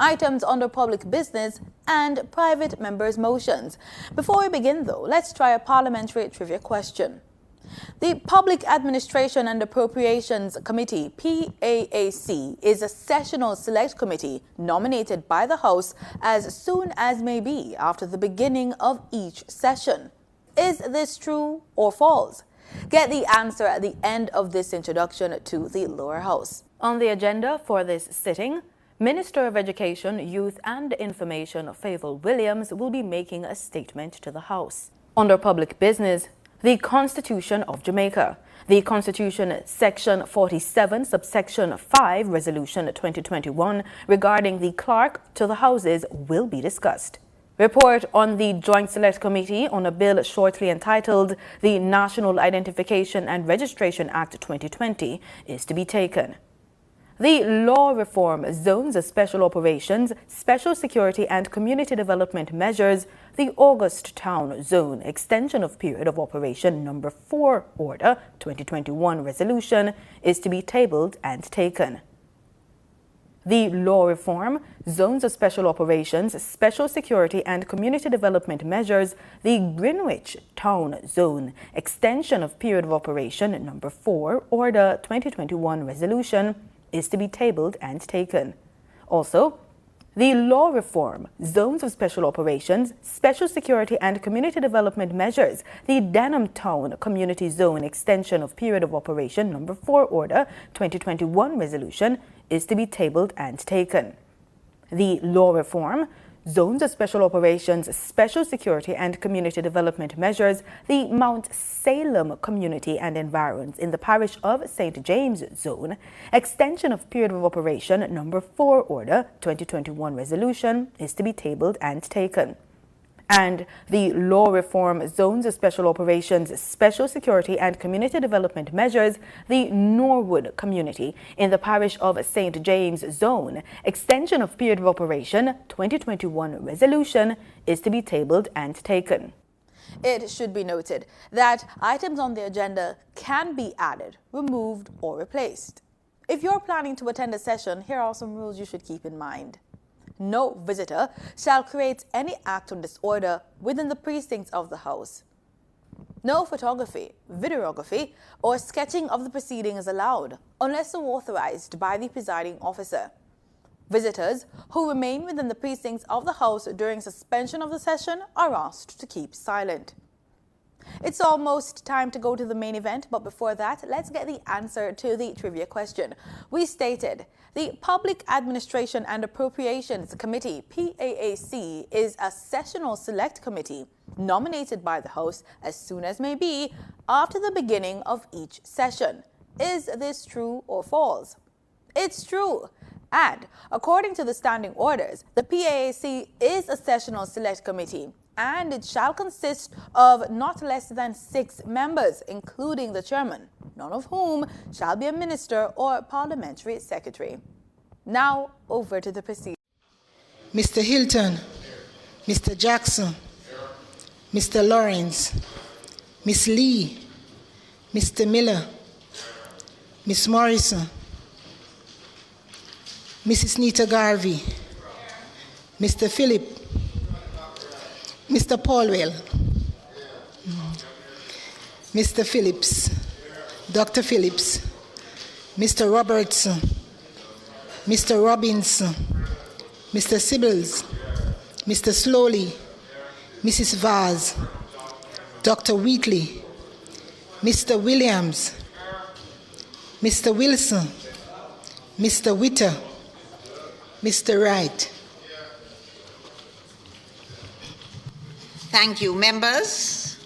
items under public business, and private members' motions. Before we begin, though, let's try a parliamentary trivia question. The Public Administration and Appropriations Committee, PAAC, is a sessional select committee nominated by the House as soon as may be after the beginning of each session. Is this true or false? Get the answer at the end of this introduction to the lower house. On the agenda for this sitting, Minister of Education, Youth and Information Fayval Williams will be making a statement to the House. Under public business, the Constitution of Jamaica. The Constitution, Section 47, Subsection 5, Resolution 2021 regarding the Clerk to the Houses will be discussed. Report on the Joint Select Committee on a bill shortly entitled the National Identification and Registration Act 2020 is to be taken. The law reform zones of special operations, special security and community development measures, the August Town Zone extension of period of operation number 4 order 2021 resolution is to be tabled and taken. The law reform zones of special operations, special security and community development measures, the Greenwich Town Zone extension of period of operation number 4 order 2021 resolution is to be tabled and taken. Also, the law reform zones of special operations, special security and community development measures, the Denham Town Community Zone extension of period of operation number 4 order 2021 resolution is to be tabled and taken. The law reform zones of special operations, special security and community development measures, the Mount Salem Community and Environs in the parish of St. James Zone, extension of period of operation number 4 order 2021 resolution is to be tabled and taken. And the law reform zones of special operations, special security and community development measures, the Norwood Community in the parish of St. James Zone, extension of period of operation 2021 resolution is to be tabled and taken. It should be noted that items on the agenda can be added, removed, or replaced. If you're planning to attend a session, here are some rules you should keep in mind. No visitor shall create any act of disorder within the precincts of the House. No photography, videography, or sketching of the proceedings allowed, unless so authorized by the presiding officer. Visitors who remain within the precincts of the House during suspension of the session are asked to keep silent. It's almost time to go to the main event, but before that, let's get the answer to the trivia question. We stated the Public Administration and Appropriations Committee, PAAC, is a sessional select committee nominated by the House as soon as may be after the beginning of each session. Is this true or false? It's true. And according to the standing orders, the PAAC is a sessional select committee, and it shall consist of not less than 6 members, including the chairman, none of whom shall be a minister or parliamentary secretary. Now, over to the proceedings. Mr. Hilton, Mr. Jackson, Mr. Lawrence, Miss Lee, Mr. Miller, Miss Morrison, Mrs. Nita Garvey, Mr. Phillip, Mr. Paulwell, Mr. Phillips, Dr. Phillips, Mr. Robertson, Mr. Robinson, Mr. Sibbles, Mr. Slowly, Mrs. Vaz, Dr. Wheatley, Mr. Williams, Mr. Wilson, Mr. Witter, Mr. Wright. Thank you, members.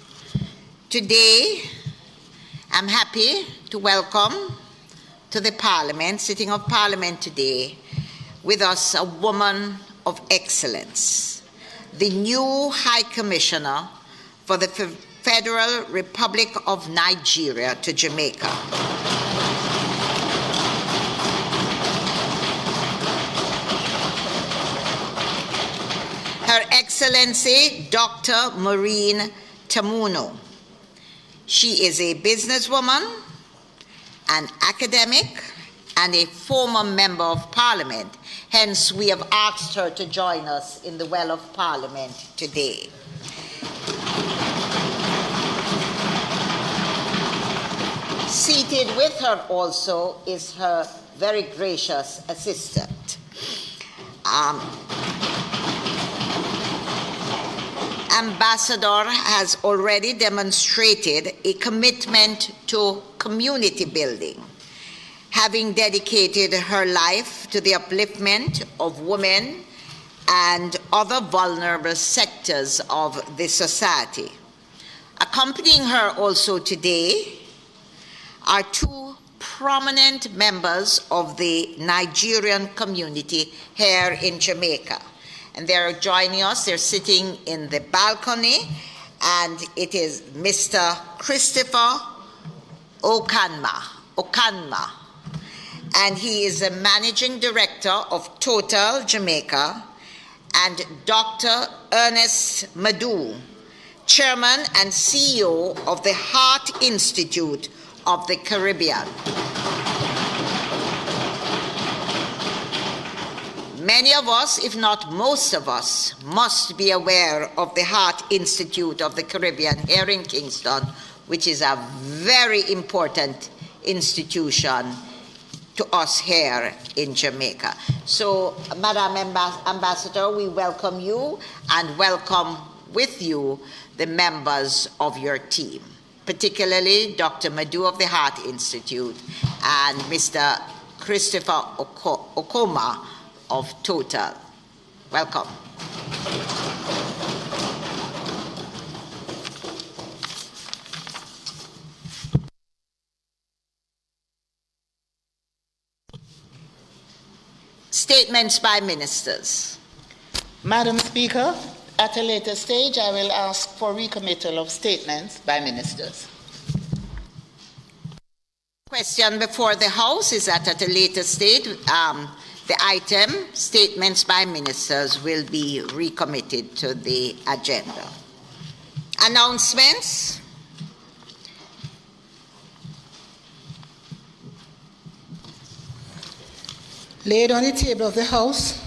Today, I'm happy to welcome to the Parliament, sitting of Parliament today, with us a woman of excellence, the new High Commissioner for the Federal Republic of Nigeria to Jamaica. Her Excellency, Dr. Maureen Tamuno. She is a businesswoman, an academic, and a former member of Parliament, Hence, we have asked her to join us in the Well of Parliament today. Seated with her also is her very gracious assistant. Ambassador has already demonstrated a commitment to community building, having dedicated her life to the upliftment of women and other vulnerable sectors of the society. Accompanying her also today are two prominent members of the Nigerian community here in Jamaica. And they're joining us, they're sitting in the balcony, and it is Mr. Christopher Okanma. And he is the Managing Director of Total Jamaica, and Dr. Ernest Madu, Chairman and CEO of the Heart Institute of the Caribbean. Many of us, if not most of us, must be aware of the Heart Institute of the Caribbean here in Kingston, which is a very important institution to us here in Jamaica. So, Madam Ambassador, we welcome you and welcome with you the members of your team, particularly Dr. Madu of the Heart Institute and Mr. Christopher Okoma of Total. Welcome. Statements by ministers. Madam Speaker, at a later stage, I will ask for recommittal of statements by ministers. Question before the House is that at a later stage, the item, statements by ministers, will be recommitted to the agenda. Announcements. Laid on the table of the House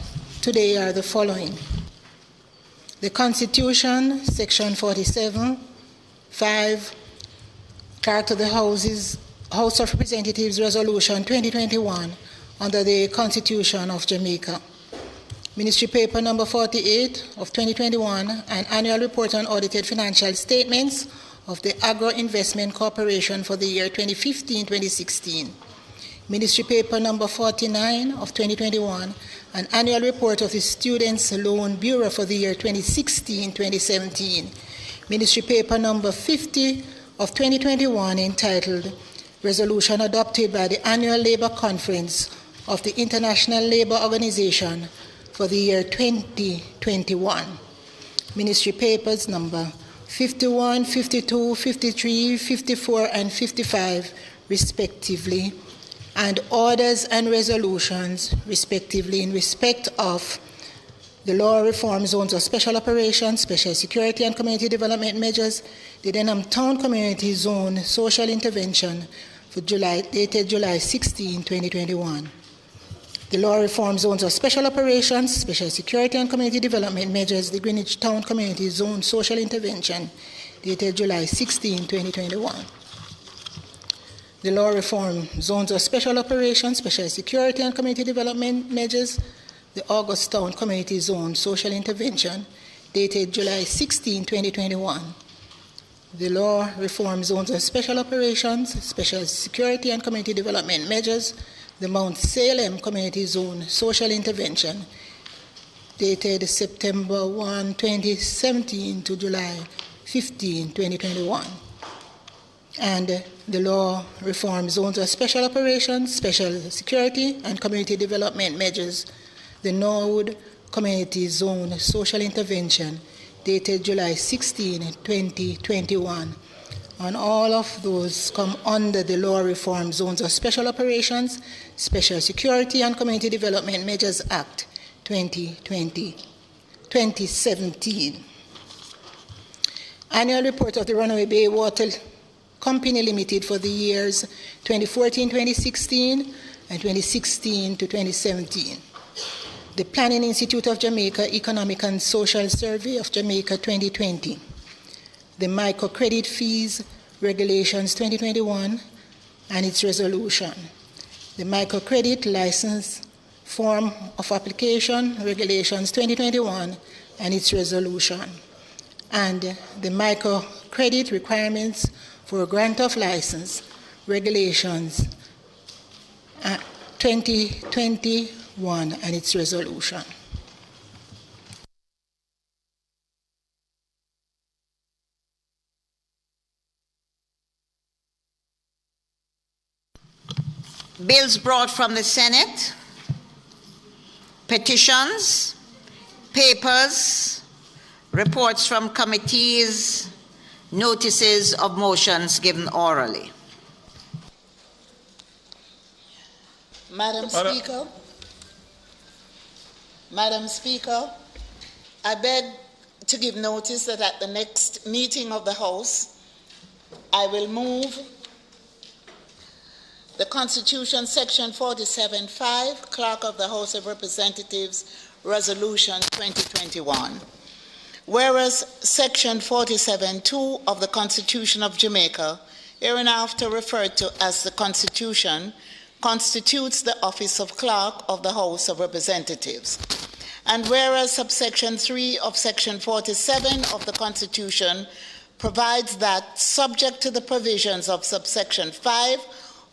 today are the following. The Constitution, Section 47, 5, Clerk to the House of Representatives Resolution 2021 under the Constitution of Jamaica. Ministry Paper Number 48 of 2021, an annual report on audited financial statements of the Agro-Investment Corporation for the year 2015-2016. Ministry Paper Number 49 of 2021, an annual report of the Students' Loan Bureau for the year 2016-2017. Ministry Paper Number 50 of 2021, entitled Resolution Adopted by the Annual Labour Conference of the International Labour Organization for the year 2021. Ministry Papers Number 51, 52, 53, 54, and 55, respectively, and orders and resolutions, respectively, in respect of the Law Reform Zones of Special Operations, Special Security and Community Development Measures, the Denham Town Community Zone Social Intervention for dated July 16, 2021. The Law Reform Zones of Special Operations, Special Security and Community Development Measures, the Greenwich Town Community Zone Social Intervention, dated July 16, 2021. The Law Reform Zones of Special Operations, Special Security and Community Development Measures, the August Town Community Zone Social Intervention, dated July 16, 2021. The Law Reform Zones of Special Operations, Special Security and Community Development Measures, the Mount Salem Community Zone Social Intervention, dated September 1, 2017 to July 15, 2021. And the Law Reform Zones of Special Operations, Special Security and Community Development Measures, the Norwood Community Zone Social Intervention, dated July 16, 2021. And all of those come under the Law Reform Zones of Special Operations, Special Security and Community Development Measures Act 2017. Annual report of the Runaway Bay Water Company Limited for the years 2014-2016 and 2016 to 2017. the Planning Institute of Jamaica Economic and Social Survey of Jamaica 2020, the Microcredit Fees Regulations 2021 and its resolution, the Microcredit License Form of Application Regulations 2021 and its resolution, and the Microcredit Requirements for Grant of License Regulations 2021 and its resolution. Bills brought from the Senate, petitions, papers, reports from committees, notices of motions given orally. Madam Speaker, I beg to give notice that at the next meeting of the House, I will move the Constitution, Section 47(5), Clerk of the House of Representatives, Resolution 2021. Whereas Section 47(2) of the Constitution of Jamaica, hereinafter referred to as the Constitution, constitutes the office of Clerk of the House of Representatives. And whereas subsection 3 of Section 47 of the Constitution provides that, subject to the provisions of subsection 5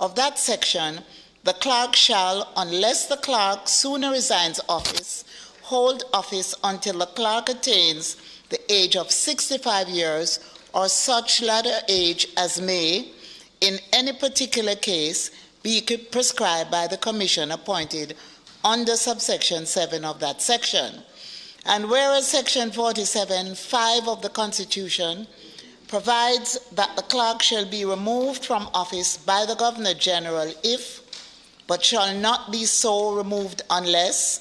of that section, the clerk shall, unless the clerk sooner resigns office, hold office until the clerk attains the age of 65 years or such latter age as may, in any particular case, be prescribed by the commission appointed under subsection 7 of that section. And whereas Section 47(5) of the Constitution provides that the clerk shall be removed from office by the Governor General if, but shall not be so removed unless,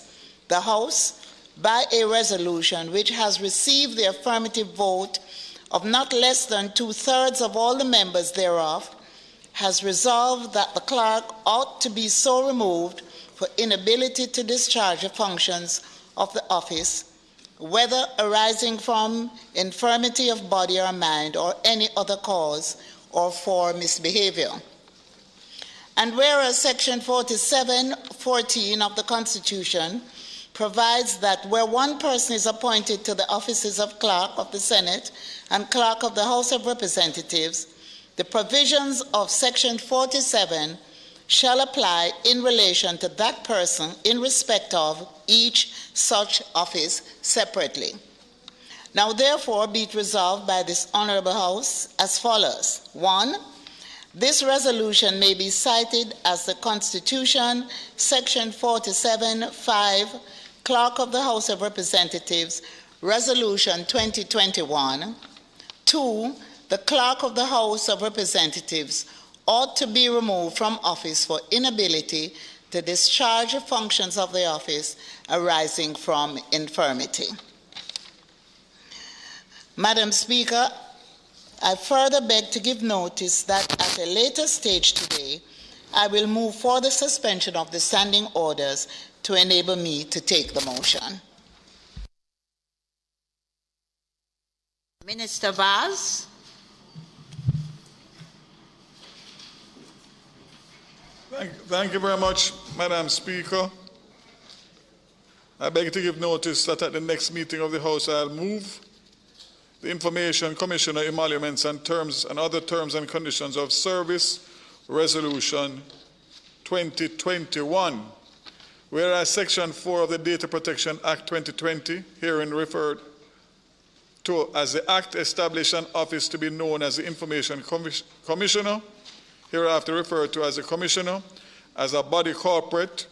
the House, by a resolution which has received the affirmative vote of not less than 2/3 of all the members thereof, has resolved that the clerk ought to be so removed for inability to discharge the functions of the office, whether arising from infirmity of body or mind or any other cause, or for misbehavior. And whereas Section 47(14) of the Constitution provides that where one person is appointed to the offices of Clerk of the Senate and Clerk of the House of Representatives, the provisions of Section 47 shall apply in relation to that person in respect of each such office separately. Now, therefore, be it resolved by this Honorable House as follows. 1. This resolution may be cited as the Constitution, Section 47(5), Clerk of the House of Representatives, Resolution 2021. 2. The Clerk of the House of Representatives ought to be removed from office for inability to discharge the functions of the office arising from infirmity. Madam Speaker, I further beg to give notice that at a later stage today, I will move for the suspension of the standing orders to enable me to take the motion. Minister Vaz. Thank you very much, Madam Speaker. I beg to give notice that at the next meeting of the House, I'll move the Information Commissioner emoluments and terms and other terms and conditions of service, Resolution 2021. Whereas Section 4 of the Data Protection Act 2020, herein referred to as the Act, established an office to be known as the Information Commissioner, hereafter referred to as a commissioner, as a body corporate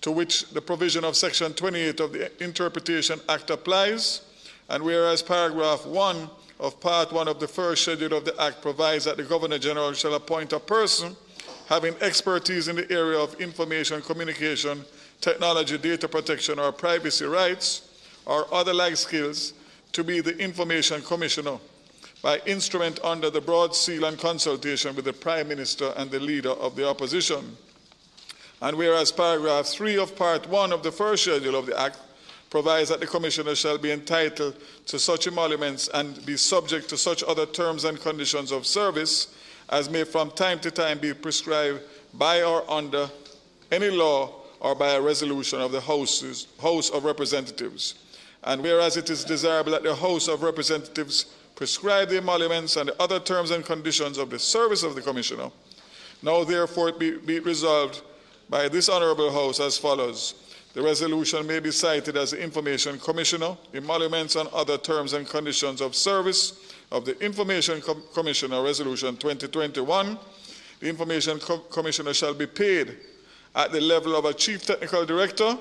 to which the provision of Section 28 of the Interpretation Act applies, and whereas paragraph 1 of Part 1 of the first schedule of the Act provides that the Governor General shall appoint a person having expertise in the area of information communication, technology, data protection, or privacy rights, or other like skills to be the Information Commissioner, by instrument under the broad seal and consultation with the Prime Minister and the Leader of the Opposition. And whereas paragraph 3 of part 1 of the first schedule of the Act provides that the Commissioner shall be entitled to such emoluments and be subject to such other terms and conditions of service as may from time to time be prescribed by or under any law or by a resolution of the House of Representatives. And whereas it is desirable that the House of Representatives prescribe the emoluments and the other terms and conditions of the service of the Commissioner, now therefore be it resolved by this Honourable House as follows. The resolution may be cited as the Information Commissioner, emoluments and other terms and conditions of service of the Information Commissioner, Resolution 2021. The Information Commissioner shall be paid at the level of a Chief Technical Director,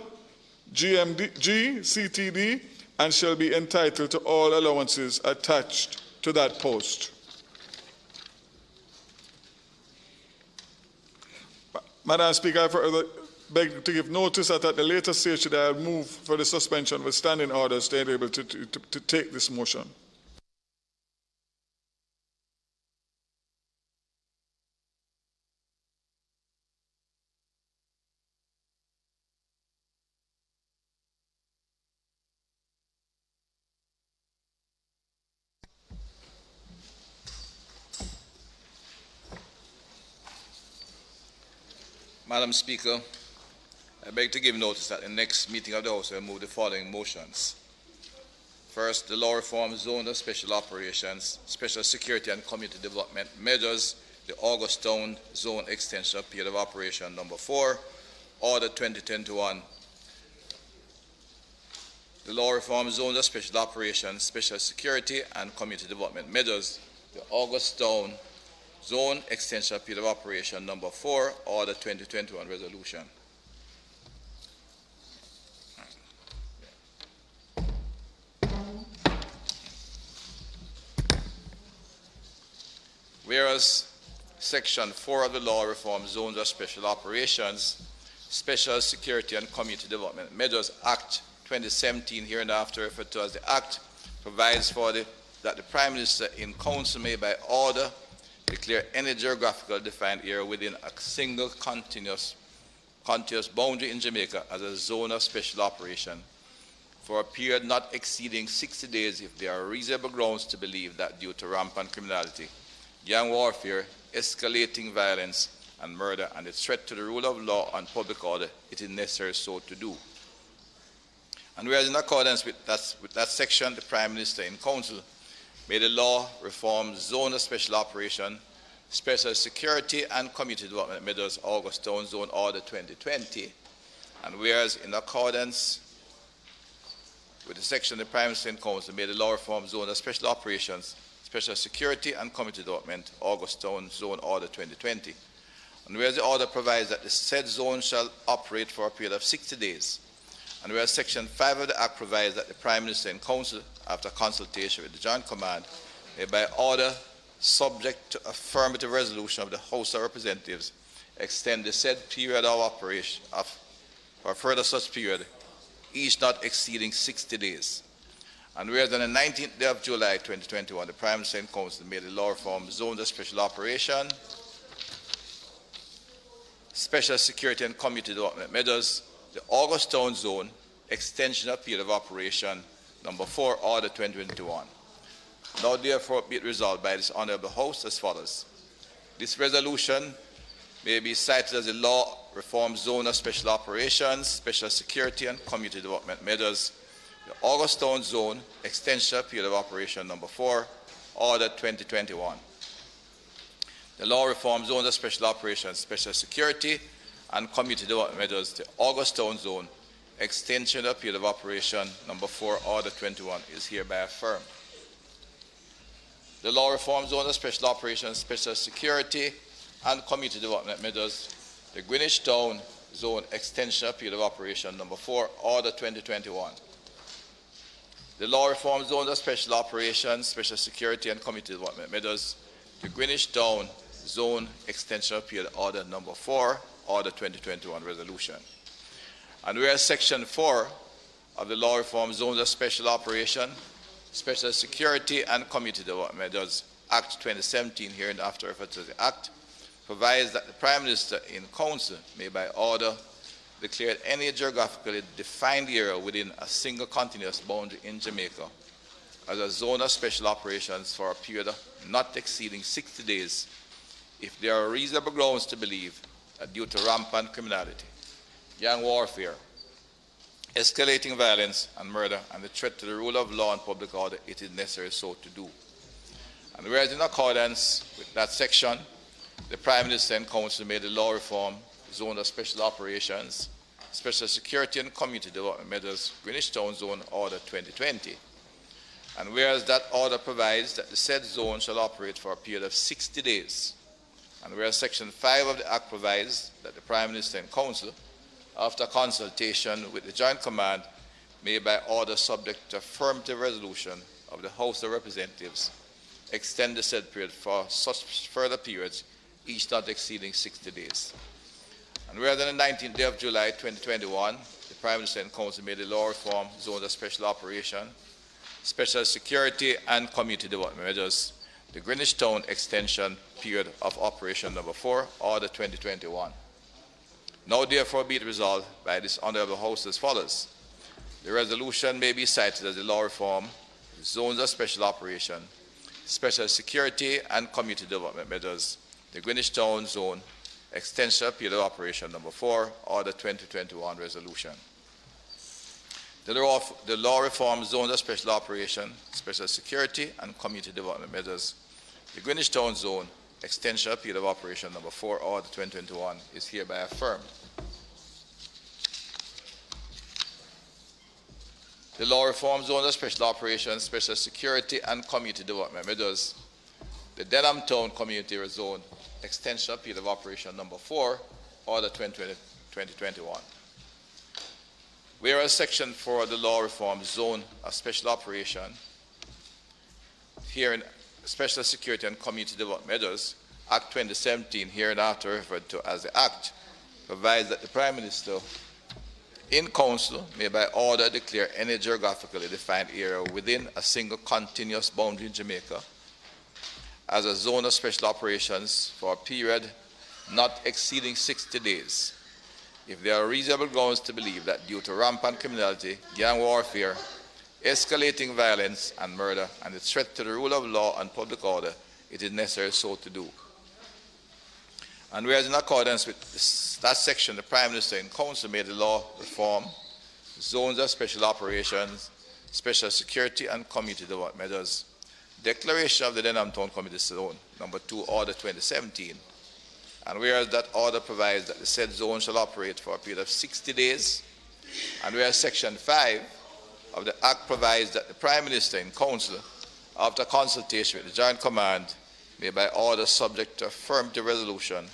GMG, CTD, and shall be entitled to all allowances attached to that post. Madam Speaker, I further beg to give notice that at the later stage should I move for the suspension with standing orders to be able to take this motion. Madam Speaker, I beg to give notice that the next meeting of the House will move the following motions. First, the law reform zone of special operations, special security and community development measures, the August Town Zone Extension Period of Operation Number 4, Order 2021. The law reform zone of special operations, special security and community development measures, the August Town Zone Extension Period of Operation Number 4, Order 2021 Resolution. Whereas Section 4 of the Law Reform Zones of Special Operations, Special Security and Community Development Measures Act 2017, hereinafter referred to as the Act, provides for that the Prime Minister in Council may by order declare any geographical defined area within a single continuous boundary in Jamaica as a zone of special operation for a period not exceeding 60 days if there are reasonable grounds to believe that due to rampant criminality, gang warfare, escalating violence, and murder, and the threat to the rule of law and public order, it is necessary so to do. And whereas in accordance with that section, the Prime Minister in Council made the law reform zone of special operation, special security and community development measures, August Town Zone Order 2020. And whereas in accordance with the section, the Prime Minister in Council made the law reform zone of special operations, special security and community development, August Town Zone Order 2020. And whereas the order provides that the said zone shall operate for a period of 60 days, and whereas Section 5 of the Act provides that the Prime Minister in Council, after consultation with the Joint Command, may by order, subject to affirmative resolution of the House of Representatives, extend the said period of operation for a further such period, each not exceeding 60 days. And whereas on the 19th day of July 2021, the Prime Minister in Council made the law reform zones of special operation, special security and community development measures, the August Town Zone Extension of Period of Operation Number 4, Order 2021. Now therefore be it resolved by this Honourable House as follows. This resolution may be cited as the Law Reform Zone of Special Operations, Special Security and Community Development Measures, the August Town Zone Extension of Period of Operation Number 4, Order 2021. The Law Reform Zone of Special Operations, Special Security and Community Development Measures, the August Town Zone Extension of Period of Operation Number 4, Order 21 is hereby affirmed. The Law Reform Zone of Special Operations, Special Security and Community Development Measures, the Greenwich Town Zone Extension of Period of Operation Number 4, Order 2021. The Law Reform Zone of Special Operations, Special Security and Community Development Measures, the Greenwich Town Zone Extension of Period Order Number 4, Order 2021 Resolution. And whereas Section 4 of the Law Reform Zones of Special Operation, Special Security and Community Development Measures, Act 2017, hereinafter referred to as the Act, provides that the Prime Minister in Council may by order declare any geographically defined area within a single continuous boundary in Jamaica as a zone of special operations for a period not exceeding 60 days if there are reasonable grounds to believe that due to rampant criminality, gang warfare, escalating violence and murder, and the threat to the rule of law and public order, it is necessary so to do. And whereas in accordance with that section, the Prime Minister and Council made the law reform Zone of Special Operations, Special Security and Community Development Measures, Greenwich Town Zone Order 2020. And whereas that order provides that the said zone shall operate for a period of 60 days, and whereas Section 5 of the Act provides that the Prime Minister and Council, after consultation with the Joint Command, may by order subject to affirmative resolution of the House of Representatives extend the said period for such further periods, each not exceeding 60 days. And whereas on the 19th day of July 2021, the Prime Minister and Council made the law reform Zones of Special Operation, Special Security and Community Development Measures, the Greenwich Town Extension Period of Operation Number 4, Order 2021. Now therefore be it resolved by this Honourable House as follows. The resolution may be cited as the law reform, Zones of Special Operation, Special Security and Community Development Measures, the Greenwich Town Zone Extension Period of Operation Number 4, Order 2021 Resolution. The law reform Zones of Special Operation, Special Security and Community Development Measures, the Greenwich Town Zone Extension Period of Operation Number 4, Order 2021 is hereby affirmed. The law reform Zones of Special Operations, Special Security and Community Development Measures, the Denham Town Community Zone Extension Period of Operation Number 4, Order 2021. Whereas Section 4 of the law reform Zone of Special Operation, here in Special Security and Community Development Measures, Act 2017, hereinafter referred to as the Act, provides that the Prime Minister in Council may by order declare any geographically defined area within a single continuous boundary in Jamaica as a zone of special operations for a period not exceeding 60 days if there are reasonable grounds to believe that due to rampant criminality, gang warfare, escalating violence and murder, and the threat to the rule of law and public order, it is necessary so to do. And whereas in accordance with that section, the Prime Minister in Council made the law reform Zones of Special Operations, Special Security and Community Development Measures, declaration of the Denham Town Community Zone, Number 2, Order 2017. And whereas that order provides that the said zone shall operate for a period of 60 days, and whereas Section 5 of the Act provides that the Prime Minister in Council, after consultation with the Joint Command, may by order subject to affirmative resolution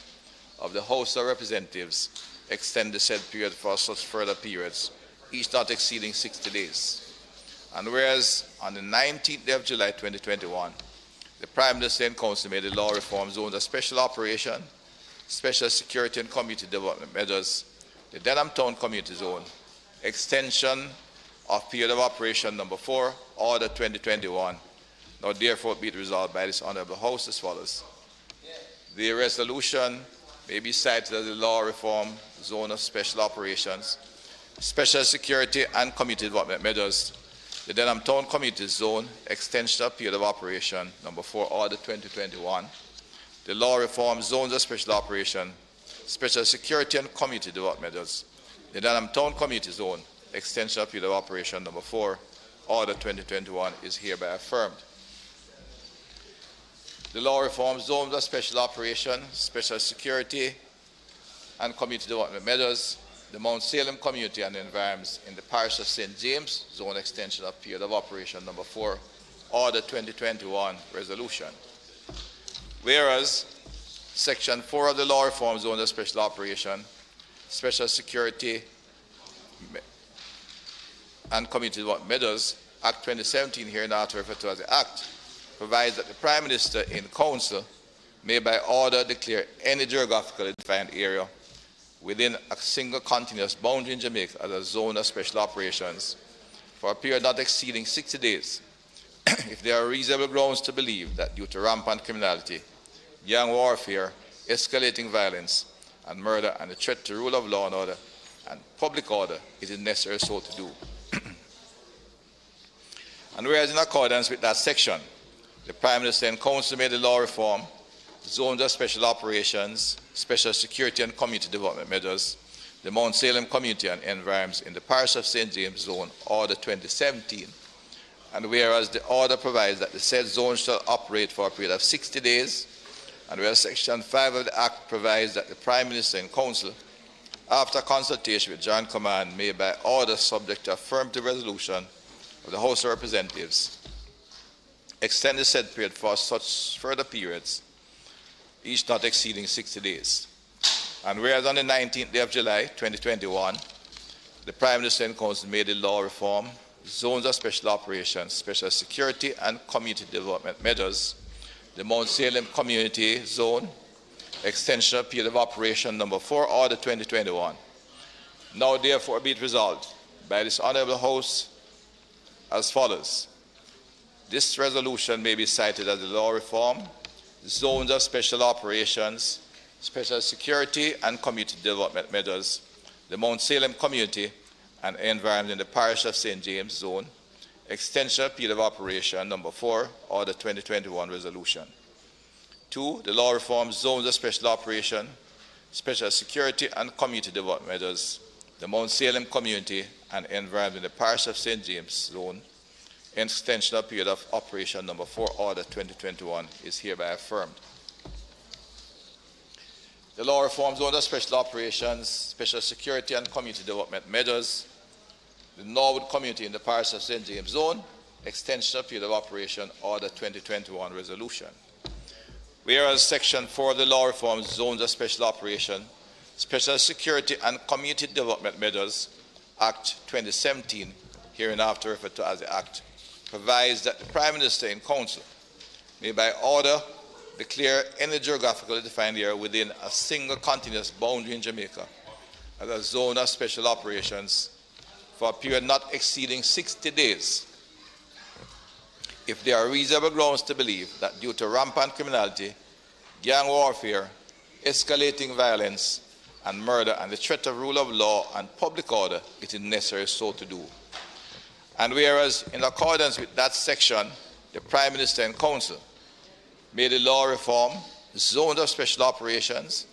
of the House of Representatives extend the said period for such further periods, each not exceeding 60 days. And whereas on the 19th day of July 2021, the Prime Minister and Council made the law reform Zones of Special Operation, Special Security and Community Development Measures, the Denham Town Community Zone, extension of period of operation Number 4, Order 2021. Now therefore be it resolved by this Honourable House as follows. The resolution may be cited as the law reform Zone of Special Operations, Special Security and Community Development Measures, the Denham Town Community Zone, extension of period of operation Number 4, Order 2021, the law reform Zones of Special Operation, Special Security and Community Development Measures, the Denham Town Community Zone, extension of period of operation Number 4, Order 2021 is hereby affirmed. The law reform Zones of Special Operation, Special Security and Community Development Measures, the Mount Salem Community and Environs in the Parish of St. James, Zone extension of period of operation Number 4, Order 2021 Resolution. Whereas Section 4 of the law reform Zone of Special Operation, Special Security and Community Development Measures, Act 2017, hereinafter referred to as the Act, provides that the Prime Minister in Council may by order declare any geographically defined area within a single continuous boundary in Jamaica as a zone of special operations for a period not exceeding 60 days if there are reasonable grounds to believe that due to rampant criminality, gang warfare, escalating violence and murder and the threat to rule of law and order and public order, it is necessary so to do. And whereas in accordance with that section, the Prime Minister and Council made the law reform, zones of special operations, special security and community development measures, the Mount Salem community and environs in the parish of St. James Zone, Order 2017. And whereas the order provides that the said zone shall operate for a period of 60 days, and whereas Section 5 of the Act provides that the Prime Minister and Council, after consultation with Joint Command, may by order subject to affirmative resolution of the House of Representatives, extend the said period for such further periods, each not exceeding 60 days. And whereas on the 19th day of July, 2021, the Prime Minister and Council made a law reform, zones of special operations, special security and community development measures, the Mount Salem Community Zone, extension of period of operation number 4, Order 2021. Now therefore be it resolved by this Honourable House as follows. This resolution may be cited as the law reform, zones of special operations, special security and community development measures, the Mount Salem community and environment in the parish of St. James Zone, extension of period of operation number 4, Order 2021 resolution. 2, the law reform, zones of special operation, special security and community development measures, the Mount Salem community and environment in the parish of St. James Zone, extension of period of operation number 4, Order 2021 is hereby affirmed. The law reforms under special operations, special security and community development measures, the Norwood community in the parish of St. James Zone, extension of period of operation, Order 2021 resolution. Whereas Section 4 of the law reforms zones of special operation, special security and community development measures, Act 2017, hereinafter referred to as the Act, provides that the Prime Minister in Council may by order declare any geographically defined area within a single continuous boundary in Jamaica as a zone of special operations for a period not exceeding 60 days if there are reasonable grounds to believe that due to rampant criminality, gang warfare, escalating violence and murder and the threat of rule of law and public order, it is necessary so to do. And whereas in accordance with that section, the Prime Minister and Council made a law reform, zones of special operations,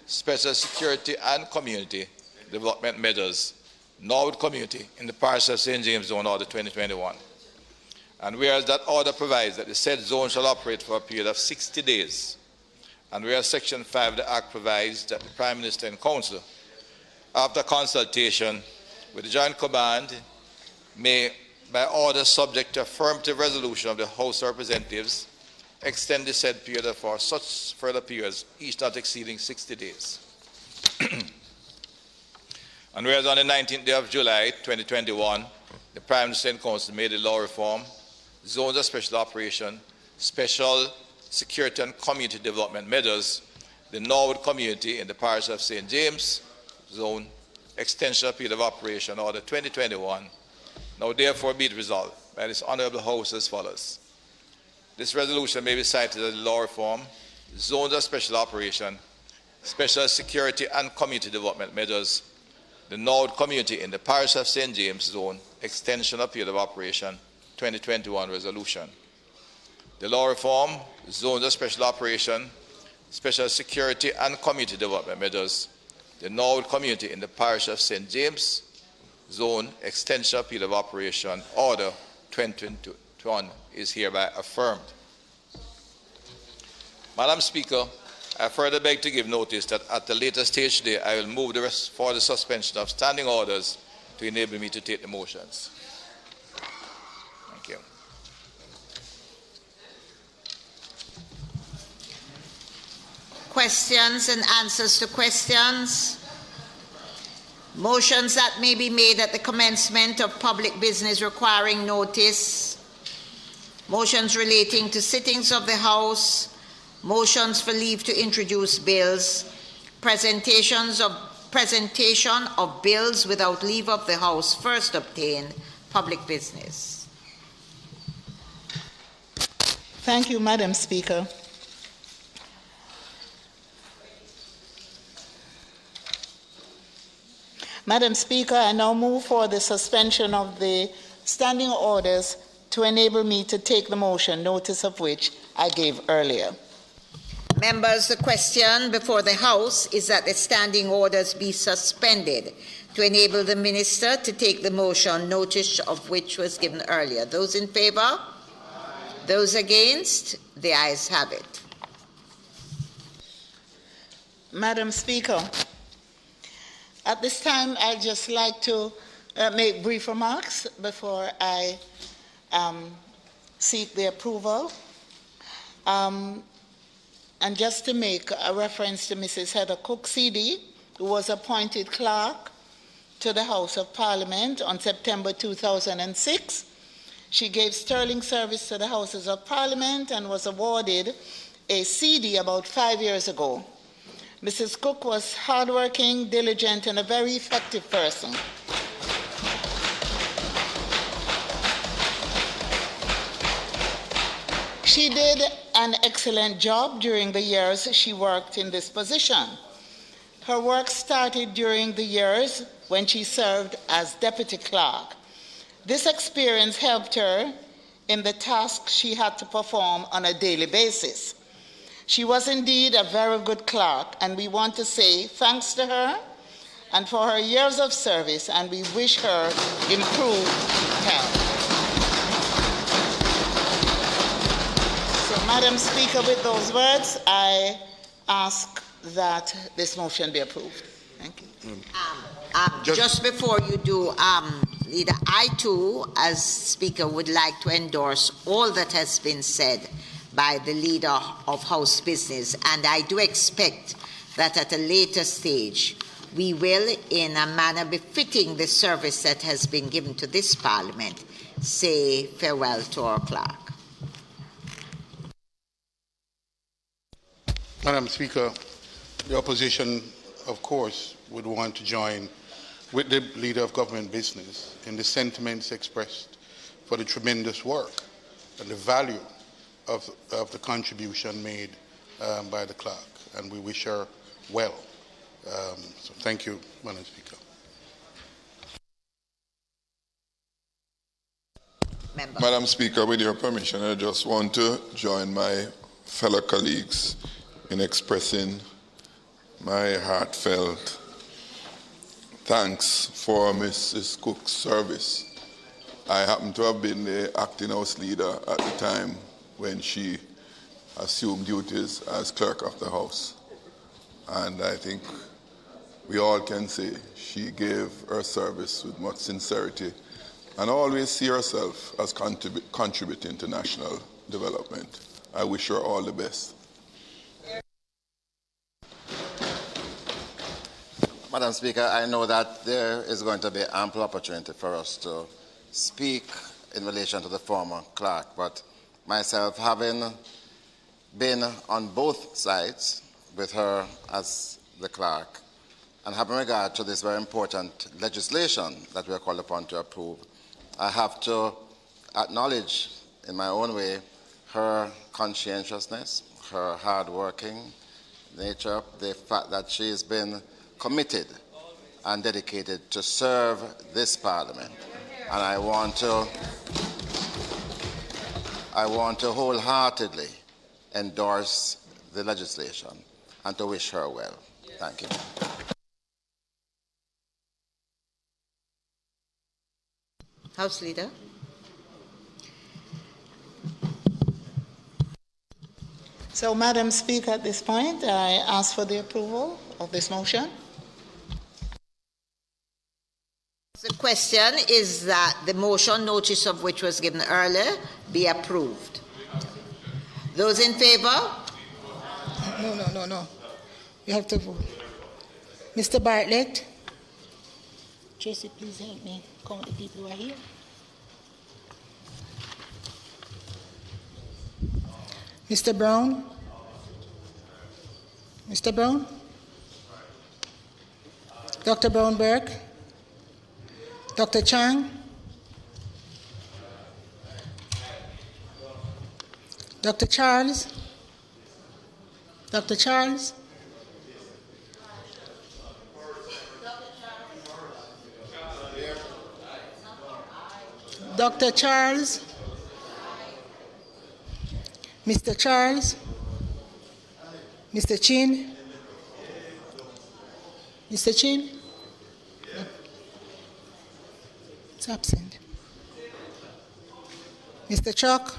special security and community development measures, Norwood community in the parish of St. James Zone, Order 2021. And whereas that order provides that the said zone shall operate for a period of 60 days, and whereas Section 5 of the Act provides that the Prime Minister and Council, after consultation with the Joint Command, may, by order subject to affirmative resolution of the House of Representatives, extend the said period for such further periods, each not exceeding 60 days. And whereas on the 19th day of July, 2021, the Prime Minister and Council made a law reform, zones of special operation, special security and community development measures, the Norwood community in the parish of St. James Zone, extension of period of operation, Order 2021. Now therefore be it resolved by this Honourable House as follows. This resolution may be cited as a law reform, zones of special operation, special security and community development measures, the Norwood community in the parish of St. James Zone, extension of period of operation, 2021 resolution. The law reform, zones of special operation, special security and community development measures, the Norwood community in the parish of St. James Zone, extension of period of operation, Order 2021 is hereby affirmed. Madam Speaker, I further beg to give notice that at a later stage today, I will move for the suspension of standing orders to enable me to take the motions. Thank you. Questions and answers to questions. Motions that may be made at the commencement of public business requiring notice. Motions relating to sittings of the House. Motions for leave to introduce bills. Presentation of bills without leave of the House first obtained. Public business. Thank you, Madam Speaker. Madam Speaker, I now move for the suspension of the standing orders to enable me to take the motion, notice of which I gave earlier. Members, the question before the House is that the standing orders be suspended to enable the Minister to take the motion, notice of which was given earlier. Those in favor? Those against? The ayes have it. Madam Speaker, at this time, I'd just like to make brief remarks before I seek the approval. And just to make a reference to Mrs. Heather Cook, CD, who was appointed clerk to the House of Parliament on September 2006. She gave sterling service to the Houses of Parliament and was awarded a CD about 5 years ago. Mrs. Cook was hardworking, diligent, and a very effective person. She did an excellent job during the years she worked in this position. Her work started during the years when she served as deputy clerk. This experience helped her in the tasks she had to perform on a daily basis. She was indeed a very good clerk, and we want to say thanks to her and for her years of service, and we wish her improved health. So, Madam Speaker, with those words, I ask that this motion be approved. Thank you. Just before you do, Leader, I too, as Speaker, would like to endorse all that has been said by the Leader of House Business, and I do expect that at a later stage we will, in a manner befitting the service that has been given to this Parliament, say farewell to our clerk. Madam Speaker, the opposition, of course, would want to join with the Leader of Government Business in the sentiments expressed for the tremendous work and the value of the contribution made by the clerk, and we wish her well. So thank you, Madam Speaker. Madam Speaker, with your permission, I just want to join my fellow colleagues in expressing my heartfelt thanks for Mrs. Cook's service. I happen to have been the acting House Leader at the time when she assumed duties as Clerk of the House. And I think we all can say she gave her service with much sincerity and always see herself as contributing to national development. I wish her all the best. Madam Speaker, I know that there is going to be ample opportunity for us to speak in relation to the former clerk, but myself, having been on both sides with her as the clerk and having regard to this very important legislation that we are called upon to approve, I have to acknowledge in my own way her conscientiousness, her hard-working nature, the fact that she has been committed and dedicated to serve this Parliament. And I want to wholeheartedly endorse the legislation and to wish her well. Thank you. House Leader. So, Madam Speaker, at this point, I ask for the approval of this motion. The question is that the motion, notice of which was given earlier, be approved. Those in favor? No. You have to vote. Mr. Bartlett? Tracy, please help me count the people who are here. Mr. Brown? Mr. Brown? Dr. Brown-Burke? Dr. Chang? Dr. Charles? Dr. Charles? Dr. Charles, Mr. Charles, Mr. Chin, Mr. Chin, it's absent. Mr. Chuck,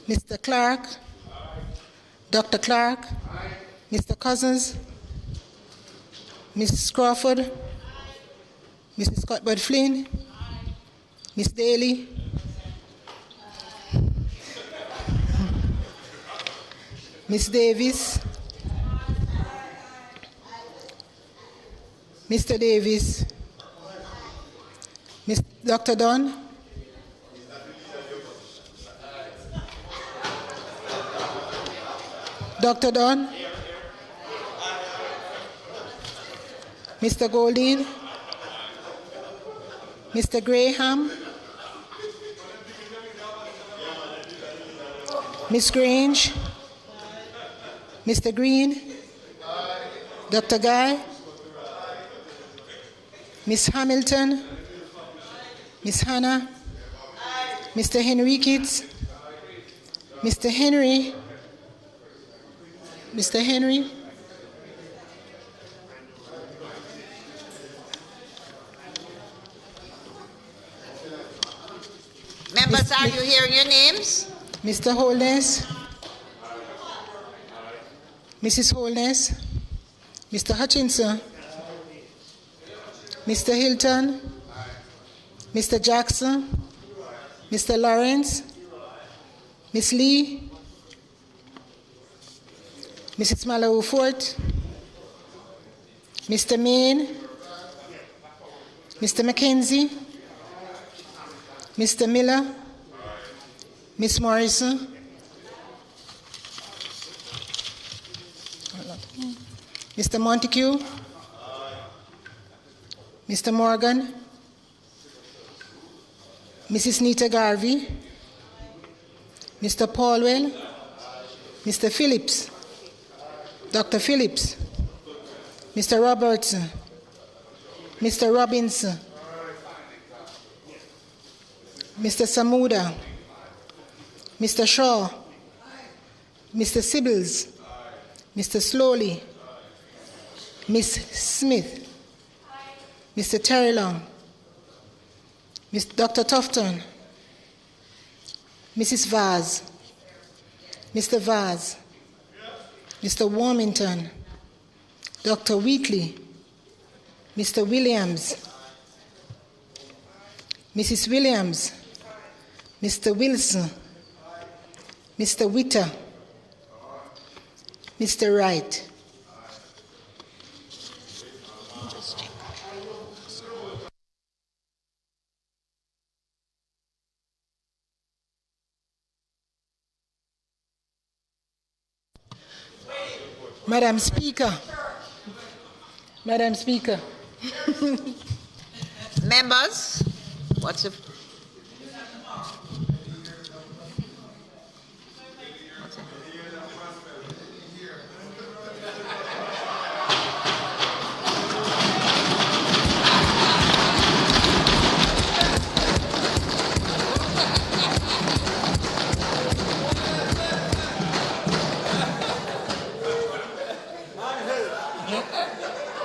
Mr. Clerk, Dr. Clerk, Mr. Cousins, Mrs. Crawford, Mrs. Cuthbert Flynn, Miss Daly, Miss Davis, Mr. Davis, Dr. Dunn, Dr. Dunn, Mr. Goldine, Mr. Graham, Miss Grange, Mr. Green, Dr. Guy, Miss Hamilton, Miss Hannah, Mr. Henriquez, Mr. Henry, Mr. Henry, Members, are you hearing your names? Mr. Holness, Mrs. Holness, Mr. Hutchinson, Mr. Hilton, Mr. Jackson, Mr. Lawrence, Miss Lee, Mrs. Malawu Fort, Mr. Main, Mr. McKenzie, Mr. Miller, Miss Morrison, Mr. Montague, Mr. Morgan, Mrs. Nita Garvey, Mr. Paulwell, Mr. Phillips, Dr. Phillips, Mr. Robertson, Mr. Robinson, Mr. Samuda, Mr. Shaw, Mr. Sibbles, Mr. Slowly, Miss Smith, Mr. Terrelong, Dr. Tufton, Mrs. Vaz, Mr. Vaz, Mr. Warmington, Dr. Wheatley, Mr. Williams, Mrs. Williams, Mr. Wilson, Mr. Witter, Mr. Wright. Madam Speaker, Madam Speaker. Members, what's the...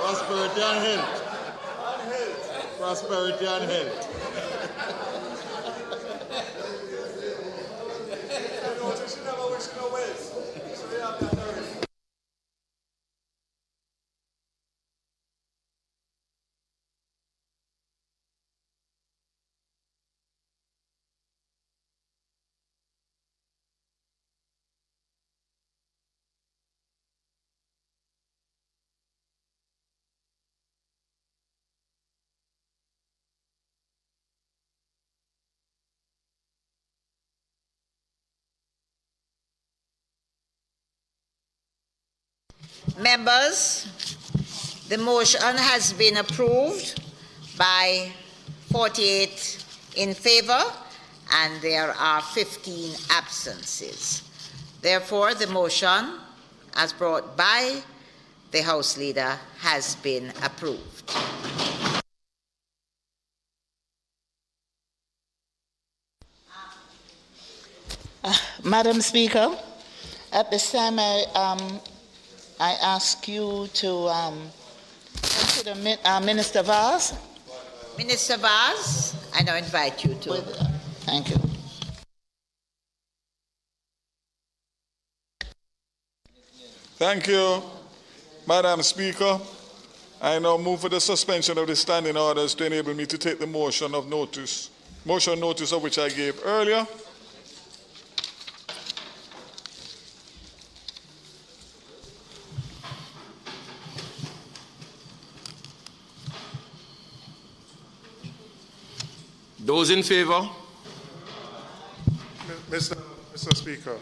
Prosperity and health. Prosperity and health. Members, the motion has been approved by 48 in favor, and there are 15 absences. Therefore, the motion, as brought by the House Leader, has been approved. Madam Speaker, at this time I ask you to consider Minister Vaz. Minister Vaz, I now invite you to. Thank you. Thank you, Madam Speaker. I now move for the suspension of the standing orders to enable me to take the motion notice of which I gave earlier. Those in favor? Mr. Speaker.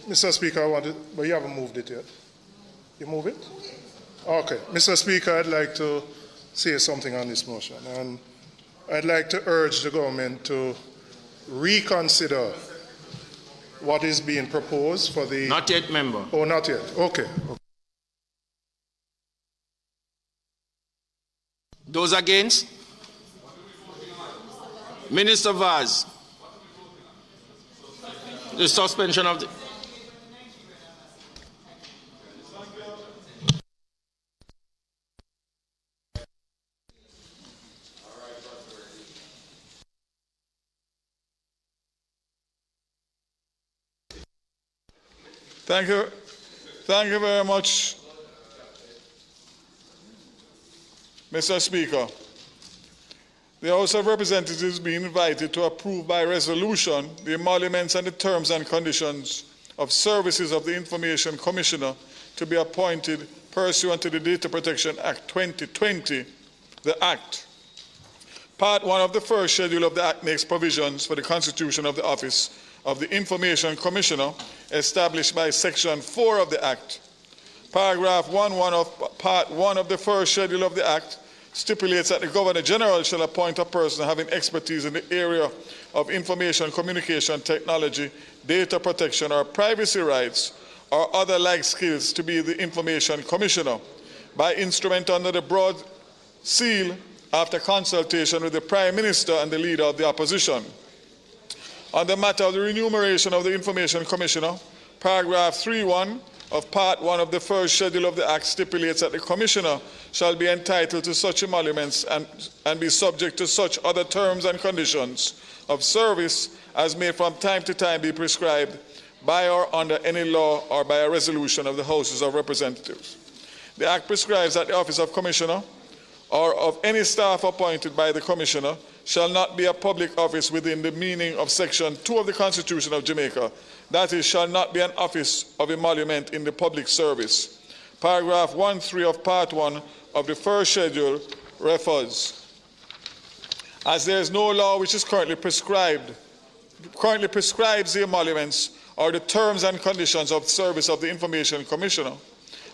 Mr. Speaker, but you haven't moved it yet. You move it? Okay. Mr. Speaker, I'd like to say something on this motion. And I'd like to urge the government to reconsider what is being proposed for the... Not yet, member. Oh, not yet. Okay. Those against? Minister Vaz. The suspension of the... Thank you. Thank you very much, Mr. Speaker. The House of Representatives is being invited to approve by resolution the emoluments and the terms and conditions of services of the Information Commissioner to be appointed pursuant to the Data Protection Act 2020, the Act. Part 1 of the first schedule of the Act makes provisions for the constitution of the Office of the Information Commissioner established by Section 4 of the Act. Paragraph 1.1 of Part 1 of the first schedule of the Act stipulates that the Governor General shall appoint a person having expertise in the area of information communication technology, data protection or privacy rights, or other like skills to be the Information Commissioner by instrument under the broad seal after consultation with the Prime Minister and the Leader of the Opposition. On the matter of the remuneration of the Information Commissioner, paragraph 3.1 of Part 1 of the first schedule of the Act stipulates that the Commissioner shall be entitled to such emoluments and be subject to such other terms and conditions of service as may from time to time be prescribed by or under any law or by a resolution of the Houses of Representatives. The Act prescribes that the office of Commissioner or of any staff appointed by the Commissioner shall not be a public office within the meaning of Section 2 of the Constitution of Jamaica. That is, shall not be an office of emolument in the public service. Paragraph 1.3 of Part 1 of the first schedule refers, as there is no law which is currently prescribes the emoluments or the terms and conditions of service of the Information Commissioner,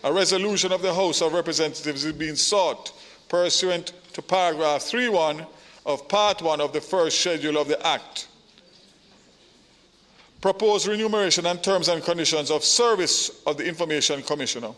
a resolution of the House of Representatives is being sought pursuant to paragraph 3.1 of Part 1 of the first schedule of the Act. Proposed remuneration and terms and conditions of service of the Information Commissioner.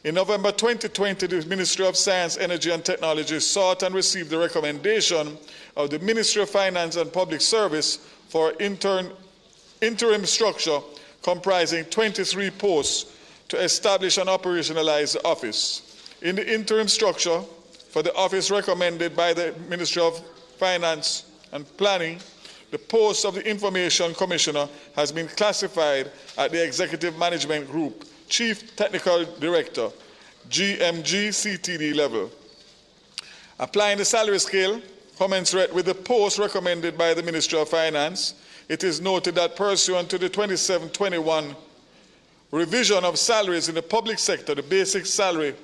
In November 2020, the Ministry of Science, Energy and Technology sought and received the recommendation of the Ministry of Finance and Public Service for interim structure comprising 23 posts to establish and operationalize the office. In the interim structure for the office recommended by the Ministry of Finance and Planning, the post of the Information Commissioner has been classified at the Executive Management Group, Chief Technical Director, GMG CTD level. Applying the salary scale commensurate with the post recommended by the Ministry of Finance, it is noted that pursuant to the 27-21 revision of salaries in the public sector, the basic salary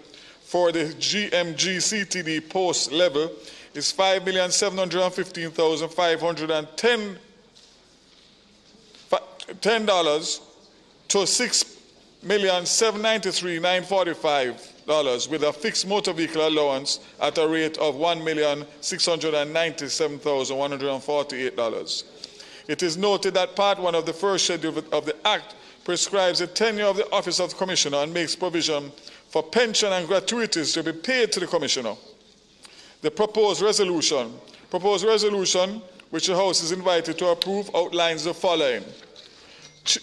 for the GMG CTD post level is $5,715,510 to $6,793,945 with a fixed motor vehicle allowance at a rate of $1,697,148. It is noted that Part 1 of the first schedule of the Act prescribes the tenure of the Office of the Commissioner and makes provision for pension and gratuities to be paid to the Commissioner. The proposed resolution, which the House is invited to approve, outlines the following.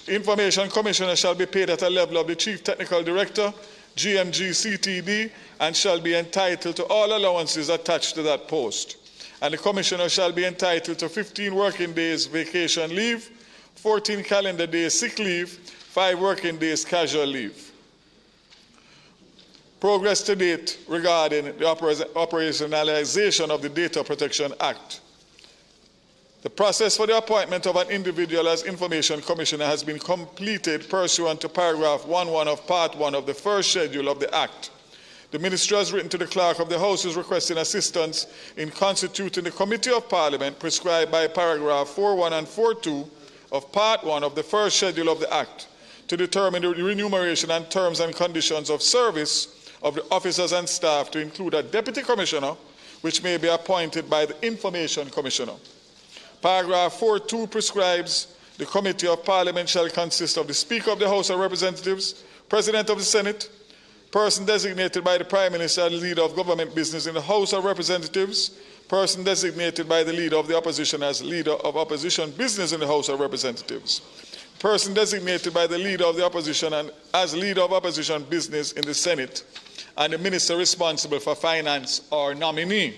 Information Commissioner shall be paid at a level of the Chief Technical Director, GMG CTD, and shall be entitled to all allowances attached to that post. And the Commissioner shall be entitled to 15 working days vacation leave, 14 calendar days sick leave, 5 working days casual leave. Progress to date regarding the operationalization of the Data Protection Act. The process for the appointment of an individual as Information Commissioner has been completed pursuant to paragraph 11 of Part 1 of the first schedule of the Act. The Ministry has written to the Clerk of the House requesting assistance in constituting the Committee of Parliament prescribed by paragraph 4.1 and 4.2 of Part 1 of the first schedule of the Act to determine the remuneration and terms and conditions of service of the officers and staff, to include a Deputy Commissioner, which may be appointed by the Information Commissioner. Paragraph 4.2 prescribes the Committee of Parliament shall consist of the Speaker of the House of Representatives, President of the Senate, person designated by the Prime Minister as leader of government business in the House of Representatives, person designated by the leader of the opposition as leader of opposition business in the House of Representatives, person designated by the leader of the opposition and as leader of opposition business in the Senate, and the minister responsible for finance or nominee.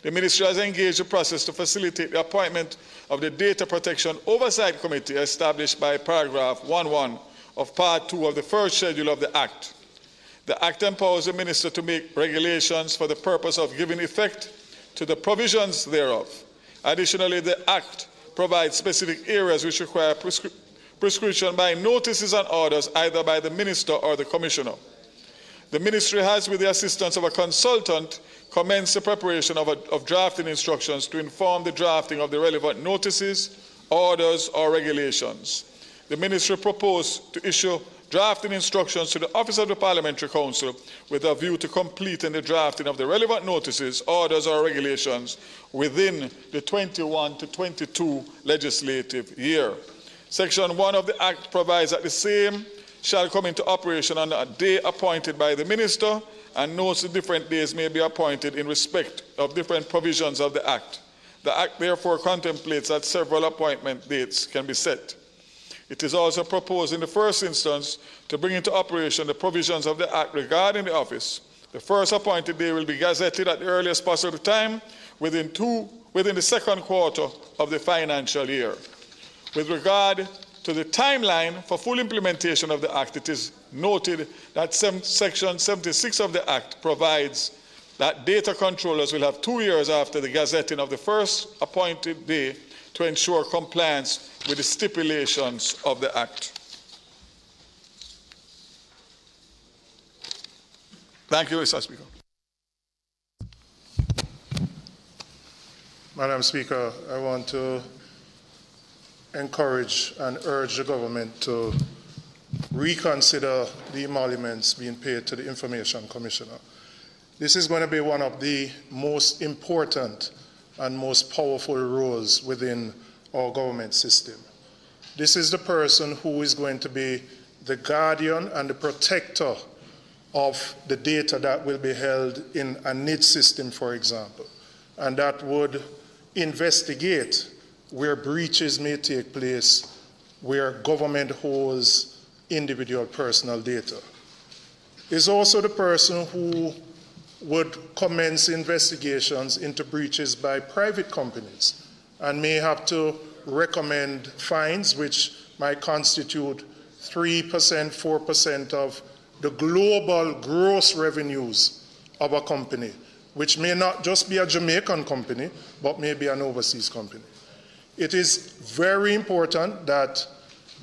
The Ministry has engaged the process to facilitate the appointment of the Data Protection Oversight Committee established by paragraph 11 of Part 2 of the first schedule of the Act. The Act empowers the Minister to make regulations for the purpose of giving effect to the provisions thereof. Additionally, the Act provides specific areas which require prescription by notices and orders either by the Minister or the Commissioner. The Ministry has, with the assistance of a consultant, commenced the preparation of drafting instructions to inform the drafting of the relevant notices, orders, or regulations. The Ministry proposed to issue drafting instructions to the Office of the Parliamentary Council with a view to completing the drafting of the relevant notices, orders, or regulations within the 21 to 22 legislative year. Section 1 of the Act provides that the same shall come into operation on a day appointed by the Minister, and notes the different days may be appointed in respect of different provisions of the Act. The Act therefore contemplates that several appointment dates can be set. It is also proposed in the first instance to bring into operation the provisions of the Act regarding the office. The first appointed day will be gazetted at the earliest possible time within the second quarter of the financial year. With regard to the timeline for full implementation of the Act, it is noted that Section 76 of the Act provides that data controllers will have 2 years after the gazetting of the first appointed day to ensure compliance with the stipulations of the Act. Thank you, Mr. Speaker. Madam Speaker, I want to encourage and urge the government to reconsider the emoluments being paid to the Information Commissioner. This is going to be one of the most important and most powerful roles within our government system. This is the person who is going to be the guardian and the protector of the data that will be held in a NID system, for example, and that would investigate where breaches may take place, where government holds individual personal data. Is also the person who would commence investigations into breaches by private companies and may have to recommend fines which might constitute 3%, 4% of the global gross revenues of a company, which may not just be a Jamaican company, but may be an overseas company. It is very important that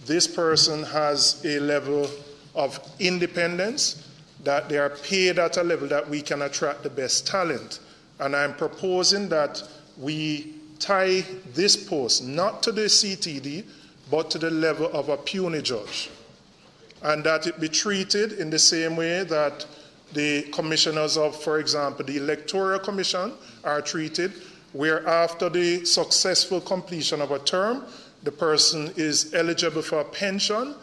this person has a level of independence, that they are paid at a level that we can attract the best talent. And I'm proposing that we tie this post not to the CTD, but to the level of a puisne judge, and that it be treated in the same way that the commissioners of, for example, the Electoral Commission are treated, where after the successful completion of a term, the person is eligible for a pension,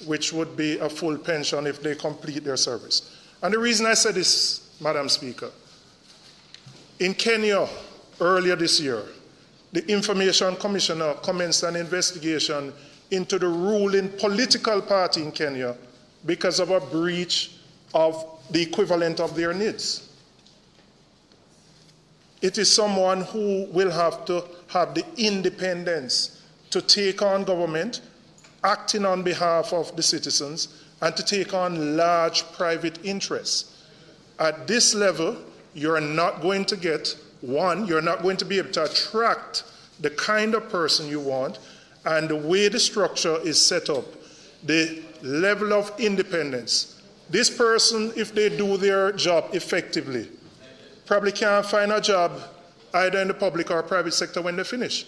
which would be a full pension if they complete their service. And the reason I say this, Madam Speaker, In Kenya, earlier this year, the Information Commissioner commenced an investigation into the ruling political party in Kenya because of a breach of the equivalent of their needs. It is someone who will have to have the independence to take on government, acting on behalf of the citizens, and to take on large private interests. At this level, you're not going to get, one, you're not going to be able to attract the kind of person you want, and the way the structure is set up, the level of independence. This person, if they do their job effectively, probably can't find a job either in the public or private sector when they finish.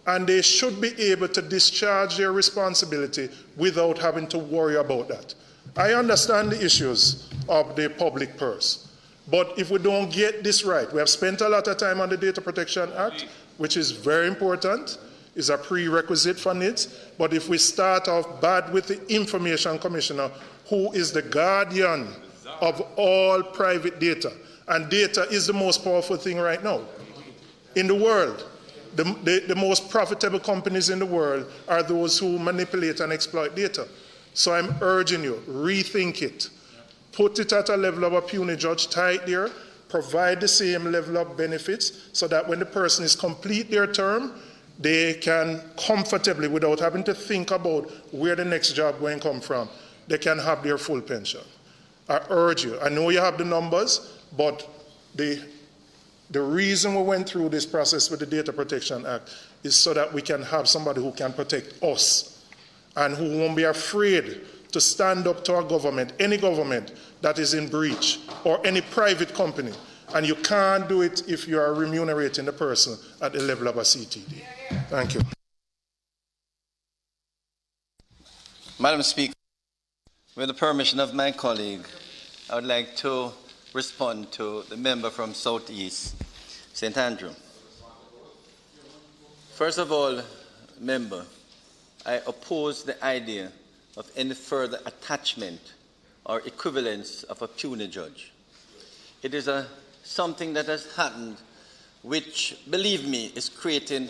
And they should be able to discharge their responsibility without having to worry about that. I understand the issues of the public purse, but if we don't get this right, we have spent a lot of time on the Data Protection Act, which is very important, is a prerequisite for NIDS, but if we start off bad with the Information Commissioner, who is the guardian of all private data, and data is the most powerful thing right now in the world. The most profitable companies in the world are those who manipulate and exploit data. So I'm urging you, rethink it. Put it at a level of a puny judge, tie it there, provide the same level of benefits so that when the person is complete their term, they can comfortably, without having to think about where the next job going to come from, they can have their full pension. I urge you, I know you have the numbers, but the reason we went through this process with the Data Protection Act is so that we can have somebody who can protect us and who won't be afraid to stand up to our government, any government that is in breach, or any private company. And you can't do it if you are remunerating the person at the level of a CTD. Thank you. Madam Speaker, with the permission of my colleague, I would like to respond to the member from Southeast, St. Andrew. First of all, member, I oppose the idea of any further attachment or equivalence of a puny judge. It is something that has happened which, believe me, is creating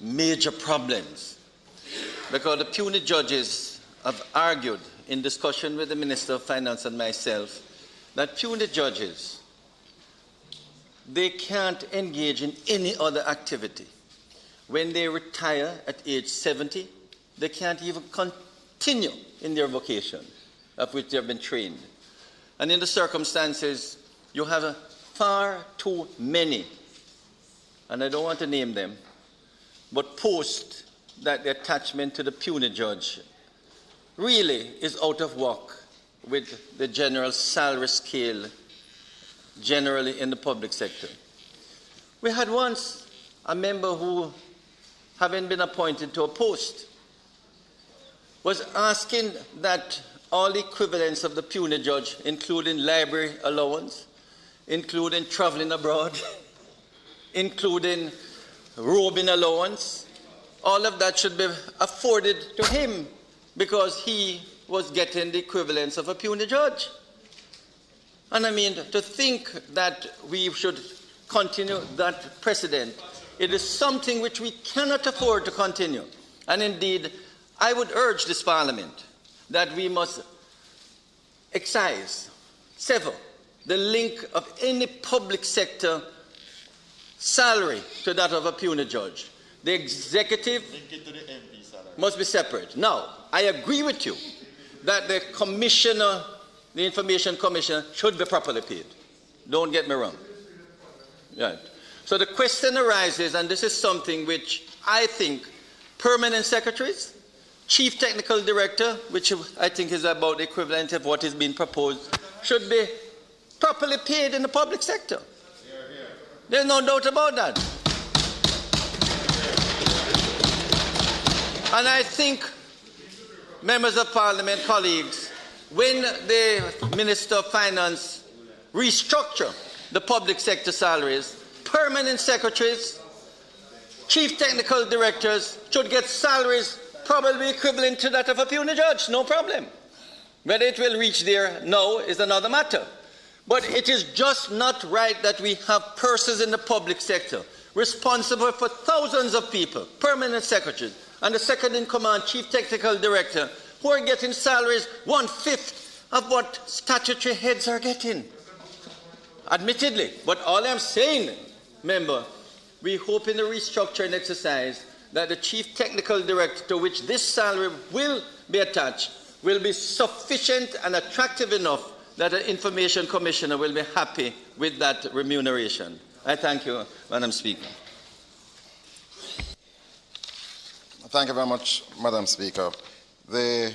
major problems, because the puny judges have argued in discussion with the Minister of Finance and myself that puny judges, they can't engage in any other activity. When they retire at age 70, they can't even continue in their vocation of which they have been trained. And in the circumstances, you have far too many, and I don't want to name them, but post that the attachment to the puny judge really is out of whack with the general salary scale generally in the public sector. We had once a member who, having been appointed to a post, was asking that all equivalents of the puny judge, including library allowance, including traveling abroad, including robing allowance, all of that should be afforded to him because he was getting the equivalence of a puny judge. And I mean, to think that we should continue that precedent, it is something which we cannot afford to continue. And indeed, I would urge this Parliament that we must excise, sever the link of any public sector salary to that of a puny judge. The executive must be separate. Now, I agree with you that the commissioner, the Information Commissioner, should be properly paid. Don't get me wrong. Right. So the question arises, and this is something which I think permanent secretaries, chief technical director, which I think is about the equivalent of what is being proposed, should be properly paid in the public sector. There's no doubt about that. And I think, members of Parliament, colleagues, when the Minister of Finance restructure the public sector salaries, permanent secretaries, chief technical directors should get salaries probably equivalent to that of a puny judge, no problem. Whether it will reach there now is another matter. But it is just not right that we have persons in the public sector responsible for thousands of people, permanent secretaries, and the second in command, chief technical director, who are getting salaries 1/5 of what statutory heads are getting. Admittedly, but all I'm saying, member, we hope in the restructuring exercise that the chief technical director to which this salary will be attached will be sufficient and attractive enough that the information commissioner will be happy with that remuneration. I thank you, Madam Speaker. Thank you very much, Madam Speaker. The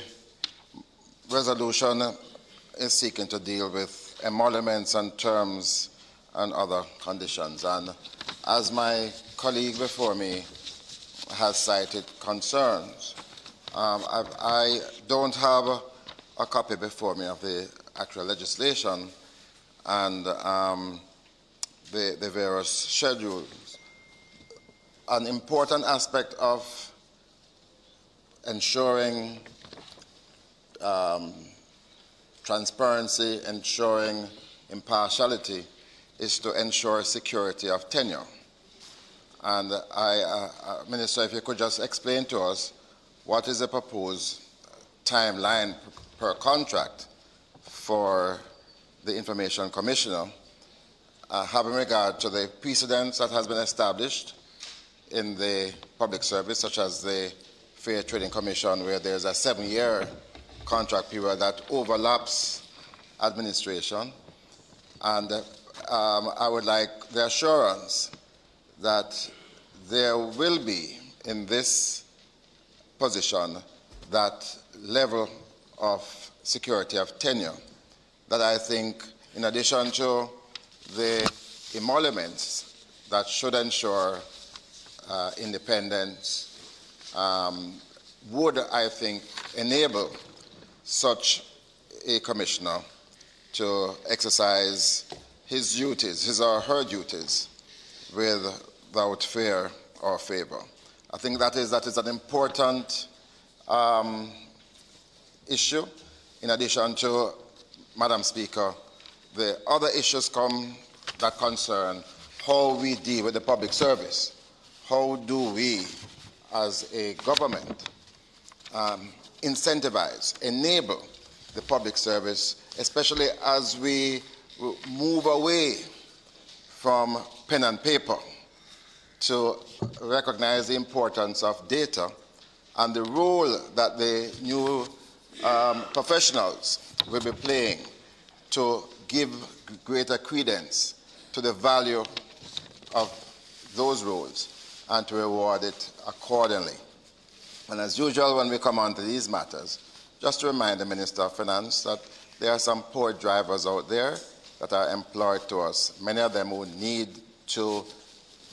resolution is seeking to deal with emoluments and terms and other conditions. And as my colleague before me has cited concerns, I don't have a copy before me of the actual legislation and the various schedules. An important aspect of ensuring transparency, ensuring impartiality, is to ensure security of tenure. And Minister, if you could just explain to us what is the proposed timeline per contract for the Information Commissioner, having regard to the precedents that has been established in the public service, such as the Fair Trading Commission, where there's a 7-year contract period that overlaps administration. And I would like the assurance that there will be in this position that level of security of tenure that I think, in addition to the emoluments that should ensure independence, would, I think, enable such a commissioner to exercise his duties, his or her duties, without fear or favor. I think that is an important issue. In addition to, Madam Speaker, the other issues that concern how we deal with the public service. How do we, as a government, incentivize, enable the public service, especially as we move away from pen and paper to recognize the importance of data and the role that the new professionals will be playing to give greater credence to the value of those roles and to reward it accordingly. And as usual, when we come on to these matters, just to remind the Minister of Finance that there are some poor drivers out there that are employed to us, many of them who need to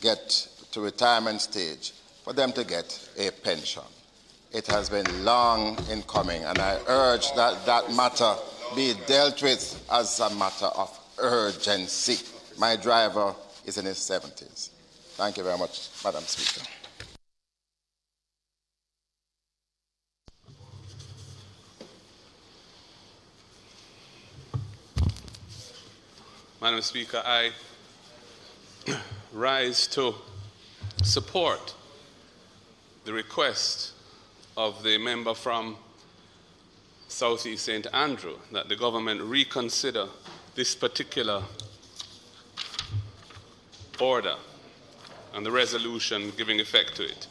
get to retirement stage for them to get a pension. It has been long in coming, and I urge that that matter be dealt with as a matter of urgency. My driver is in his 70s. Thank you very much, Madam Speaker. Madam Speaker, I rise to support the request of the member from South East St. Andrew that the government reconsider this particular order and the resolution giving effect to it.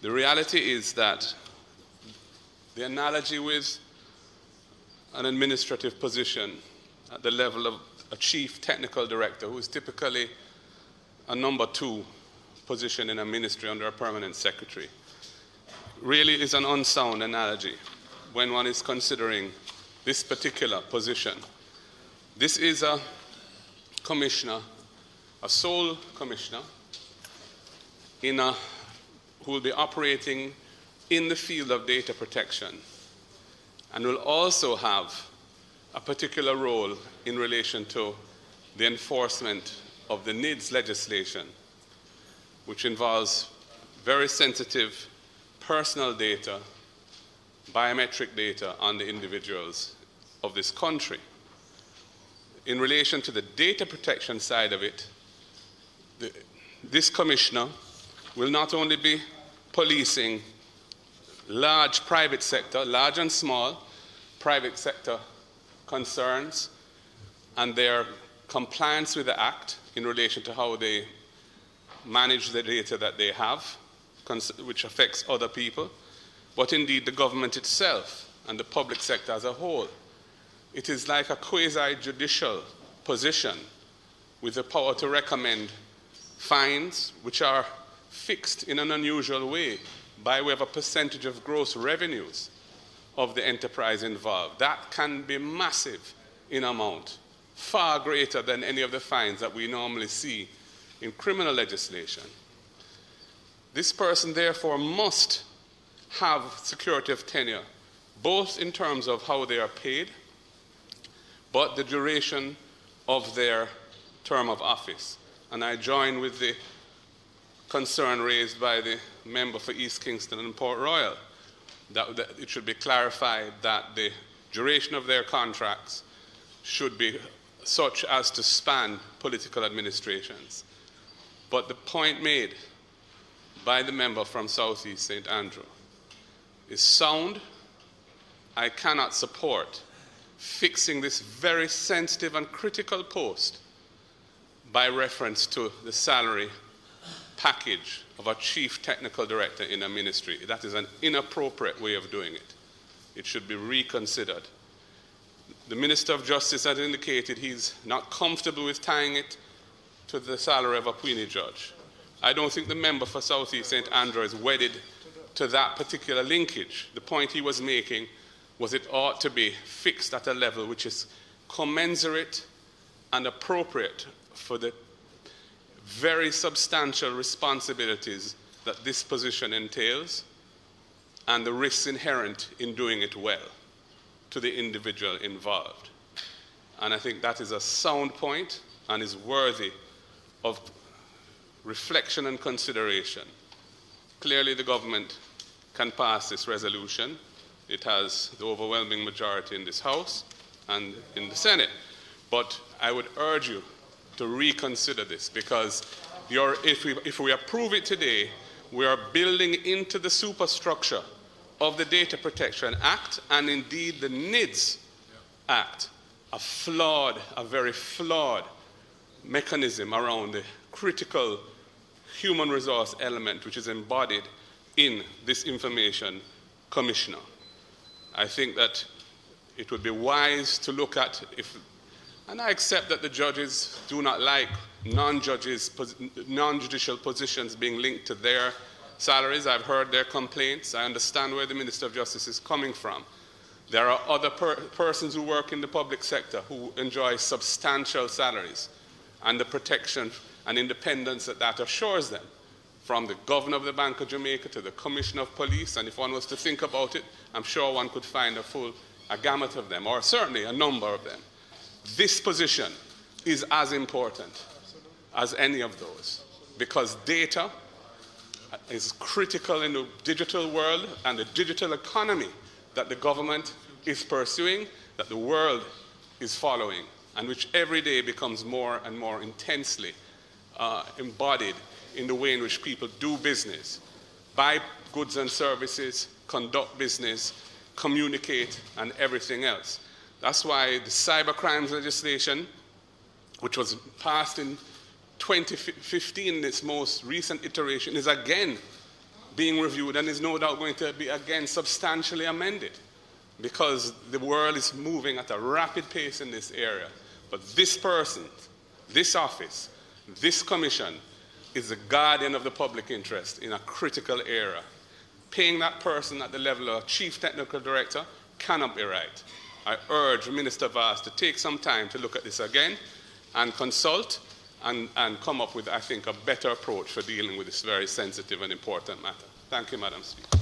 The reality is that the analogy with an administrative position at the level of a chief technical director, who is typically a number 2 position in a ministry under a permanent secretary, really is an unsound analogy when one is considering this particular position. This is a commissioner, a sole commissioner, who will be operating in the field of data protection and will also have a particular role in relation to the enforcement of the NIDS legislation, which involves very sensitive personal data, biometric data on the individuals of this country. In relation to the data protection side of it, this commissioner will not only be policing large private sector, large and small private sector concerns and their compliance with the Act in relation to how they manage the data that they have, which affects other people, but indeed the government itself and the public sector as a whole. It is like a quasi-judicial position with the power to recommend fines which are fixed in an unusual way by way of a percentage of gross revenues of the enterprise involved. That can be massive in amount, far greater than any of the fines that we normally see in criminal legislation. This person, therefore, must have security of tenure, both in terms of how they are paid, but the duration of their term of office. And I join with the concern raised by the member for East Kingston and Port Royal, that it should be clarified that the duration of their contracts should be such as to span political administrations. But the point made by the member from South East St. Andrew is sound. I cannot support fixing this very sensitive and critical post by reference to the salary package of a chief technical director in a ministry. That is an inappropriate way of doing it. It should be reconsidered. The Minister of Justice has indicated he's not comfortable with tying it to the salary of a puisne judge. I don't think the member for South East St. Andrew is wedded to that particular linkage. The point he was making was it ought to be fixed at a level which is commensurate and appropriate for the very substantial responsibilities that this position entails and the risks inherent in doing it well to the individual involved. And I think that is a sound point and is worthy of reflection and consideration. Clearly, the government can pass this resolution. It has the overwhelming majority in this House and in the Senate. But I would urge you to reconsider this, because if we approve it today, we are building into the superstructure of the Data Protection Act and indeed the NIDS Act a very flawed mechanism around the critical human resource element which is embodied in this information commissioner. I think that it would be wise to look at and I accept that the judges do not like non-judicial positions being linked to their salaries. I've heard their complaints. I understand where the Minister of Justice is coming from. There are other persons who work in the public sector who enjoy substantial salaries and the protection and independence that assures them, from the Governor of the Bank of Jamaica to the Commissioner of Police. And if one was to think about it, I'm sure one could find a gamut of them, or certainly a number of them. This position is as important as any of those, because data is critical in the digital world and the digital economy that the government is pursuing, that the world is following, and which every day becomes more and more intensely embodied in the way in which people do business, buy goods and services, conduct business, communicate, and everything else. That's why the cybercrimes legislation, which was passed in 2015, its most recent iteration, is again being reviewed and is no doubt going to be again substantially amended, because the world is moving at a rapid pace in this area. But this person, this office, this commission is the guardian of the public interest in a critical era. Paying that person at the level of chief technical director cannot be right. I urge Minister Vaz to take some time to look at this again and consult and come up with, I think, a better approach for dealing with this very sensitive and important matter. Thank you, Madam Speaker.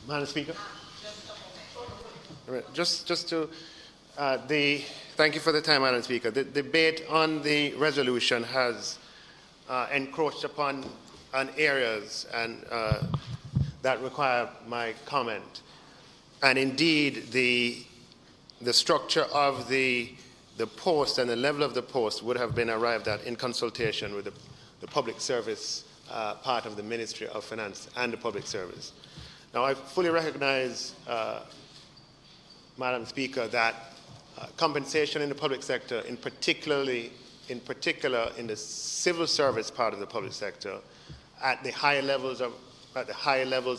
Madam Speaker. Thank you for the time, Madam Speaker. The debate on the resolution has encroached upon areas and that require my comment. And indeed, the structure of the post and the level of the post would have been arrived at in consultation with the public service part of the Ministry of Finance and the public service. Now, I fully recognize, Madam Speaker, that compensation in the public sector, in particular in the civil service part of the public sector, at the higher levels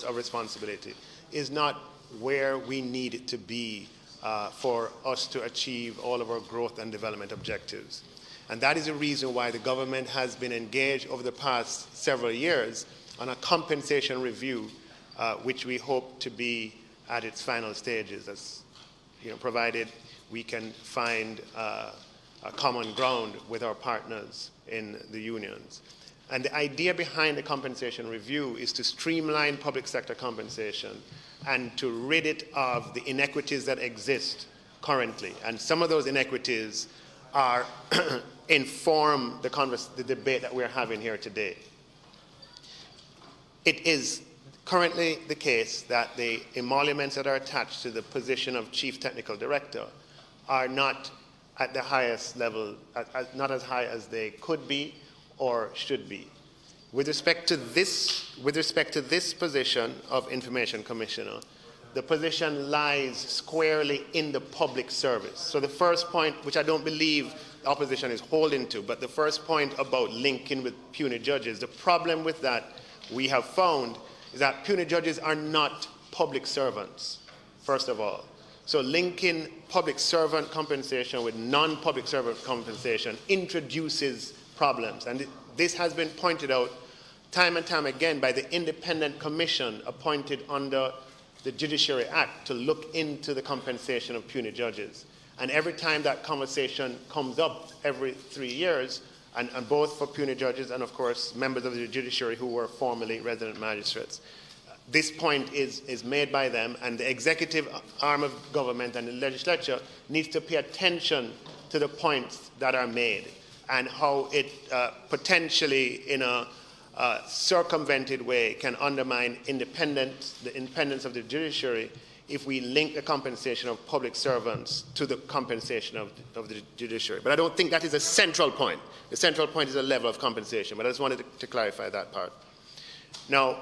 of responsibility, is not where we need it to be for us to achieve all of our growth and development objectives. And that is the reason why the government has been engaged over the past several years on a compensation review, which we hope to be at its final stages, as provided we can find a common ground with our partners in the unions. And the idea behind the compensation review is to streamline public sector compensation and to rid it of the inequities that exist currently. And some of those inequities are inform the debate that we're having here today. It is currently the case that the emoluments that are attached to the position of Chief Technical Director are not at the highest level, not as high as they could be or should be. With respect to this position of Information Commissioner, the position lies squarely in the public service. So the first point, which I don't believe the opposition is holding to, but the first point about linking with puisne judges, the problem with that we have found is that puisne judges are not public servants, first of all. So linking public servant compensation with non-public servant compensation introduces problems. And this has been pointed out time and time again by the independent commission appointed under the Judiciary Act to look into the compensation of puisne judges. And every time that conversation comes up every 3 years, and both for puisne judges and, of course, members of the judiciary who were formerly resident magistrates, this point is made by them, and the executive arm of government and the legislature needs to pay attention to the points that are made and how it potentially, in a circumvented way, can undermine the independence of the judiciary if we link the compensation of public servants to the compensation of the judiciary. But I don't think that is a central point. The central point is a level of compensation, but I just wanted to clarify that part. Now,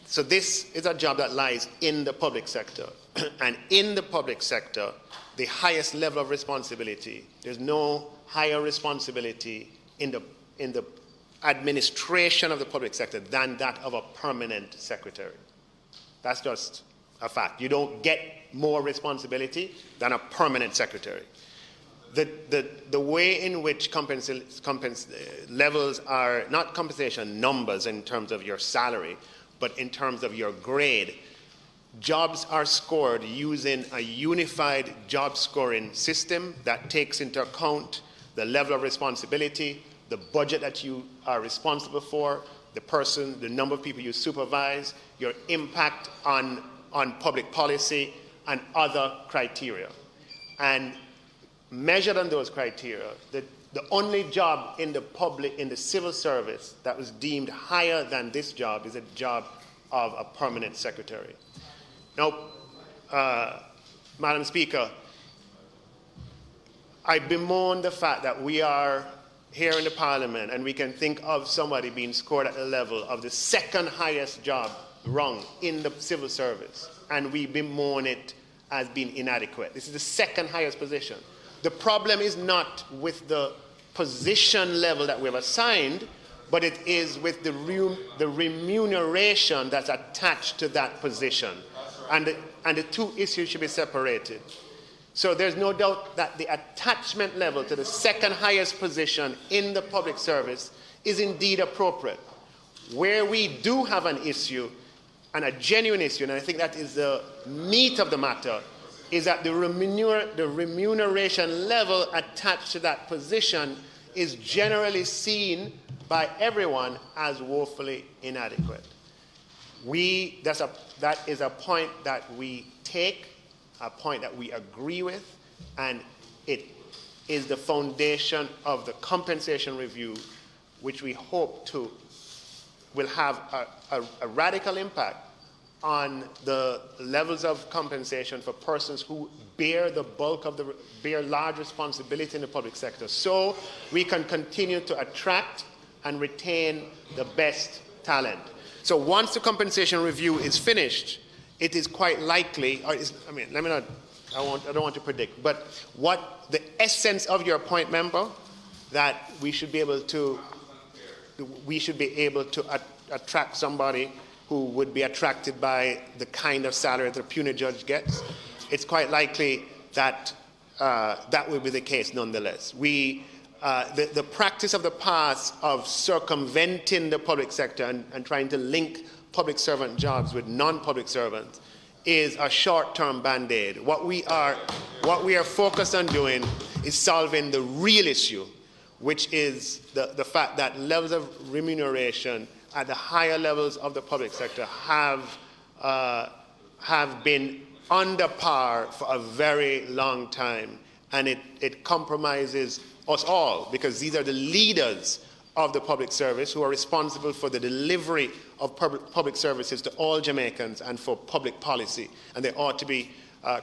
so this is a job that lies in the public sector. And in the public sector, the highest level of responsibility, there's no higher responsibility in the administration of the public sector than that of a permanent secretary. That's just a fact. You don't get more responsibility than a permanent secretary. The way in which levels are, not compensation numbers in terms of your salary, but in terms of your grade, jobs are scored using a unified job scoring system that takes into account the level of responsibility, the budget that you are responsible for, the number of people you supervise, your impact on public policy, and other criteria. And measured on those criteria, the only job in the civil service that was deemed higher than this job is a job of a permanent secretary. Now, Madam Speaker, I bemoan the fact that we are here in the Parliament and we can think of somebody being scored at the level of the second highest job rung in the civil service, and we bemoan it as being inadequate. This is the second highest position. The problem is not with the position level that we have assigned, but it is with the remuneration that's attached to that position. And the two issues should be separated. So there's no doubt that the attachment level to the second highest position in the public service is indeed appropriate. Where we do have an issue, and a genuine issue, and I think that is the meat of the matter, is that the remuneration level attached to that position is generally seen by everyone as woefully inadequate. That is a point that we take, a point that we agree with, and it is the foundation of the compensation review, which we hope to will have a radical impact on the levels of compensation for persons who bear the bulk of bear large responsibility in the public sector, so we can continue to attract and retain the best talent. So once the compensation review is finished, it is quite likely, I don't want to predict, but what the essence of your point, member, that we should be able to attract somebody who would be attracted by the kind of salary that a puisne judge gets. It's quite likely that that will be the case nonetheless. The practice of the past of circumventing the public sector and trying to link public servant jobs with non-public servants is a short-term band-aid. What we are focused on doing is solving the real issue, which is the fact that levels of remuneration at the higher levels of the public sector have been under par for a very long time, and it compromises us all, because these are the leaders of the public service who are responsible for the delivery of public services to all Jamaicans and for public policy, and they ought to be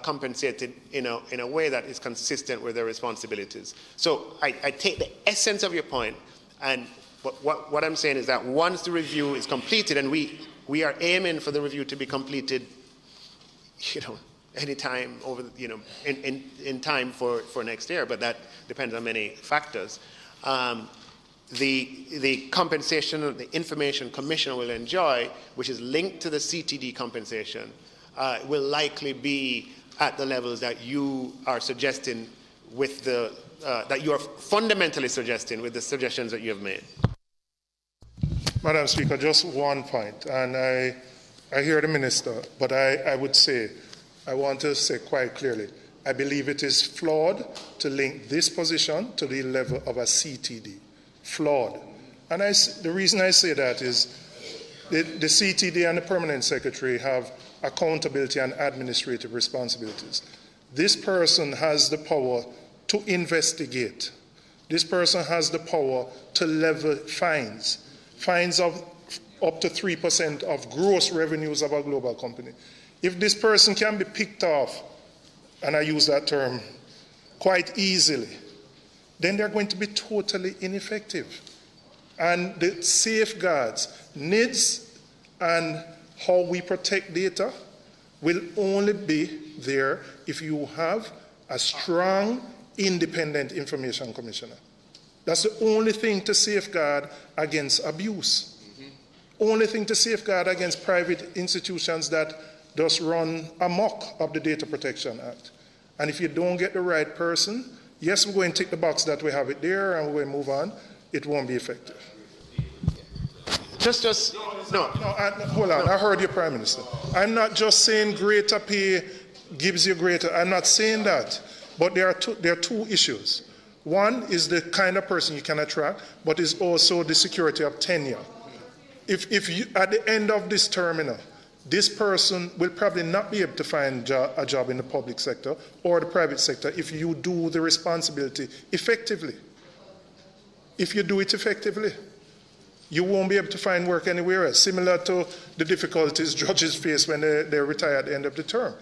compensated in a way that is consistent with their responsibilities. So I take the essence of your point, and what I'm saying is that once the review is completed, and we are aiming for the review to be completed, anytime over, in time for next year, but that depends on many factors. The compensation the Information Commissioner will enjoy, which is linked to the CTD compensation, will likely be at the levels that you are suggesting with that you are fundamentally suggesting with the suggestions that you have made. Madam Speaker, just one point, and I hear the Minister, but I want to say quite clearly, I believe it is flawed to link this position to the level of a CTD. Flawed. And the reason I say that is the CTD and the Permanent Secretary have accountability and administrative responsibilities. This person has the power to investigate. This person has the power to level fines of up to 3% of gross revenues of a global company. If this person can be picked off, and I use that term, quite easily, then they're going to be totally ineffective. And the safeguards, needs, and how we protect data will only be there if you have a strong, independent information commissioner. That's the only thing to safeguard against abuse. Only thing to safeguard against private institutions that just run amok of the Data Protection Act. And if you don't get the right person, yes, we're going to tick the box that we have it there and we're going to move on. It won't be effective. Hold on. I heard you, Prime Minister. I'm not just saying greater pay gives you greater. I'm not saying that. But there are two issues. One is the kind of person you can attract, but is also the security of tenure. If you, at the end of this terminal, this person will probably not be able to find a job in the public sector or the private sector if you do the responsibility effectively. If you do it effectively, you won't be able to find work anywhere else, similar to the difficulties judges face when they retire at the end of the term.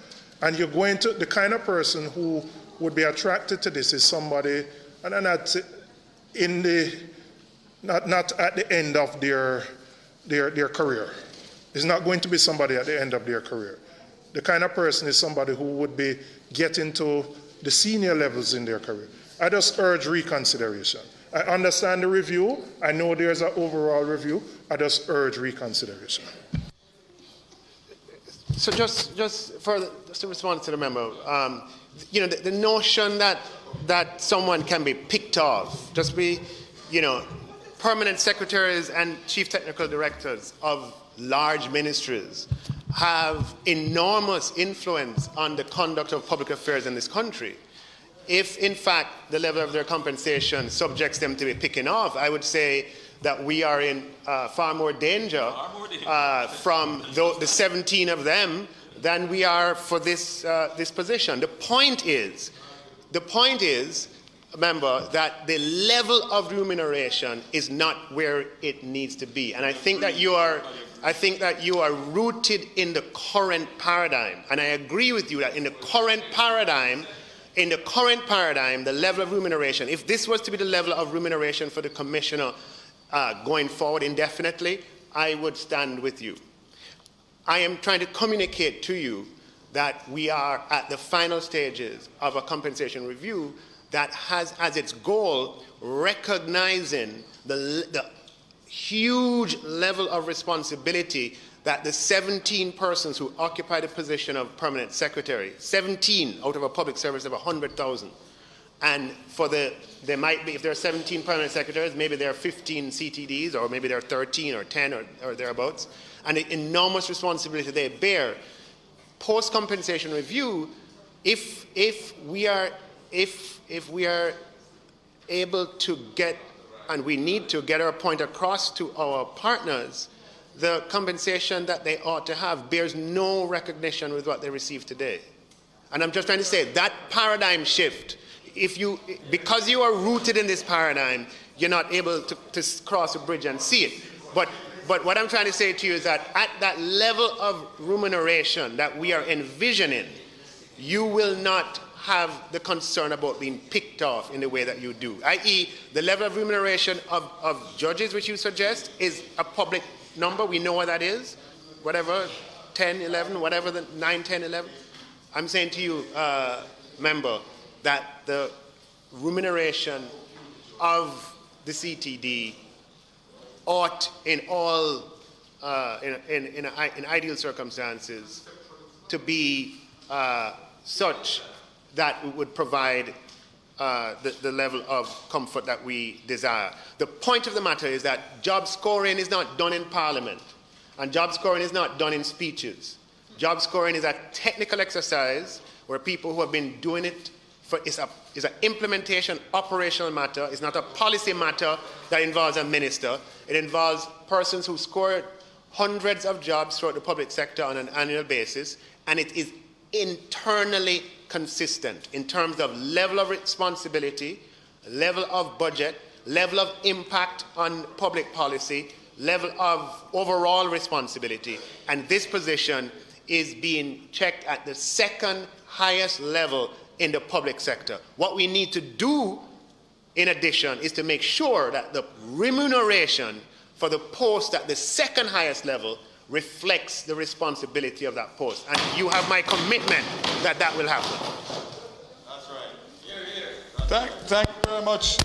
And you're going to, the kind of person who would be attracted to this is somebody, and not at the end of their career. It's not going to be somebody at the end of their career. The kind of person is somebody who would be getting to the senior levels in their career. I just urge reconsideration. I understand the review. I know there's an overall review. I just urge reconsideration. So just to respond to the member, the notion that someone can be picked off, just be, permanent secretaries and chief technical directors of large ministries have enormous influence on the conduct of public affairs in this country. If, in fact, the level of their compensation subjects them to be picking off, I would say that we are in far more danger from the 17 of them than we are for this position. The point is, member, that the level of remuneration is not where it needs to be. And I think that you are rooted in the current paradigm. And I agree with you that in the current paradigm, the level of remuneration, if this was to be the level of remuneration for the commissioner going forward indefinitely, I would stand with you. I am trying to communicate to you that we are at the final stages of a compensation review that has as its goal recognizing the huge level of responsibility that the 17 persons who occupy the position of permanent secretary, 17 out of a public service of 100,000. And there might be, if there are 17 permanent secretaries, maybe there are 15 CTDs, or maybe there are 13 or 10 or thereabouts. And the enormous responsibility they bear. Post-compensation review, if we are able to get, and we need to get our point across to our partners, the compensation that they ought to have bears no recognition with what they receive today. And I'm just trying to say that paradigm shift, because you are rooted in this paradigm, you're not able to cross a bridge and see it. But what I'm trying to say to you is that at that level of remuneration that we are envisioning, you will not have the concern about being picked off in the way that you do. I.e., the level of remuneration of judges, which you suggest, is a public number. We know what that is. Whatever, 10, 11, whatever, the 9, 10, 11. I'm saying to you, member, that the remuneration of the CTD ought in all, in ideal circumstances, to be such that it would provide the level of comfort that we desire. The point of the matter is that job scoring is not done in Parliament, and job scoring is not done in speeches. Job scoring is a technical exercise where people who have been doing it is an implementation, operational matter. It's not a policy matter that involves a minister. It involves persons who score hundreds of jobs throughout the public sector on an annual basis, and it is internally consistent in terms of level of responsibility, level of budget, level of impact on public policy, level of overall responsibility. And this position is being checked at the second highest level in the public sector. What we need to do, in addition, is to make sure that the remuneration for the post at the second highest level reflects the responsibility of that post. And you have my commitment that that will happen. That's right. Here, here. Thank you very much,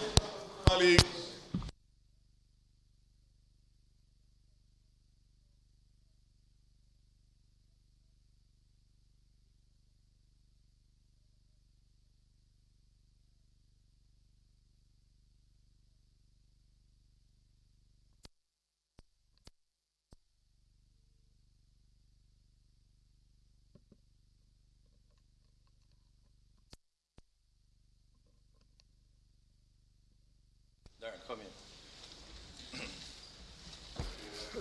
colleague.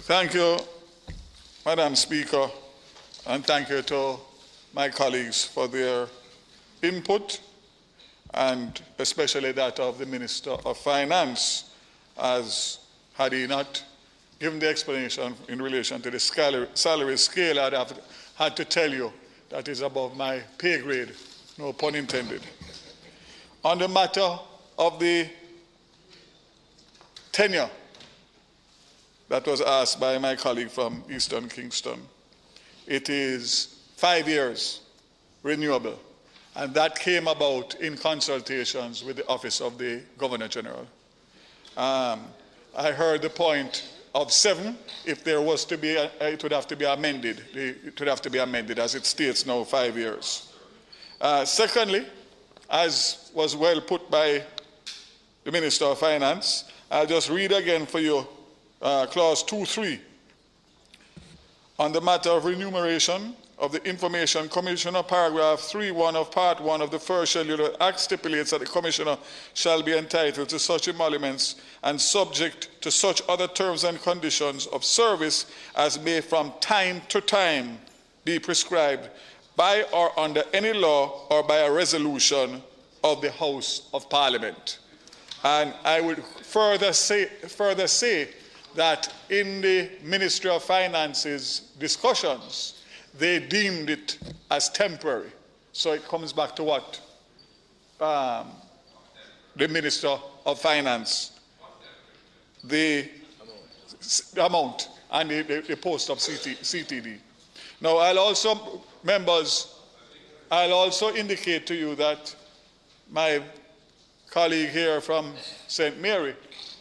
Thank you, Madam Speaker, and thank you to my colleagues for their input, and especially that of the Minister of Finance, as had he not given the explanation in relation to the salary scale, I'd have had to tell you that is above my pay grade, no pun intended. On the matter of the tenure that was asked by my colleague from Eastern Kingston, it is 5 years renewable, and that came about in consultations with the Office of the Governor General. I heard the point of 7. If there was to be, it would have to be amended. It would have to be amended, as it states now, 5 years. Secondly, as was well put by the Minister of Finance, I'll just read again for you clause 2.3. On the matter of remuneration of the Information Commissioner, paragraph 3.1 of part 1 of the first schedule act stipulates that the Commissioner shall be entitled to such emoluments and subject to such other terms and conditions of service as may from time to time be prescribed by or under any law or by a resolution of the House of Parliament. And I would further say that in the Ministry of Finance's discussions, they deemed it as temporary. So it comes back to what the Minister of Finance, the amount and the post of CTD. Now, I'll also indicate to you that my colleague here from St. Mary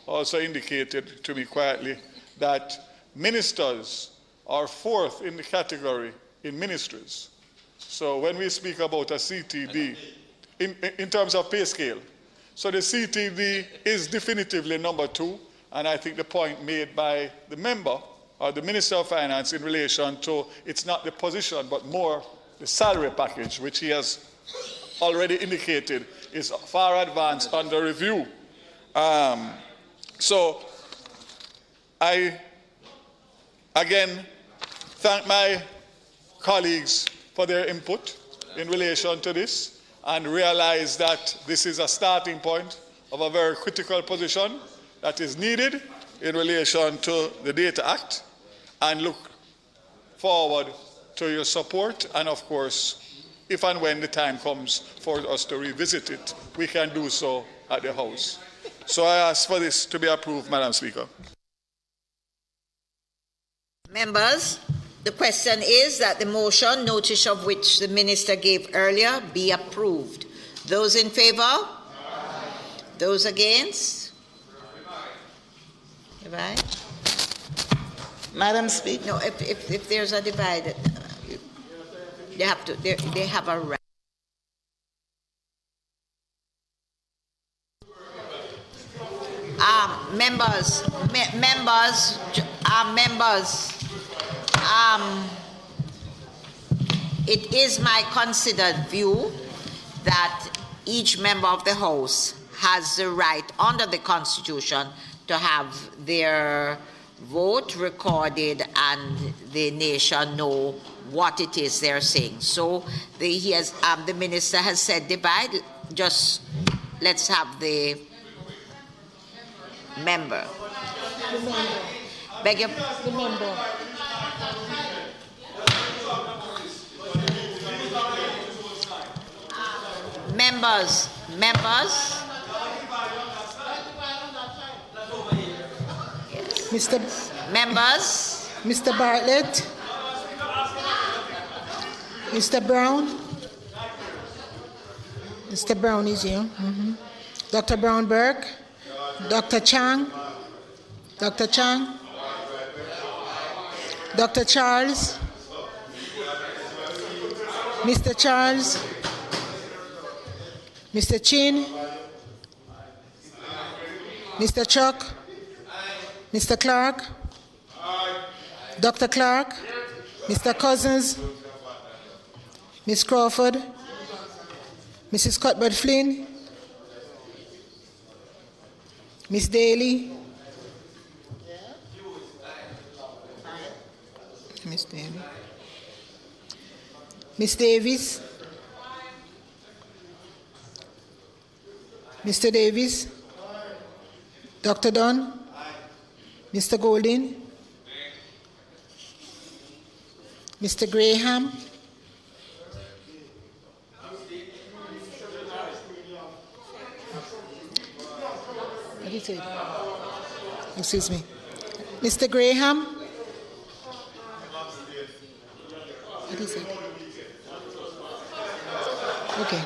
also indicated to me quietly that ministers are fourth in the category in ministries. So when we speak about a CTD, in terms of pay scale, so the CTD is definitively number 2, and I think the point made by the member or the Minister of Finance in relation to it's not the position but more the salary package, which he has already indicated is far advanced under review. So I again thank my colleagues for their input in relation to this and realize that this is a starting point of a very critical position that is needed in relation to the Data Act, and look forward to your support. And of course, if and when the time comes for us to revisit it, we can do so at the House. So I ask for this to be approved, Madam Speaker. Members, the question is that the motion, notice of which the Minister gave earlier, be approved. Those in favour? Aye. Those against? Divide? Madam Speaker. No, if there's a divide, they have a right. Members, it is my considered view that each member of the House has the right under the Constitution to have their vote recorded and the nation know what it is they're saying. So the Minister has said divide. Just let's have the member. Beg your the member. Members. Yes. Mr. Bartlett. Mr. Brown. Mr. Brown is here. Dr. Brown-Burke. Dr. Chang. Dr. Charles. Mr. Charles. Mr. Chin. Mr. Chuck. Mr. Clerk. Dr. Clerk. Mr. Cousins. Ms. Crawford. Mrs. Cuthbert Flynn. Miss Daly. Miss Daly. Miss Davis. Mr. Davis. Dr. Dunn. Mr. Golding. Mr. Graham. What did you say? Excuse me. Mr. Graham. What did you say? Okay.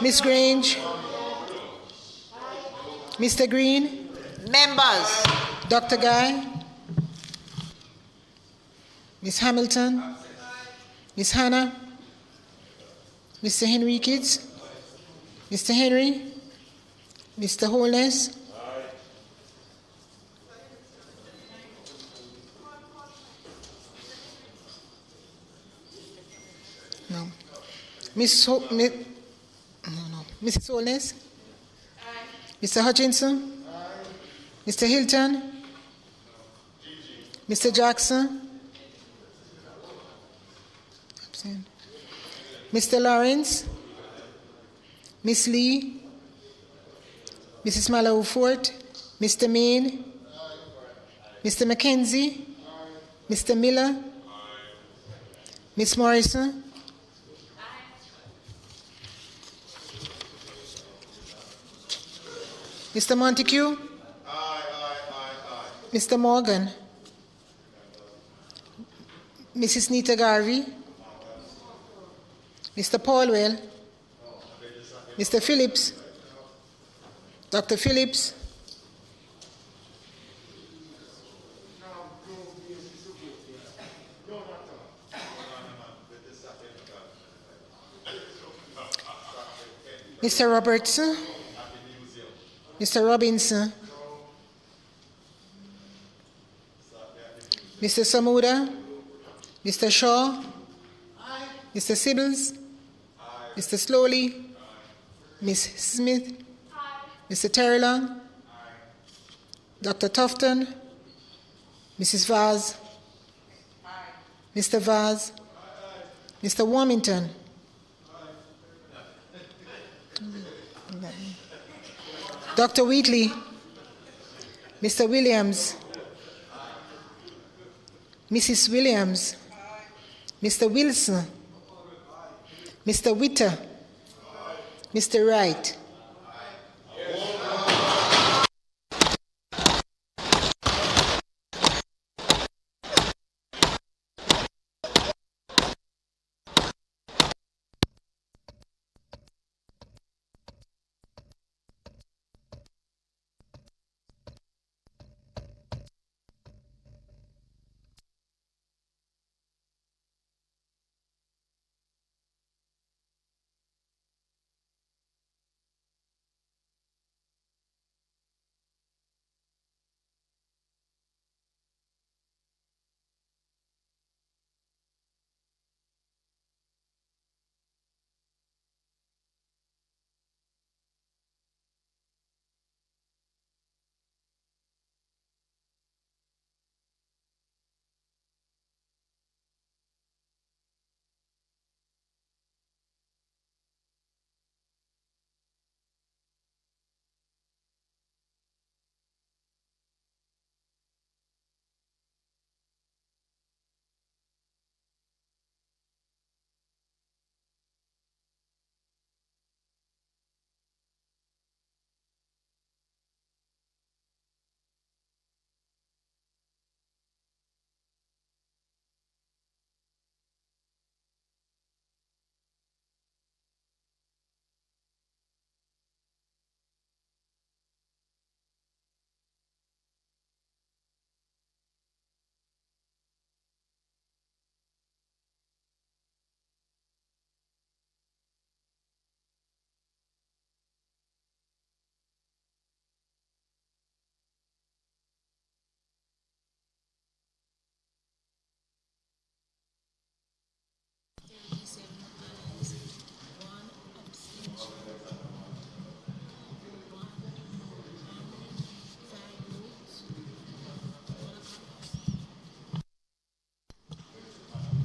Miss Grange. Mr. Green. Members. Dr. Guy. Miss Hamilton. Miss Hannah. Mr. Henry Kids. Mr. Henry. Mr. Holness. No. Mrs. Holness. Mr. Hutchinson. Mr. Hilton. Mr. Jackson. Absent. Mr. Lawrence, Miss Lee, Mrs. Mallow-Fort, Mr. Main, Mr. McKenzie, Mr. Miller, Miss Morrison, Mr. Montague, Mr. Morgan, Mrs. Nita Garvey, Mr. Paulwell, Mr. Phillips, Dr. Phillips, Mr. Robertson, Mr. Robinson, Mr. Samuda, Mr. Shaw, Mr. Sibbles, Mr. Slowly, Ms. Smith, Mr. Terrelong, Dr. Tufton, Mrs. Vaz, Mr. Vaz, Mr. Warmington, Dr. Wheatley, Mr. Williams, Mrs. Williams, Mr. Wilson, Mr. Witter, Mr. Wright.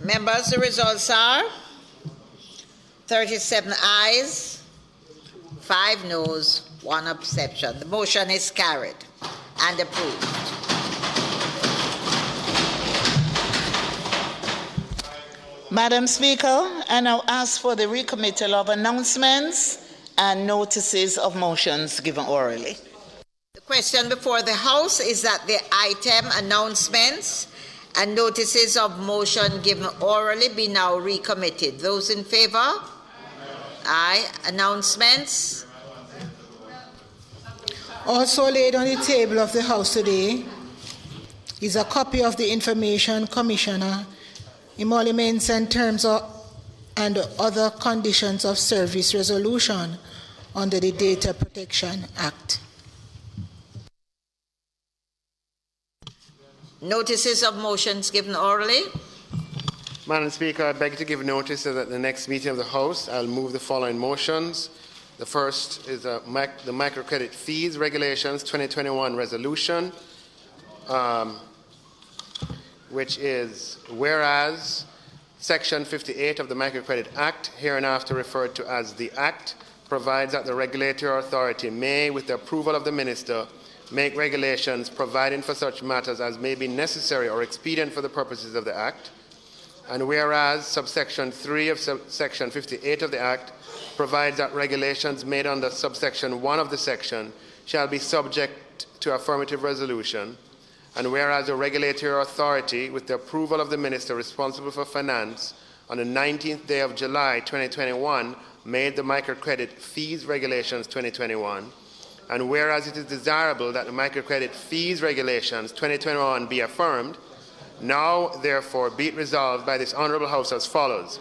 Members, the results are 37 ayes, 5 noes, 1 abstention. The motion is carried and approved. Madam Speaker, I now ask for the recommittal of announcements and notices of motions given orally. The question before the House is that the item announcements and notices of motion given orally be now recommitted. Those in favor? Aye. Announcements? Also laid on the table of the House today is a copy of the Information Commissioner Emoluments and Terms and Other Conditions of Service Resolution under the Data Protection Act. Notices of motions given orally. Madam Speaker, I beg to give notice that at the next meeting of the House, I'll move the following motions. The first is the Microcredit Fees Regulations 2021 Resolution, which is whereas Section 58 of the Microcredit Act, hereinafter referred to as the Act, provides that the regulatory authority may, with the approval of the Minister, make regulations providing for such matters as may be necessary or expedient for the purposes of the Act. And whereas subsection 3 of Section 58 of the Act provides that regulations made under subsection 1 of the section shall be subject to affirmative resolution, and whereas the regulatory authority, with the approval of the Minister responsible for finance, on the 19th day of July 2021, made the Microcredit Fees Regulations 2021, and whereas it is desirable that the Microcredit Fees Regulations 2021 be affirmed, now therefore be it resolved by this Honourable House as follows.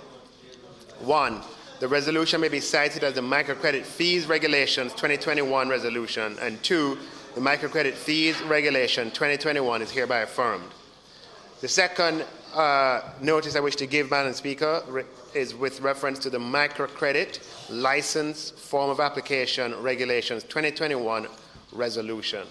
1. The resolution may be cited as the Microcredit Fees Regulations 2021 resolution, and 2. The Microcredit Fees Regulation 2021 is hereby affirmed. The second notice I wish to give, Madam Speaker, is with reference to the Microcredit License Form of Application Regulations 2021 resolution.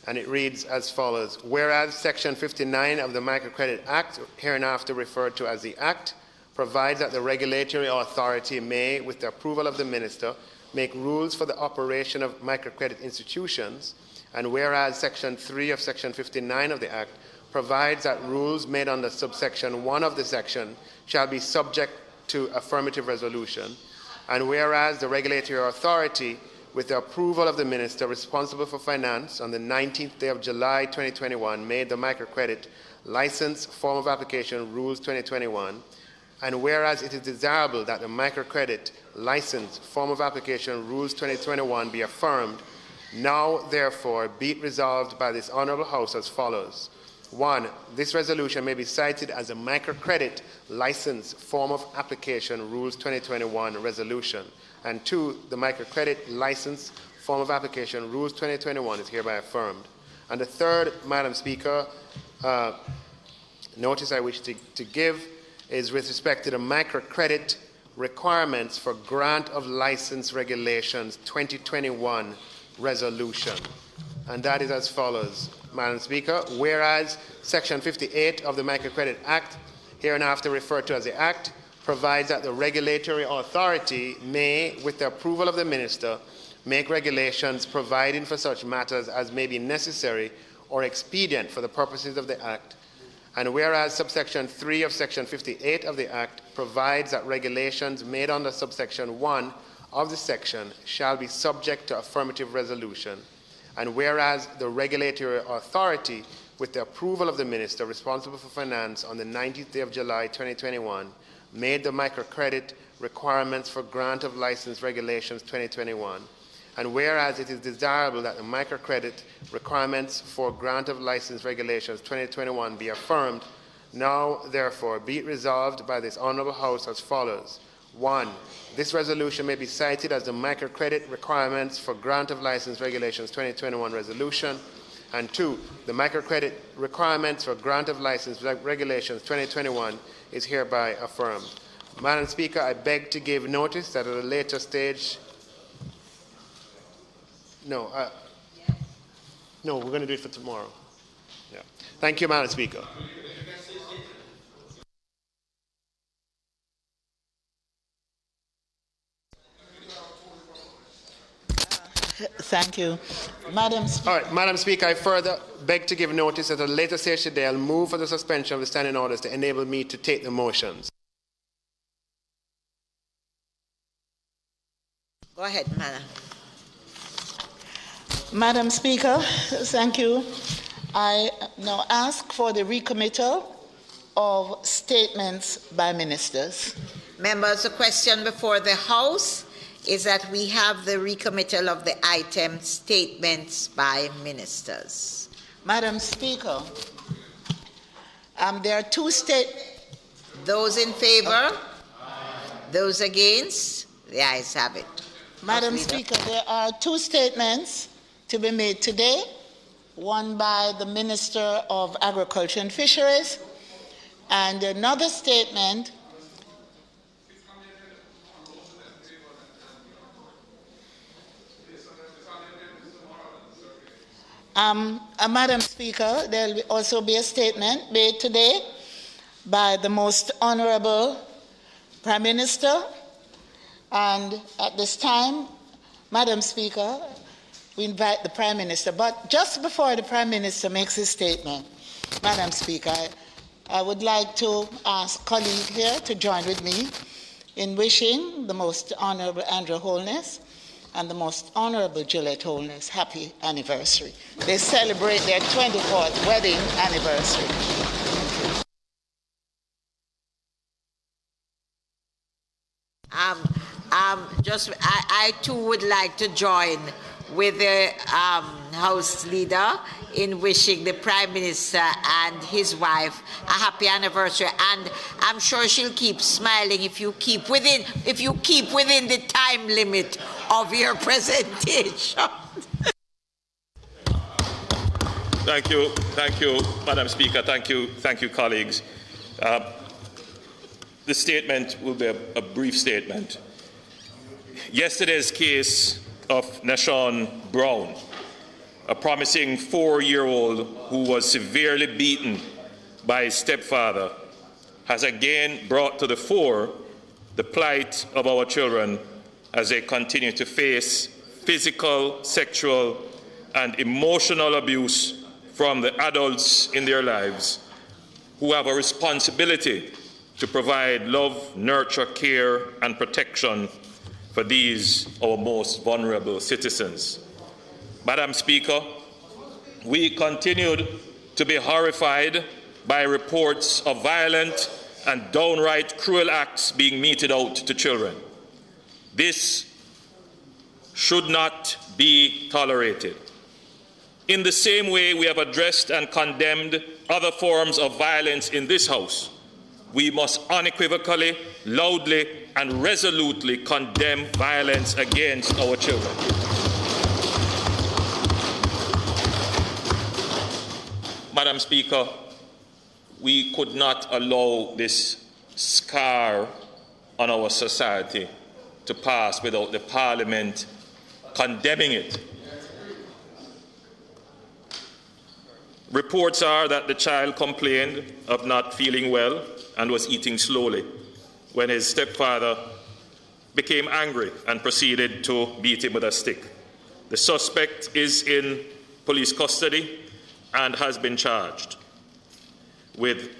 And it reads as follows. Whereas Section 59 of the Microcredit Act, hereinafter referred to as the Act, provides that the regulatory authority may, with the approval of the Minister, make rules for the operation of microcredit institutions, and whereas Section 3 of Section 59 of the Act provides that rules made under subsection 1 of the section shall be subject to affirmative resolution, and whereas the regulatory authority, with the approval of the Minister responsible for finance, on the 19th day of July 2021, made the Microcredit License Form of Application Rules 2021, and whereas it is desirable that the Microcredit License Form of Application Rules 2021 be affirmed, now therefore be it resolved by this Honourable House as follows. 1. This resolution may be cited as a Microcredit License Form of Application Rules 2021 resolution, and 2. The Microcredit License Form of Application Rules 2021 is hereby affirmed. And the third, Madam Speaker, notice I wish to give is with respect to the Microcredit Requirements for Grant of License Regulations 2021 resolution. And that is as follows, Madam Speaker. Whereas Section 58 of the Microcredit Act, hereinafter referred to as the Act, provides that the regulatory authority may, with the approval of the Minister, make regulations providing for such matters as may be necessary or expedient for the purposes of the Act. And whereas subsection 3 of Section 58 of the Act provides that regulations made under subsection 1 of the section shall be subject to affirmative resolution, and whereas the regulatory authority, with the approval of the Minister responsible for finance, on the 19th day of July 2021, made the Microcredit Requirements for Grant of License Regulations 2021, and whereas it is desirable that the Microcredit Requirements for Grant of License Regulations 2021 be affirmed, now therefore be it resolved by this Honourable House as follows. 1. This resolution may be cited as the Microcredit Requirements for Grant of License Regulations 2021 resolution, and 2. The Microcredit Requirements for Grant of License Regulations 2021 is hereby affirmed. Madam Speaker, I beg to give notice that at a later stage. No, we're going to do it for tomorrow. Yeah. Thank you, Madam Speaker. Thank you. Madam Speaker. All right, Madam Speaker, I further beg to give notice that at a later stage today I'll move for the suspension of the standing orders to enable me to take the motions. Go ahead, Madam. Madam Speaker, thank you. I now ask for the recommittal of statements by ministers. Members, the question before the House is that we have the recommittal of the item statements by ministers. Madam Speaker, there are two statements. Those in favor? Those against? The ayes have it. Madam Speaker, there are two statements to be made today, one by the Minister of Agriculture and Fisheries, and another statement Madam Speaker, there will also be a statement made today by the Most Honorable Prime Minister. And at this time, Madam Speaker, we invite the Prime Minister. But just before the Prime Minister makes his statement, Madam Speaker, I would like to ask colleague here to join with me in wishing the Most Honorable Andrew Holness and the Most Honorable Gillette Holness happy anniversary. They celebrate their 24th wedding anniversary. I too would like to join with the House Leader in wishing the Prime Minister and his wife a happy anniversary, and I'm sure she'll keep smiling if you keep within the time limit of your presentation. Thank you, Madam Speaker. Thank you, colleagues. The statement will be a brief statement. Yesterday's case of Nashon Brown, a promising 4-year-old who was severely beaten by his stepfather, has again brought to the fore the plight of our children as they continue to face physical, sexual, and emotional abuse from the adults in their lives who have a responsibility to provide love, nurture, care, and protection for these, our most vulnerable citizens. Madam Speaker, we continued to be horrified by reports of violent and downright cruel acts being meted out to children. This should not be tolerated. In the same way we have addressed and condemned other forms of violence in this House, we must unequivocally, loudly, and resolutely condemn violence against our children. Madam Speaker, we could not allow this scar on our society to pass without the Parliament condemning it. Reports are that the child complained of not feeling well and was eating slowly when his stepfather became angry and proceeded to beat him with a stick. The suspect is in police custody and has been charged with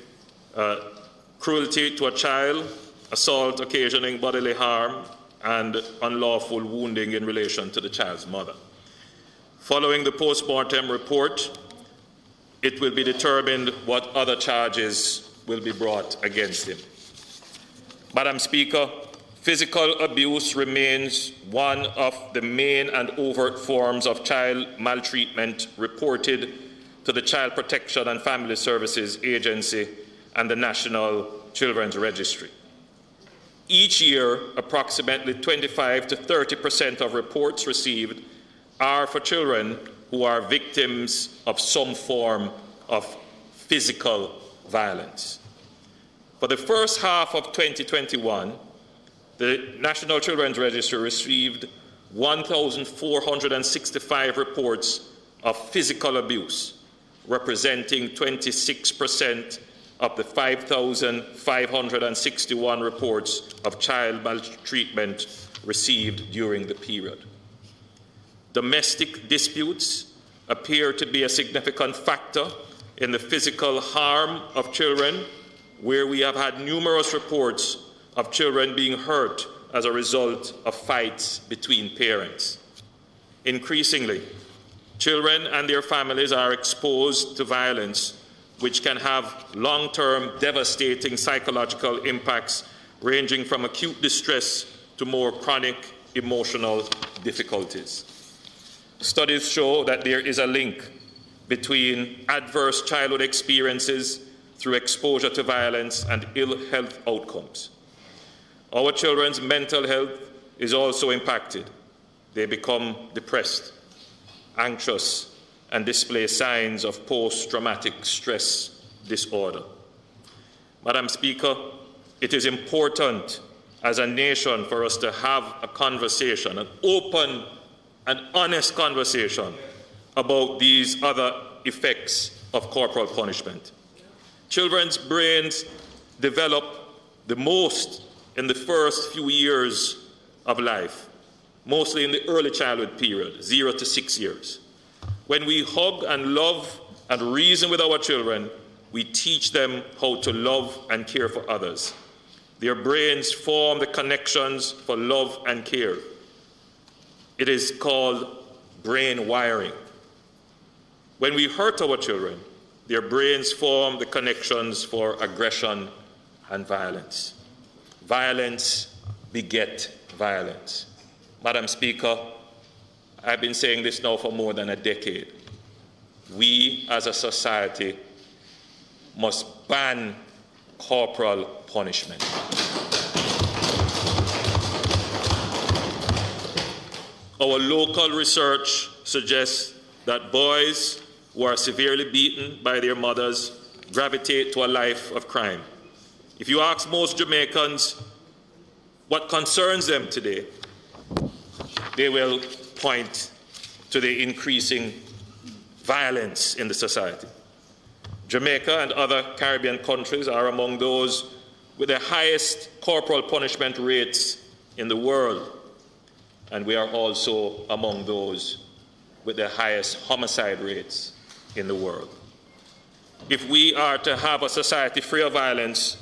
cruelty to a child, assault occasioning bodily harm, and unlawful wounding in relation to the child's mother. Following the post-mortem report, it will be determined what other charges will be brought against him. Madam Speaker, physical abuse remains one of the main and overt forms of child maltreatment reported to the Child Protection and Family Services Agency and the National Children's Registry. Each year, approximately 25 to 30% of reports received are for children who are victims of some form of physical violence. For the first half of 2021, the National Children's Registry received 1,465 reports of physical abuse, representing 26% of the 5,561 reports of child maltreatment received during the period. Domestic disputes appear to be a significant factor in the physical harm of children, where we have had numerous reports of children being hurt as a result of fights between parents. Increasingly, children and their families are exposed to violence, which can have long-term devastating psychological impacts ranging from acute distress to more chronic emotional difficulties. Studies show that there is a link between adverse childhood experiences through exposure to violence and ill health outcomes. Our children's mental health is also impacted. They become depressed, anxious, and display signs of post-traumatic stress disorder. Madam Speaker, it is important as a nation for us to have a conversation, an open and honest conversation about these other effects of corporal punishment. Children's brains develop the most in the first few years of life, mostly in the early childhood period, 0 to 6 years. When we hug and love and reason with our children, we teach them how to love and care for others. Their brains form the connections for love and care. It is called brain wiring. When we hurt our children, their brains form the connections for aggression and violence. Violence beget violence. Madam Speaker, I've been saying this now for more than a decade. We as a society must ban corporal punishment. Our local research suggests that boys who are severely beaten by their mothers gravitate to a life of crime. If you ask most Jamaicans what concerns them today, they will point to the increasing violence in the society. Jamaica and other Caribbean countries are among those with the highest corporal punishment rates in the world, and we are also among those with the highest homicide rates in the world. If we are to have a society free of violence,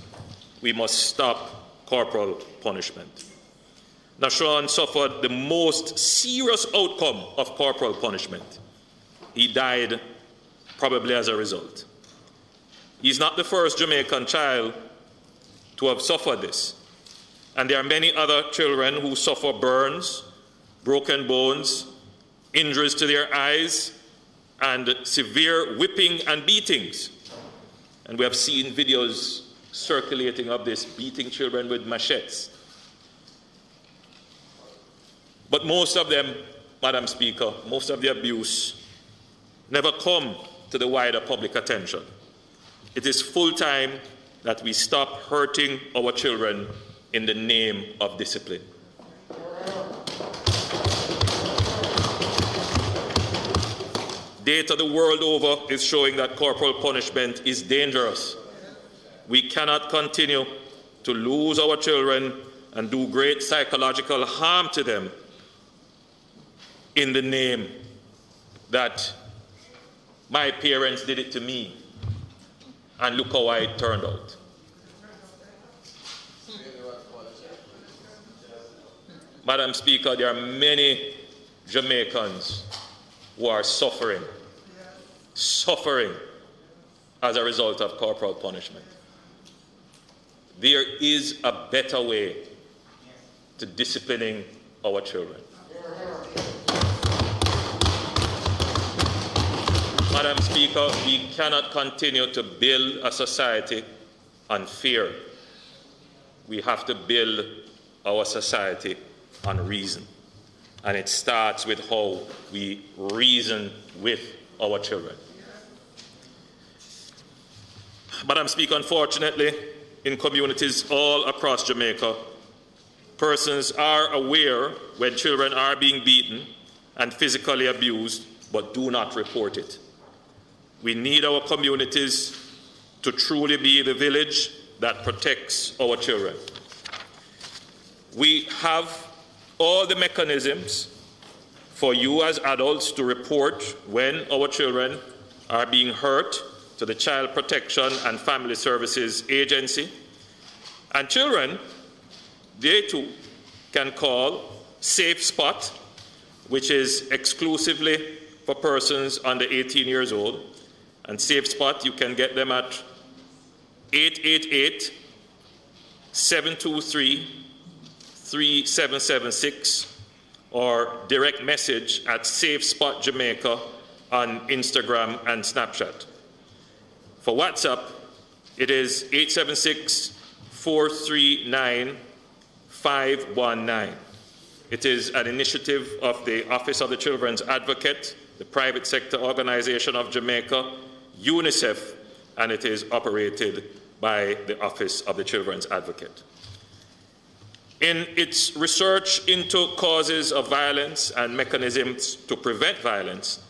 we must stop corporal punishment. Nashon suffered the most serious outcome of corporal punishment. He died probably as a result. He's not the first Jamaican child to have suffered this. And there are many other children who suffer burns, broken bones, injuries to their eyes, and severe whipping and beatings. And we have seen videos circulating of this, beating children with machetes. But most of them, Madam Speaker, most of the abuse never come to the wider public attention. It is full time that we stop hurting our children in the name of discipline. Data the world over is showing that corporal punishment is dangerous. We cannot continue to lose our children and do great psychological harm to them in the name that my parents did it to me, and look how it turned out. Madam Speaker, there are many Jamaicans who are suffering as a result of corporal punishment. There is a better way to disciplining our children. Madam Speaker, we cannot continue to build a society on fear. We have to build our society on reason. And it starts with how we reason with our children. Madam Speaker, unfortunately, in communities all across Jamaica, persons are aware when children are being beaten and physically abused, but do not report it. We need our communities to truly be the village that protects our children. We have all the mechanisms for you as adults to report when our children are being hurt to the Child Protection and Family Services Agency. And children, they too can call Safe Spot, which is exclusively for persons under 18 years old. And Safe Spot, you can get them at 888-723-3776 or direct message at Safe Spot Jamaica on Instagram and Snapchat. For WhatsApp, it is 876-439-519. It is an initiative of the Office of the Children's Advocate, the private sector organization of Jamaica, UNICEF, and it is operated by the Office of the Children's Advocate. In its research into causes of violence and mechanisms to prevent violence,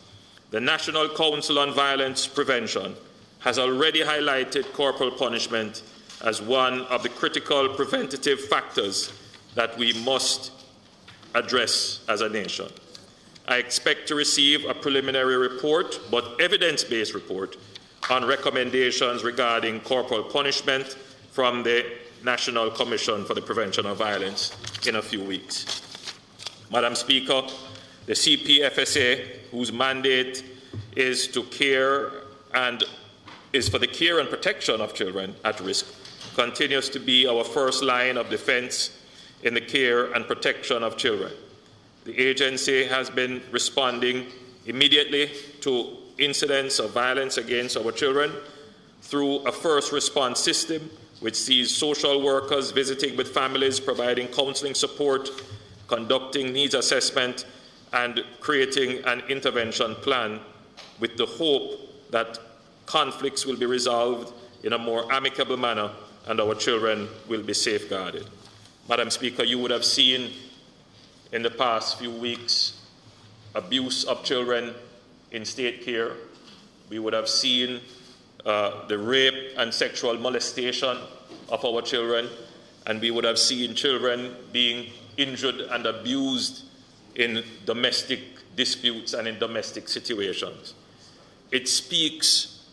the National Council on Violence Prevention has already highlighted corporal punishment as one of the critical preventative factors that we must address as a nation. I expect to receive a preliminary report, but evidence-based report, on recommendations regarding corporal punishment from the National Commission for the Prevention of Violence in a few weeks. Madam Speaker, the CPFSA, whose mandate is to care and is for the care and protection of children at risk, continues to be our first line of defense in the care and protection of children. The agency has been responding immediately to incidents of violence against our children through a first response system which sees social workers visiting with families, providing counseling support, conducting needs assessment, and creating an intervention plan with the hope that conflicts will be resolved in a more amicable manner and our children will be safeguarded. Madam Speaker, you would have seen in the past few weeks abuse of children in state care. We would have seen the rape and sexual molestation of our children, and we would have seen children being injured and abused in domestic disputes and in domestic situations. It speaks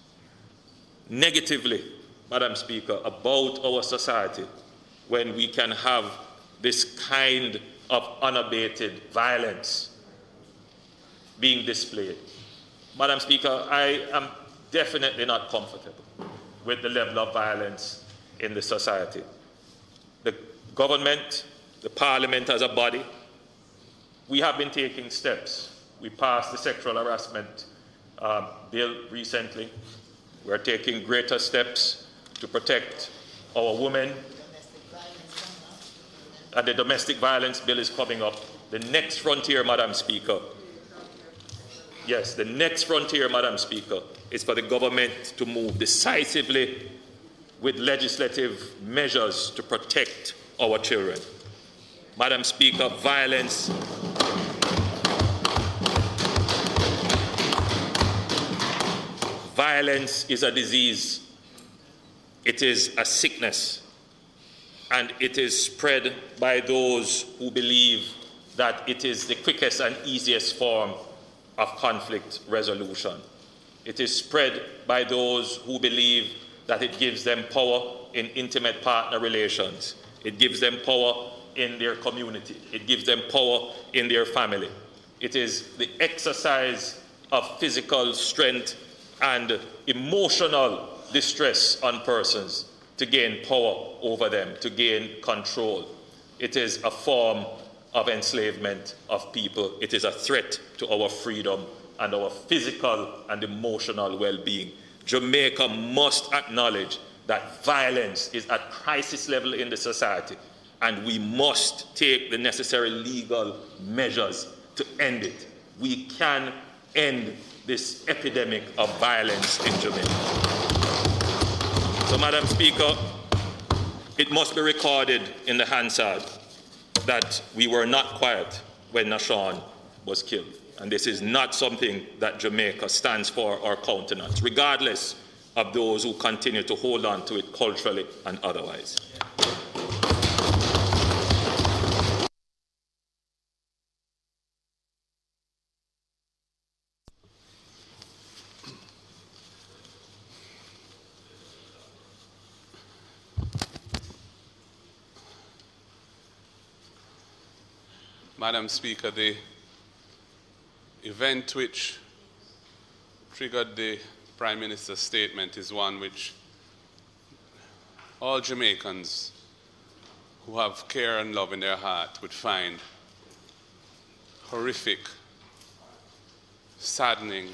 negatively, Madam Speaker, about our society when we can have this kind of unabated violence being displayed. Madam Speaker, I am definitely not comfortable with the level of violence in the society. The government, the Parliament as a body, we have been taking steps. We passed the sexual harassment bill recently. We're taking greater steps to protect our women. And the domestic violence bill is coming up. The next frontier, Madam Speaker, yes, the next frontier, Madam Speaker, is for the government to move decisively with legislative measures to protect our children. Madam Speaker, violence is a disease. It is a sickness, and it is spread by those who believe that it is the quickest and easiest form of conflict resolution. It is spread by those who believe that it gives them power in intimate partner relations. It gives them power in their community. It gives them power in their family. It is the exercise of physical strength and emotional distress on persons to gain power over them, to gain control. It is a form of enslavement of people. It is a threat to our freedom and our physical and emotional well-being. Jamaica must acknowledge that violence is at crisis level in the society, and we must take the necessary legal measures to end it. We can end this epidemic of violence in Jamaica. So, Madam Speaker, it must be recorded in the Hansard that we were not quiet when Nashawn was killed. And this is not something that Jamaica stands for or countenance, regardless of those who continue to hold on to it culturally and otherwise. Madam Speaker, the event which triggered the Prime Minister's statement is one which all Jamaicans who have care and love in their heart would find horrific, saddening,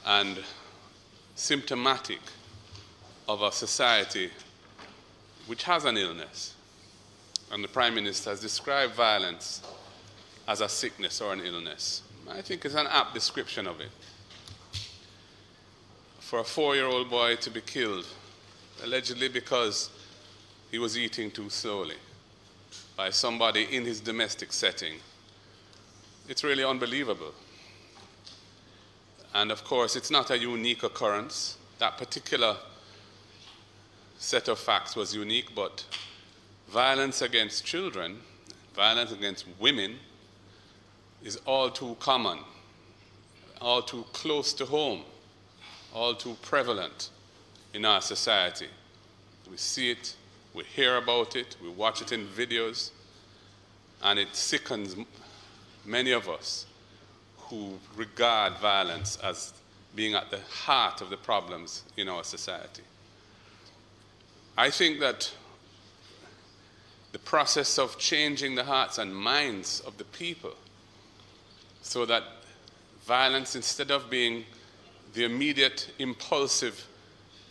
and symptomatic of a society which has an illness. And the Prime Minister has described violence as a sickness or an illness. I think it's an apt description of it. For a 4-year-old boy to be killed, allegedly because he was eating too slowly, by somebody in his domestic setting, it's really unbelievable. And of course, it's not a unique occurrence. That particular set of facts was unique, but violence against children, violence against women, is all too common, all too close to home, all too prevalent in our society. We see it, we hear about it, we watch it in videos, and it sickens many of us who regard violence as being at the heart of the problems in our society. I think that the process of changing the hearts and minds of the people so that violence, instead of being the immediate impulsive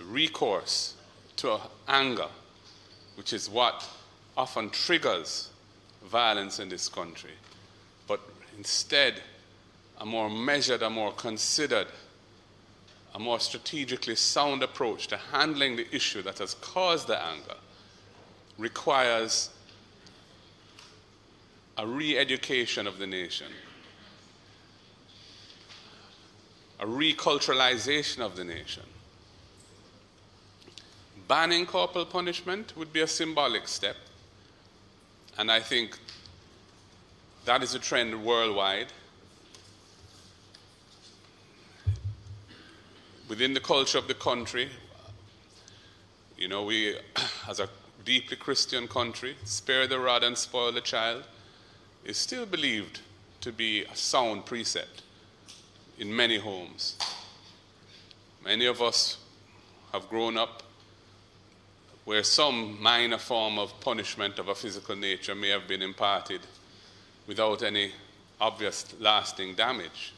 recourse to anger, which is what often triggers violence in this country, but instead a more measured, a more considered, a more strategically sound approach to handling the issue that has caused the anger requires a re-education of the nation, a reculturalization of the nation. Banning corporal punishment would be a symbolic step, and I think that is a trend worldwide. Within the culture of the country, you know, we, as a deeply Christian country, spare the rod and spoil the child is still believed to be a sound precept in many homes. Many of us have grown up where some minor form of punishment of a physical nature may have been imparted without any obvious lasting damage.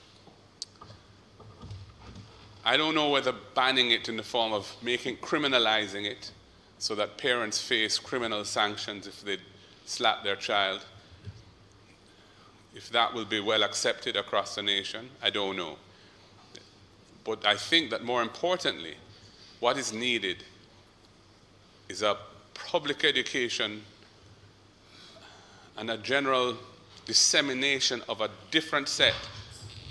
I don't know whether banning it in the form of criminalizing it so that parents face criminal sanctions if they slap their child, if that will be well accepted across the nation, I don't know. But I think that more importantly, what is needed is a public education and a general dissemination of a different set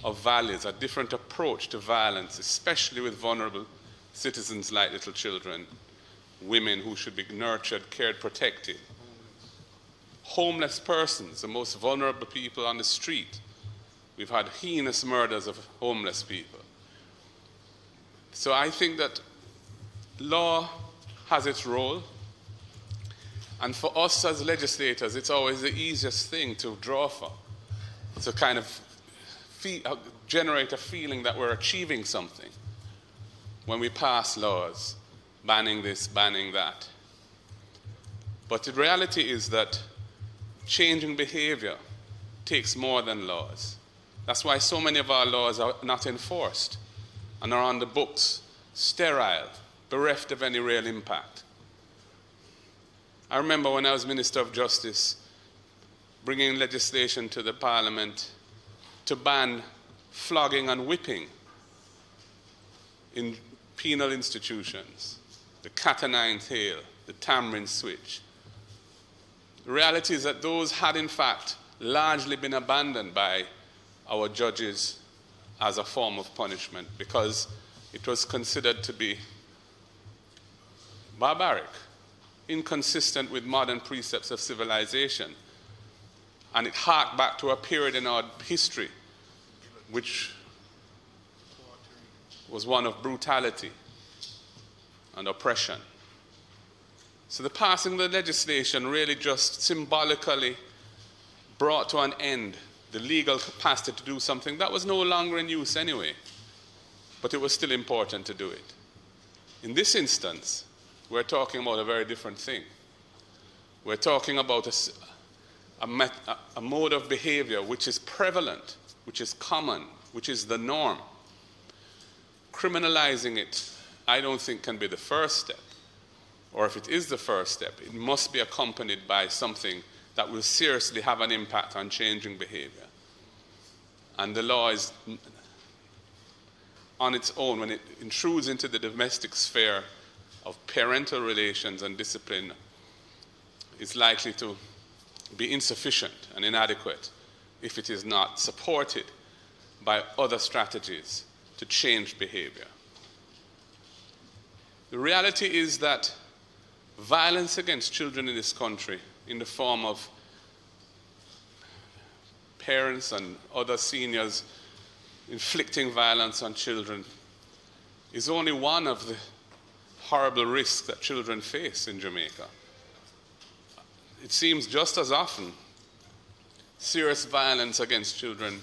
of values, a different approach to violence, especially with vulnerable citizens like little children, women who should be nurtured, cared, protected, homeless persons, the most vulnerable people on the street. We've had heinous murders of homeless people. So I think that law has its role, and for us as legislators, it's always the easiest thing to draw for. It's a kind of generate a feeling that we're achieving something when we pass laws, banning this, banning that. But the reality is that changing behavior takes more than laws. That's why so many of our laws are not enforced and are on the books, sterile, bereft of any real impact. I remember when I was Minister of Justice, bringing legislation to the Parliament to ban flogging and whipping in penal institutions, the cat o' nine tail, the tamarind switch. The reality is that those had in fact largely been abandoned by our judges as a form of punishment because it was considered to be barbaric, inconsistent with modern precepts of civilization. And it harked back to a period in our history which was one of brutality and oppression. So the passing of the legislation really just symbolically brought to an end the legal capacity to do something that was no longer in use anyway, but it was still important to do it. In this instance, we're talking about a very different thing. We're talking about a mode of behavior which is prevalent, which is common, which is the norm. Criminalizing it, I don't think, can be the first step. Or if it is the first step, it must be accompanied by something that will seriously have an impact on changing behavior. And the law is, on its own, when it intrudes into the domestic sphere of parental relations and discipline, is likely to be insufficient and inadequate if it is not supported by other strategies to change behavior. The reality is that violence against children in this country in the form of parents and other seniors inflicting violence on children is only one of the horrible risks that children face in Jamaica. It seems just as often serious violence against children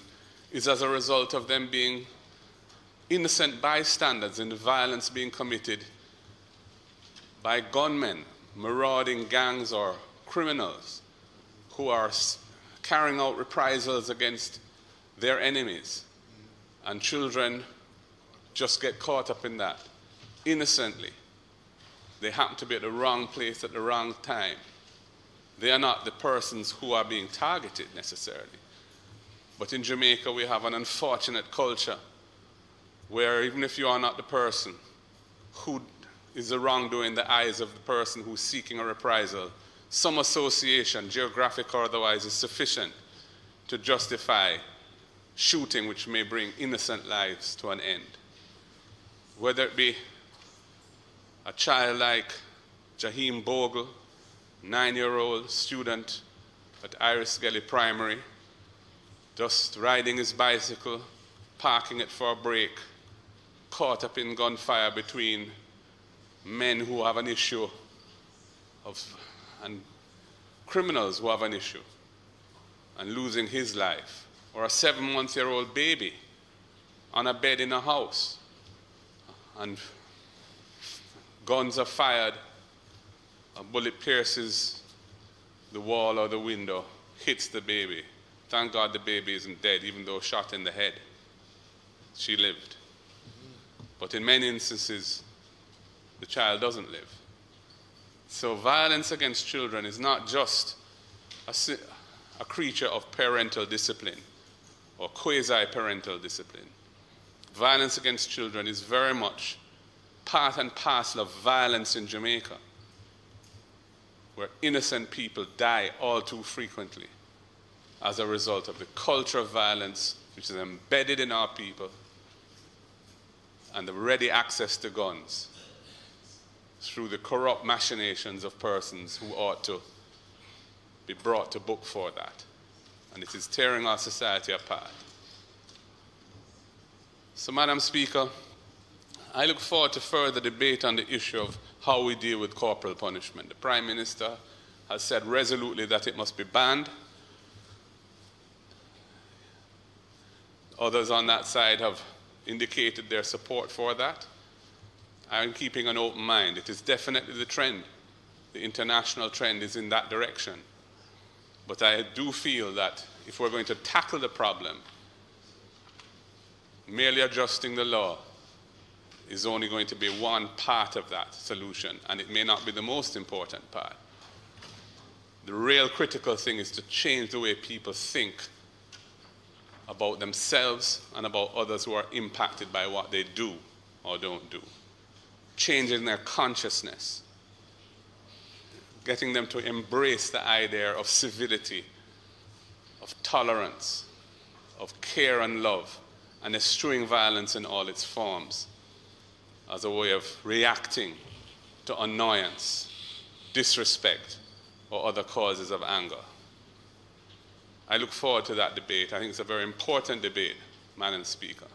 is as a result of them being innocent bystanders in the violence being committed by gunmen, marauding gangs or criminals who are carrying out reprisals against their enemies. And children just get caught up in that innocently. They happen to be at the wrong place at the wrong time. They are not the persons who are being targeted necessarily. But in Jamaica, we have an unfortunate culture where even if you are not the person who is the wrongdoer in the eyes of the person who's seeking a reprisal, some association, geographic or otherwise, is sufficient to justify shooting which may bring innocent lives to an end. Whether it be a child like Jaheem Bogle, 9-year-old student at Iris Gelly Primary, just riding his bicycle, parking it for a break, caught up in gunfire between men who have an issue and criminals who have an issue, and losing his life. Or a 7-month-old baby on a bed in a house, and guns are fired, a bullet pierces the wall or the window, hits the baby. Thank God the baby isn't dead, even though shot in the head. She lived. But in many instances, the child doesn't live. So violence against children is not just a creature of parental discipline or quasi-parental discipline. Violence against children is very much part and parcel of violence in Jamaica, where innocent people die all too frequently as a result of the culture of violence which is embedded in our people and the ready access to guns through the corrupt machinations of persons who ought to be brought to book for that. And it is tearing our society apart. So, Madam Speaker, I look forward to further debate on the issue of how we deal with corporal punishment. The Prime Minister has said resolutely that it must be banned. Others on that side have indicated their support for that. I'm keeping an open mind. It is definitely the trend. The international trend is in that direction. But I do feel that if we're going to tackle the problem, merely adjusting the law is only going to be one part of that solution, and it may not be the most important part. The real critical thing is to change the way people think about themselves and about others who are impacted by what they do or don't do. Changing their consciousness, getting them to embrace the idea of civility, of tolerance, of care and love, and eschewing violence in all its forms as a way of reacting to annoyance, disrespect, or other causes of anger. I look forward to that debate. I think it's a very important debate, Madam Speaker,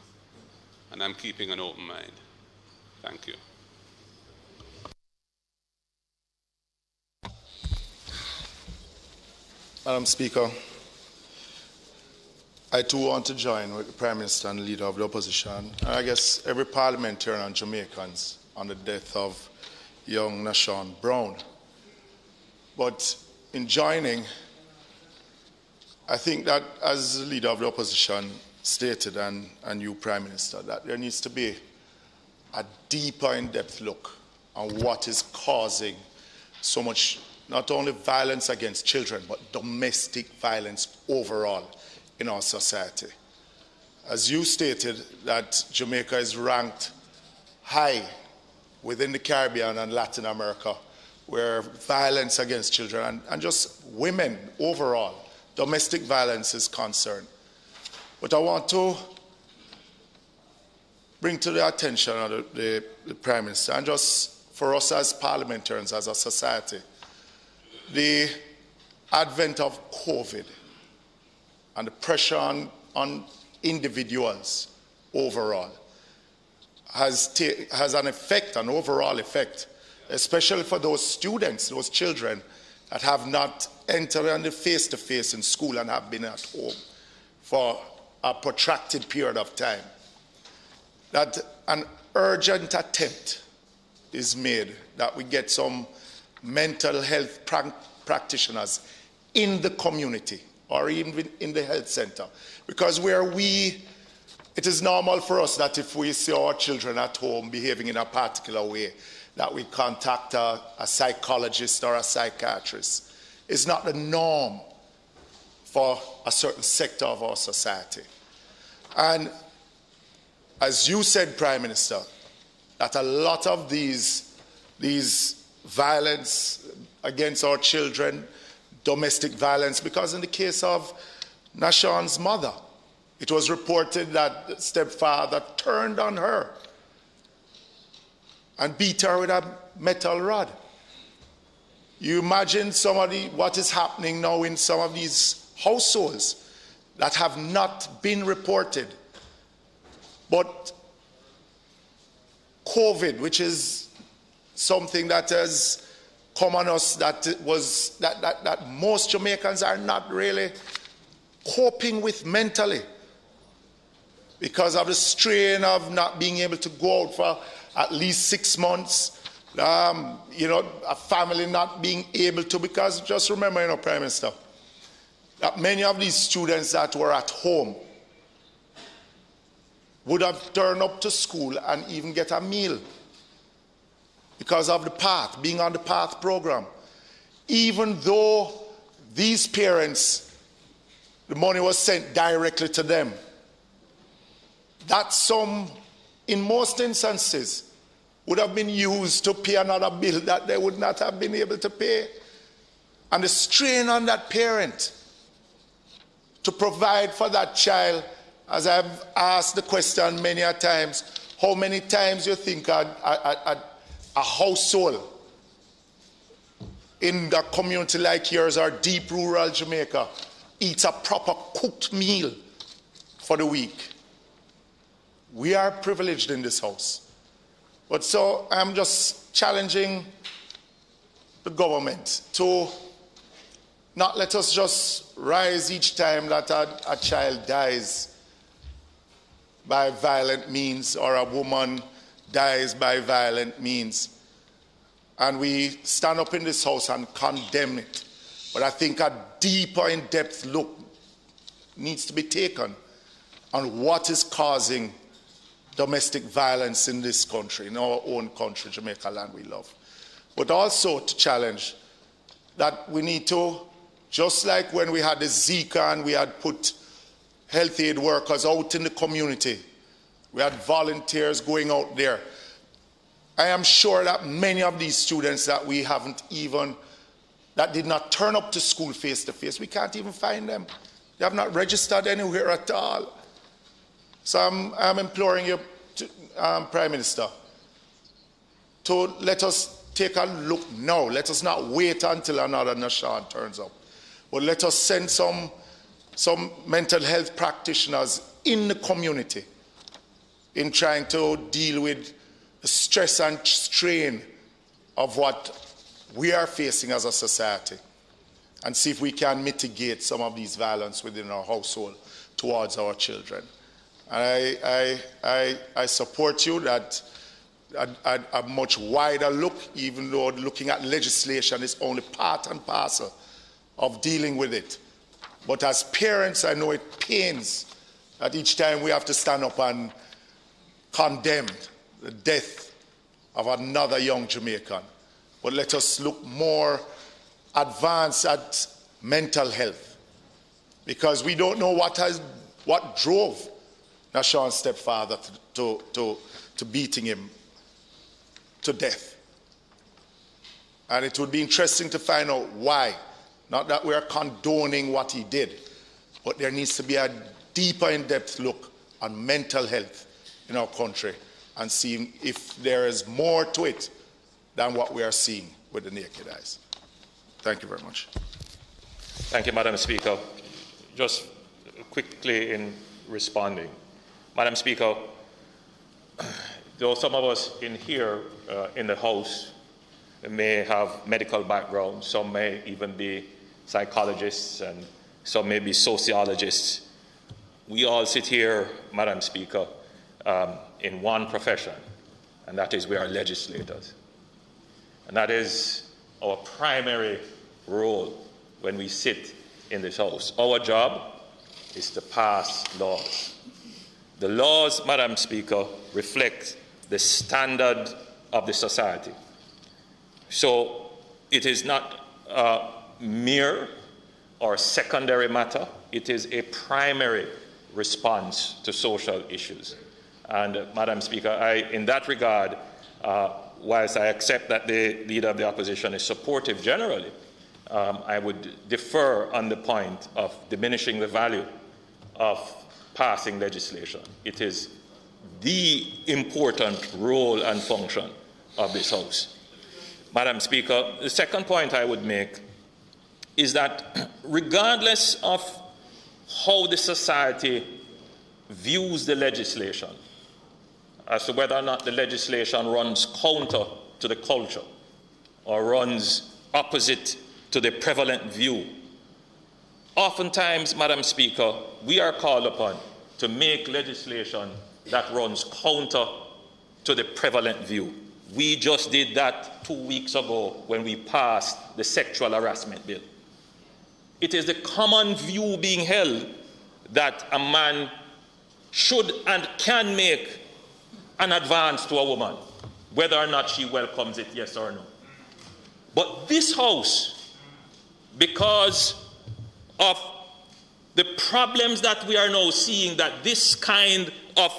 and I'm keeping an open mind. Thank you. Madam Speaker, I too want to join with the Prime Minister and the Leader of the Opposition, and I guess every parliamentarian and Jamaicans on the death of young Nashawn Brown. But in joining, I think that as the Leader of the Opposition stated, and you Prime Minister, that there needs to be a deeper in-depth look on what is causing so much, not only violence against children, but domestic violence overall in our society. As you stated, that Jamaica is ranked high within the Caribbean and Latin America, where violence against children and just women overall, domestic violence is concerned. But I want to bring to the attention of the Prime Minister and just for us as parliamentarians, as a society, the advent of COVID and the pressure on individuals overall has an effect, an overall effect, especially for those students, those children that have not entered on the face-to-face in school and have been at home for a protracted period of time. That an urgent attempt is made that we get some mental health practitioners in the community or even in the health center. Because it is normal for us that if we see our children at home behaving in a particular way, that we contact a psychologist or a psychiatrist. It's not the norm for a certain sector of our society. And as you said, Prime Minister, that a lot of these violence against our children, domestic violence, because in the case of Nashawn's mother, it was reported that the stepfather turned on her and beat her with a metal rod. You imagine what is happening now in some of these households that have not been reported. But COVID, which is something that has come on us, that most Jamaicans are not really coping with mentally because of the strain of not being able to go out for at least 6 months, a family not being able to, because just remember, Prime Minister, that many of these students that were at home would have turned up to school and even get a meal because of the PATH, being on the PATH program. Even though these parents, the money was sent directly to them, that sum, in most instances, would have been used to pay another bill that they would not have been able to pay. And the strain on that parent to provide for that child, as I've asked the question many a times, how many times you think a household in a community like yours or deep rural Jamaica eats a proper cooked meal for the week? We are privileged in this house. But so I'm just challenging the government to not let us just rise each time that a child dies by violent means or a woman dies by violent means. And we stand up in this house and condemn it. But I think a deeper, in-depth look needs to be taken on what is causing domestic violence in this country, in our own country, Jamaica land we love. But also to challenge that we need to, just like when we had the Zika and we had put health aid workers out in the community, we had volunteers going out there. I am sure that many of these students that we haven't even, that did not turn up to school face to face, we can't even find them. They have not registered anywhere at all. So I'm imploring you, Prime Minister, to let us take a look now. Let us not wait until another Nashawn turns up. But let us send some mental health practitioners in the community in trying to deal with the stress and strain of what we are facing as a society and see if we can mitigate some of these violence within our household towards our children. And I support you that a much wider look, even though looking at legislation is only part and parcel of dealing with it. But as parents, I know it pains that each time we have to stand up and condemn the death of another young Jamaican. But let us look more advanced at mental health, because we don't know what drove Nashawn's stepfather to beating him to death. And it would be interesting to find out why. Not that we are condoning what he did, but there needs to be a deeper, in-depth look on mental health in our country and see if there is more to it than what we are seeing with the naked eyes. Thank you very much. Thank you, Madam Speaker. Just quickly in responding. Madam Speaker, though some of us in here in the House may have medical backgrounds, some may even be psychologists, and some may be sociologists, we all sit here, Madam Speaker, in one profession, and that is we are legislators. And that is our primary role when we sit in this House. Our job is to pass laws. The laws, Madam Speaker, reflect the standard of the society. So it is not a mere or secondary matter, it is a primary response to social issues. And Madam Speaker, in that regard, whilst I accept that the Leader of the Opposition is supportive generally, I would defer on the point of diminishing the value of passing legislation. It is the important role and function of this House. Madam Speaker, the second point I would make is that regardless of how the society views the legislation, as to whether or not the legislation runs counter to the culture or runs opposite to the prevalent view, oftentimes, Madam Speaker, we are called upon to make legislation that runs counter to the prevalent view. We just did that 2 weeks ago when we passed the sexual harassment bill. It is the common view being held that a man should and can make an advance to a woman, whether or not she welcomes it, yes or no. But this House, because of the problems that we are now seeing that this kind of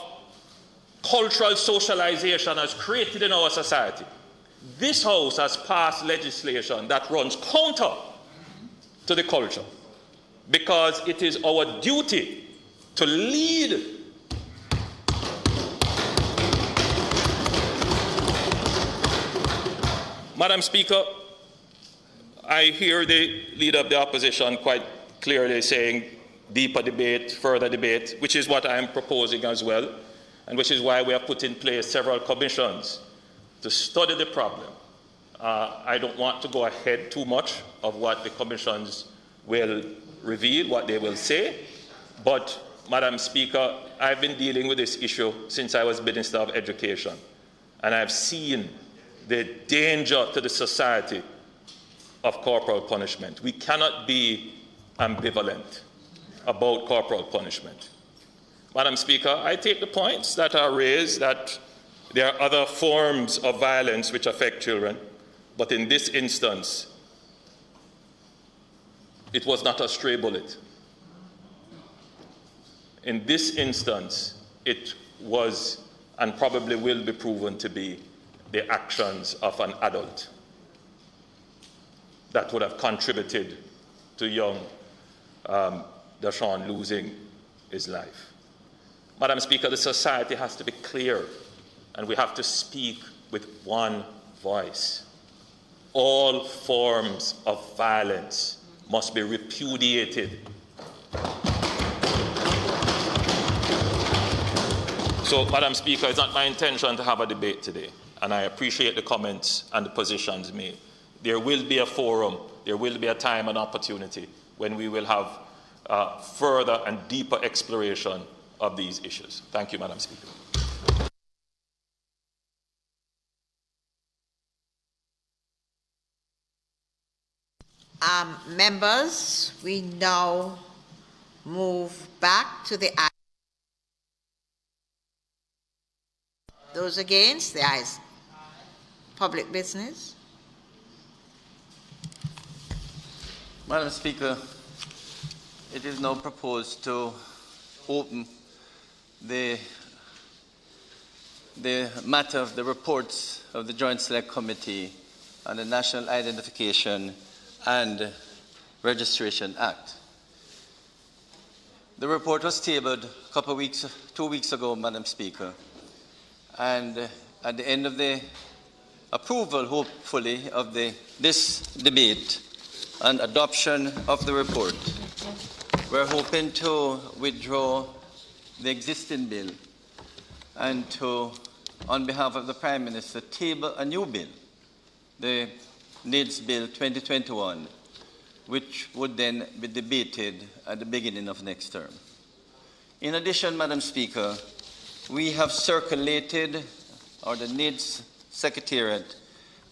cultural socialization has created in our society, this House has passed legislation that runs counter to the culture, because it is our duty to lead Madam Speaker, I hear the Leader of the Opposition quite clearly saying deeper debate, further debate, which is what I am proposing as well, and which is why we have put in place several commissions to study the problem. I don't want to go ahead too much of what the commissions will reveal, what they will say, but Madam Speaker, I've been dealing with this issue since I was Minister of Education, and I've seen the danger to the society of corporal punishment. We cannot be ambivalent about corporal punishment. Madam Speaker, I take the points that are raised that there are other forms of violence which affect children, but in this instance, it was not a stray bullet. In this instance, it was and probably will be proven to be the actions of an adult that would have contributed to young Deshaun losing his life. Madam Speaker, the society has to be clear, and we have to speak with one voice. All forms of violence must be repudiated. So, Madam Speaker, it's not my intention to have a debate today, and I appreciate the comments and the positions made. There will be a forum, there will be a time and opportunity when we will have further and deeper exploration of these issues. Thank you, Madam Speaker. Members, we now move back to the ayes. Those against, the ayes. Public business. Madam Speaker, it is now proposed to open the matter of the reports of the Joint Select Committee on the National Identification and Registration Act. The report was tabled a couple of weeks, 2 weeks ago, Madam Speaker, and at the end of the approval, hopefully, of this debate and adoption of the report, we're hoping to withdraw the existing bill and to, on behalf of the Prime Minister, table a new bill, the NIDS Bill 2021, which would then be debated at the beginning of next term. In addition, Madam Speaker, we have circulated, or the NIDS Secretariat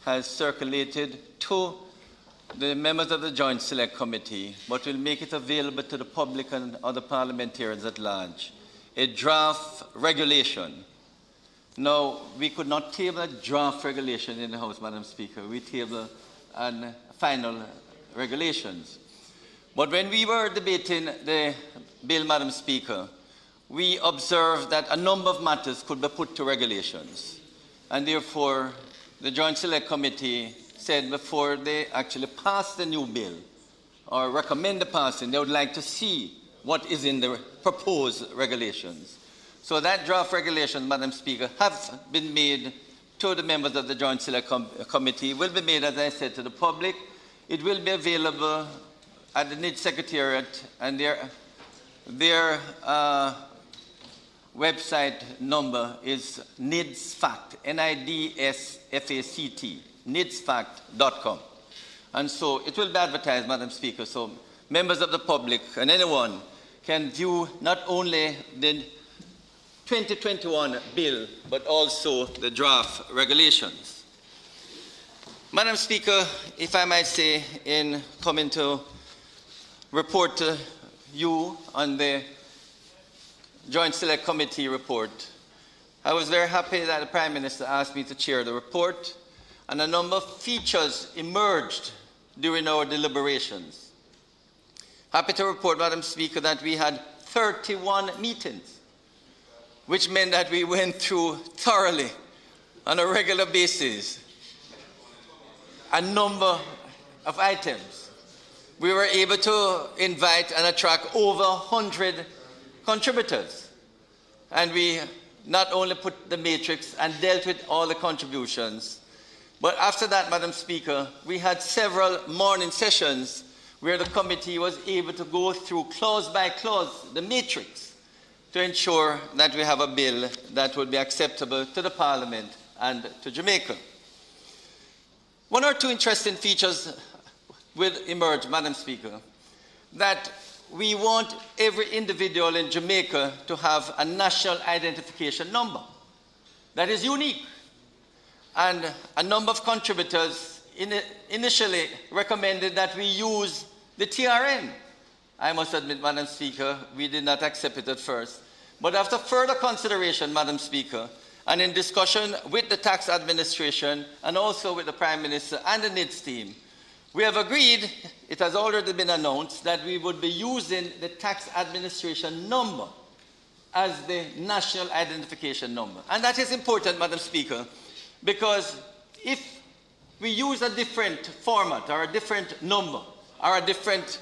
has circulated to the members of the Joint Select Committee, but will make it available to the public and other parliamentarians at large, a draft regulation. Now, we could not table a draft regulation in the House, Madam Speaker. We table final regulations. But when we were debating the bill, Madam Speaker, we observed that a number of matters could be put to regulations. And therefore, the Joint Select Committee said before they actually pass the new bill or recommend the passing, they would like to see what is in the proposed regulations. So that draft regulation, Madam Speaker, have been made to the members of the Joint Select Committee, will be made, as I said, to the public. It will be available at the NIDS Secretariat, and their website number is NIDSFACT, N-I-D-S-F-A-C-T, nidsfact.com. And so it will be advertised, Madam Speaker, so members of the public and anyone can view not only the 2021 bill, but also the draft regulations. Madam Speaker, if I might say, in coming to report to you on the Joint Select Committee report, I was very happy that the Prime Minister asked me to chair the report, and a number of features emerged during our deliberations. Happy to report, Madam Speaker, that we had 31 meetings, which meant that we went through thoroughly, on a regular basis, a number of items. We were able to invite and attract over 100 contributors. And we not only put the matrix and dealt with all the contributions, but after that, Madam Speaker, we had several morning sessions where the committee was able to go through clause by clause the matrix to ensure that we have a bill that would be acceptable to the Parliament and to Jamaica. One or two interesting features will emerge, Madam Speaker, that we want every individual in Jamaica to have a national identification number that is unique. And a number of contributors initially recommended that we use the TRN. I must admit, Madam Speaker, we did not accept it at first. But after further consideration, Madam Speaker, and in discussion with the tax administration and also with the Prime Minister and the NIDS team, we have agreed, it has already been announced, that we would be using the tax administration number as the national identification number. And that is important, Madam Speaker, because if we use a different format or a different number or a different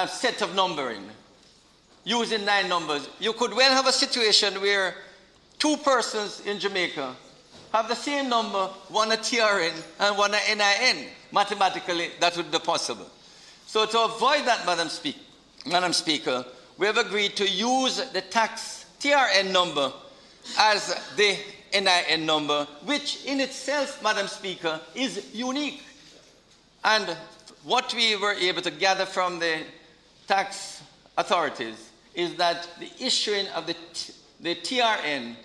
set of numbering, using 9 numbers, you could well have a situation where 2 persons in Jamaica have the same number, one a TRN and one a NIN. Mathematically, that would be possible. So to avoid that, Madam Speaker, we have agreed to use the tax TRN number as the NIN number, which in itself, Madam Speaker, is unique. And what we were able to gather from the tax authorities is that the issuing of the TRN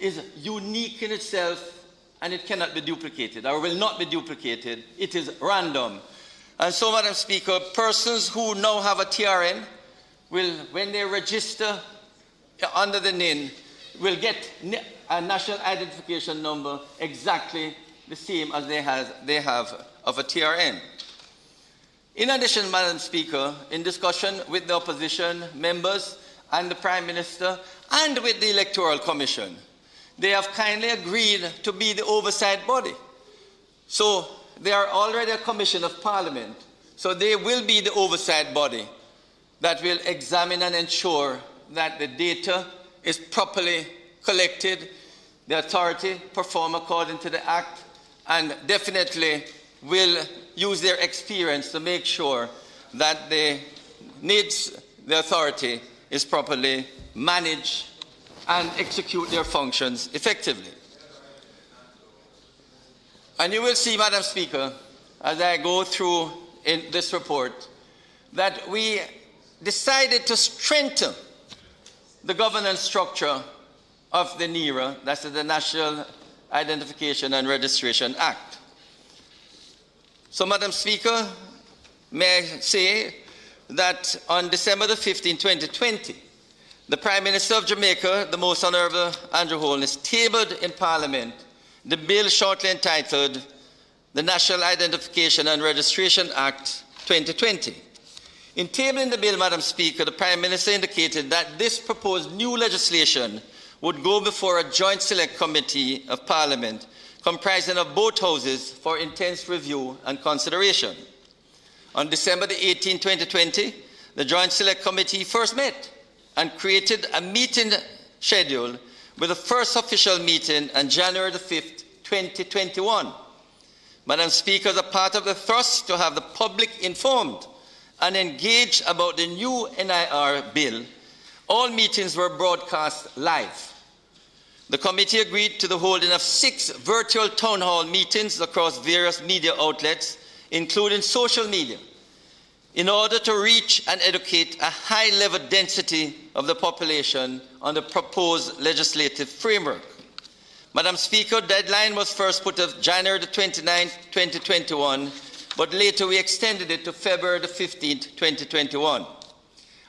is unique in itself, and it cannot be duplicated or will not be duplicated. It is random. And so, Madam Speaker, persons who now have a TRN will, when they register under the NIN, will get a national identification number exactly the same as they have of a TRN. In addition, Madam Speaker, in discussion with the opposition members and the Prime Minister and with the Electoral Commission, they have kindly agreed to be the oversight body. So they are already a commission of Parliament. So they will be the oversight body that will examine and ensure that the data is properly collected, the authority perform according to the Act and definitely will use their experience to make sure that the authority is properly managed and execute their functions effectively. And you will see, Madam Speaker, as I go through in this report, that we decided to strengthen the governance structure of the NIRA, that's the National Identification and Registration Act. So, Madam Speaker, may I say that on December the 15th, 2020, the Prime Minister of Jamaica, the Most Honourable Andrew Holness, tabled in Parliament the bill shortly entitled the National Identification and Registration Act 2020. In tabling the bill, Madam Speaker, the Prime Minister indicated that this proposed new legislation would go before a joint select committee of Parliament comprising of both houses for intense review and consideration. On December the 18th, 2020, the Joint Select Committee first met and created a meeting schedule with the first official meeting on January the 5th, 2021. Madam Speaker, as a part of the thrust to have the public informed and engaged about the new NIR bill, all meetings were broadcast live. The committee agreed to the holding of 6 virtual town hall meetings across various media outlets, including social media, in order to reach and educate a high-level density of the population on the proposed legislative framework. Madam Speaker, deadline was first put of January the 29th, 2021, but later we extended it to February the 15th, 2021.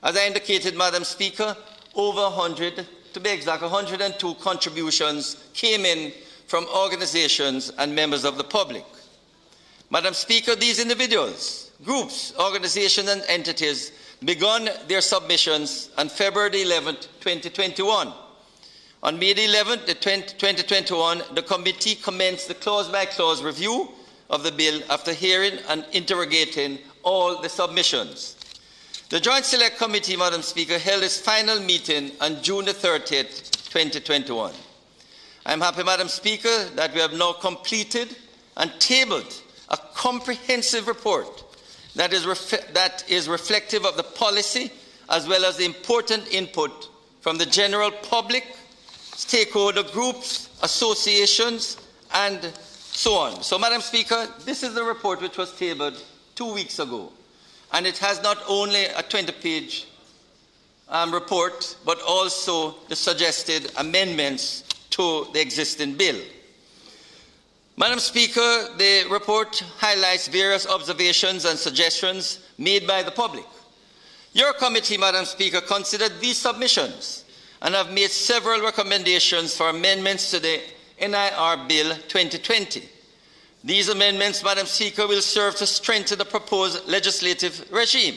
As I indicated, Madam Speaker, over 100, to be exact, 102 contributions came in from organizations and members of the public. Madam Speaker, these individuals, groups, organizations and entities began their submissions on February 11th, 2021. On May 11th, 2021, the committee commenced the clause-by-clause review of the bill after hearing and interrogating all the submissions. The Joint Select Committee, Madam Speaker, held its final meeting on June 30th, 2021. I am happy, Madam Speaker, that we have now completed and tabled a comprehensive report that is reflective of the policy as well as the important input from the general public, stakeholder groups, associations, and so on. So, Madam Speaker, this is the report which was tabled 2 weeks ago. And it has not only a 20-page report, but also the suggested amendments to the existing bill. Madam Speaker, the report highlights various observations and suggestions made by the public. Your committee, Madam Speaker, considered these submissions and have made several recommendations for amendments to the NIR Bill 2020. These amendments, Madam Speaker, will serve to strengthen the proposed legislative regime.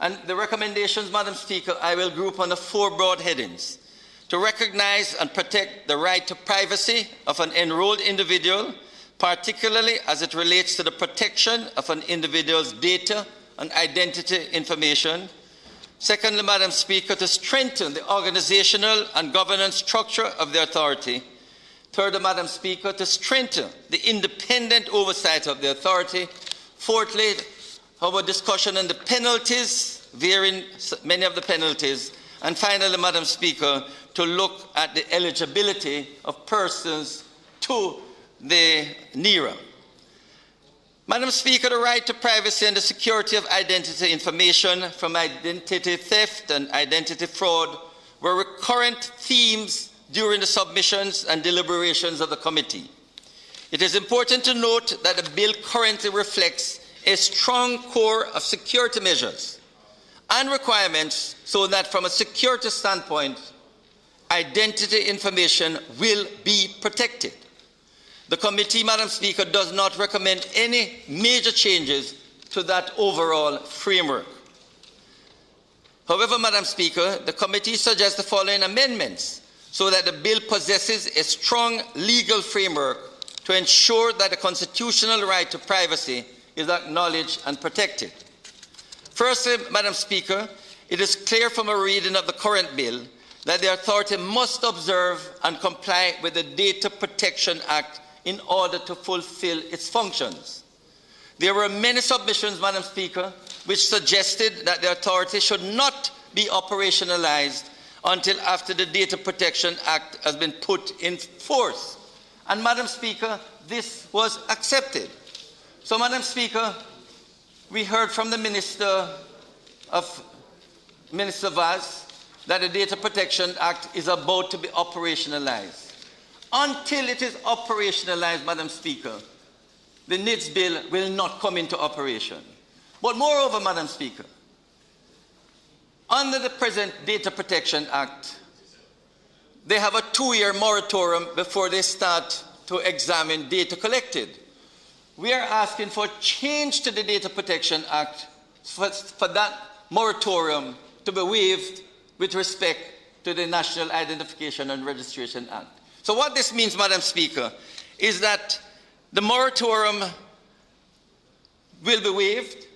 And the recommendations, Madam Speaker, I will group under 4 broad headings: to recognize and protect the right to privacy of an enrolled individual, particularly as it relates to the protection of an individual's data and identity information. Secondly, Madam Speaker, to strengthen the organizational and governance structure of the authority. Thirdly, Madam Speaker, to strengthen the independent oversight of the authority. Fourthly, our discussion on the penalties, varying many of the penalties. And finally, Madam Speaker, to look at the eligibility of persons to the NIRA. Madam Speaker, the right to privacy and the security of identity information from identity theft and identity fraud were recurrent themes during the submissions and deliberations of the committee. It is important to note that the bill currently reflects a strong core of security measures and requirements so that from a security standpoint, identity information will be protected. The committee, Madam Speaker, does not recommend any major changes to that overall framework. However, Madam Speaker, the committee suggests the following amendments so that the bill possesses a strong legal framework to ensure that the constitutional right to privacy is acknowledged and protected. Firstly, Madam Speaker, it is clear from a reading of the current bill that the authority must observe and comply with the Data Protection Act in order to fulfill its functions. There were many submissions, Madam Speaker, which suggested that the authority should not be operationalized until after the Data Protection Act has been put in force. And Madam Speaker, this was accepted. So, Madam Speaker, we heard from the Minister Vaz that the Data Protection Act is about to be operationalized. Until it is operationalized, Madam Speaker, the NIDS bill will not come into operation. But moreover, Madam Speaker, under the present Data Protection Act, they have a 2-year moratorium before they start to examine data collected. We are asking for change to the Data Protection Act for that moratorium to be waived with respect to the National Identification and Registration Act. So what this means, Madam Speaker, is that the moratorium will be waived,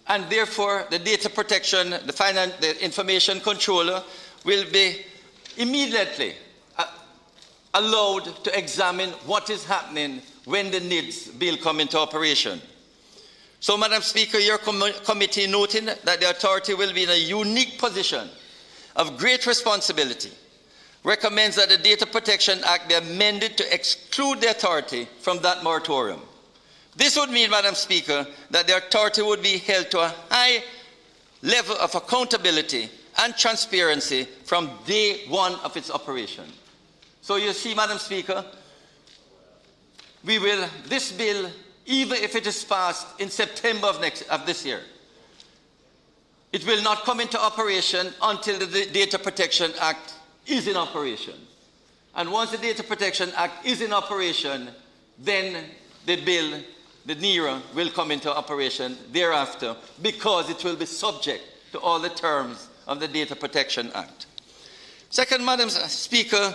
and therefore the data protection, the information controller will be immediately allowed to examine what is happening when the NIDS bill comes into operation. So, Madam Speaker, your committee, noting that the authority will be in a unique position of great responsibility, recommends that the Data Protection Act be amended to exclude the authority from that moratorium. This would mean, Madam Speaker, that the authority would be held to a high level of accountability and transparency from day one of its operation. So you see, Madam Speaker, this bill, even if it is passed in September of this year, it will not come into operation until the Data Protection Act is in operation. And once the Data Protection Act is in operation, then the bill, the NERA, will come into operation thereafter, because it will be subject to all the terms of the Data Protection Act. Second, Madam Speaker,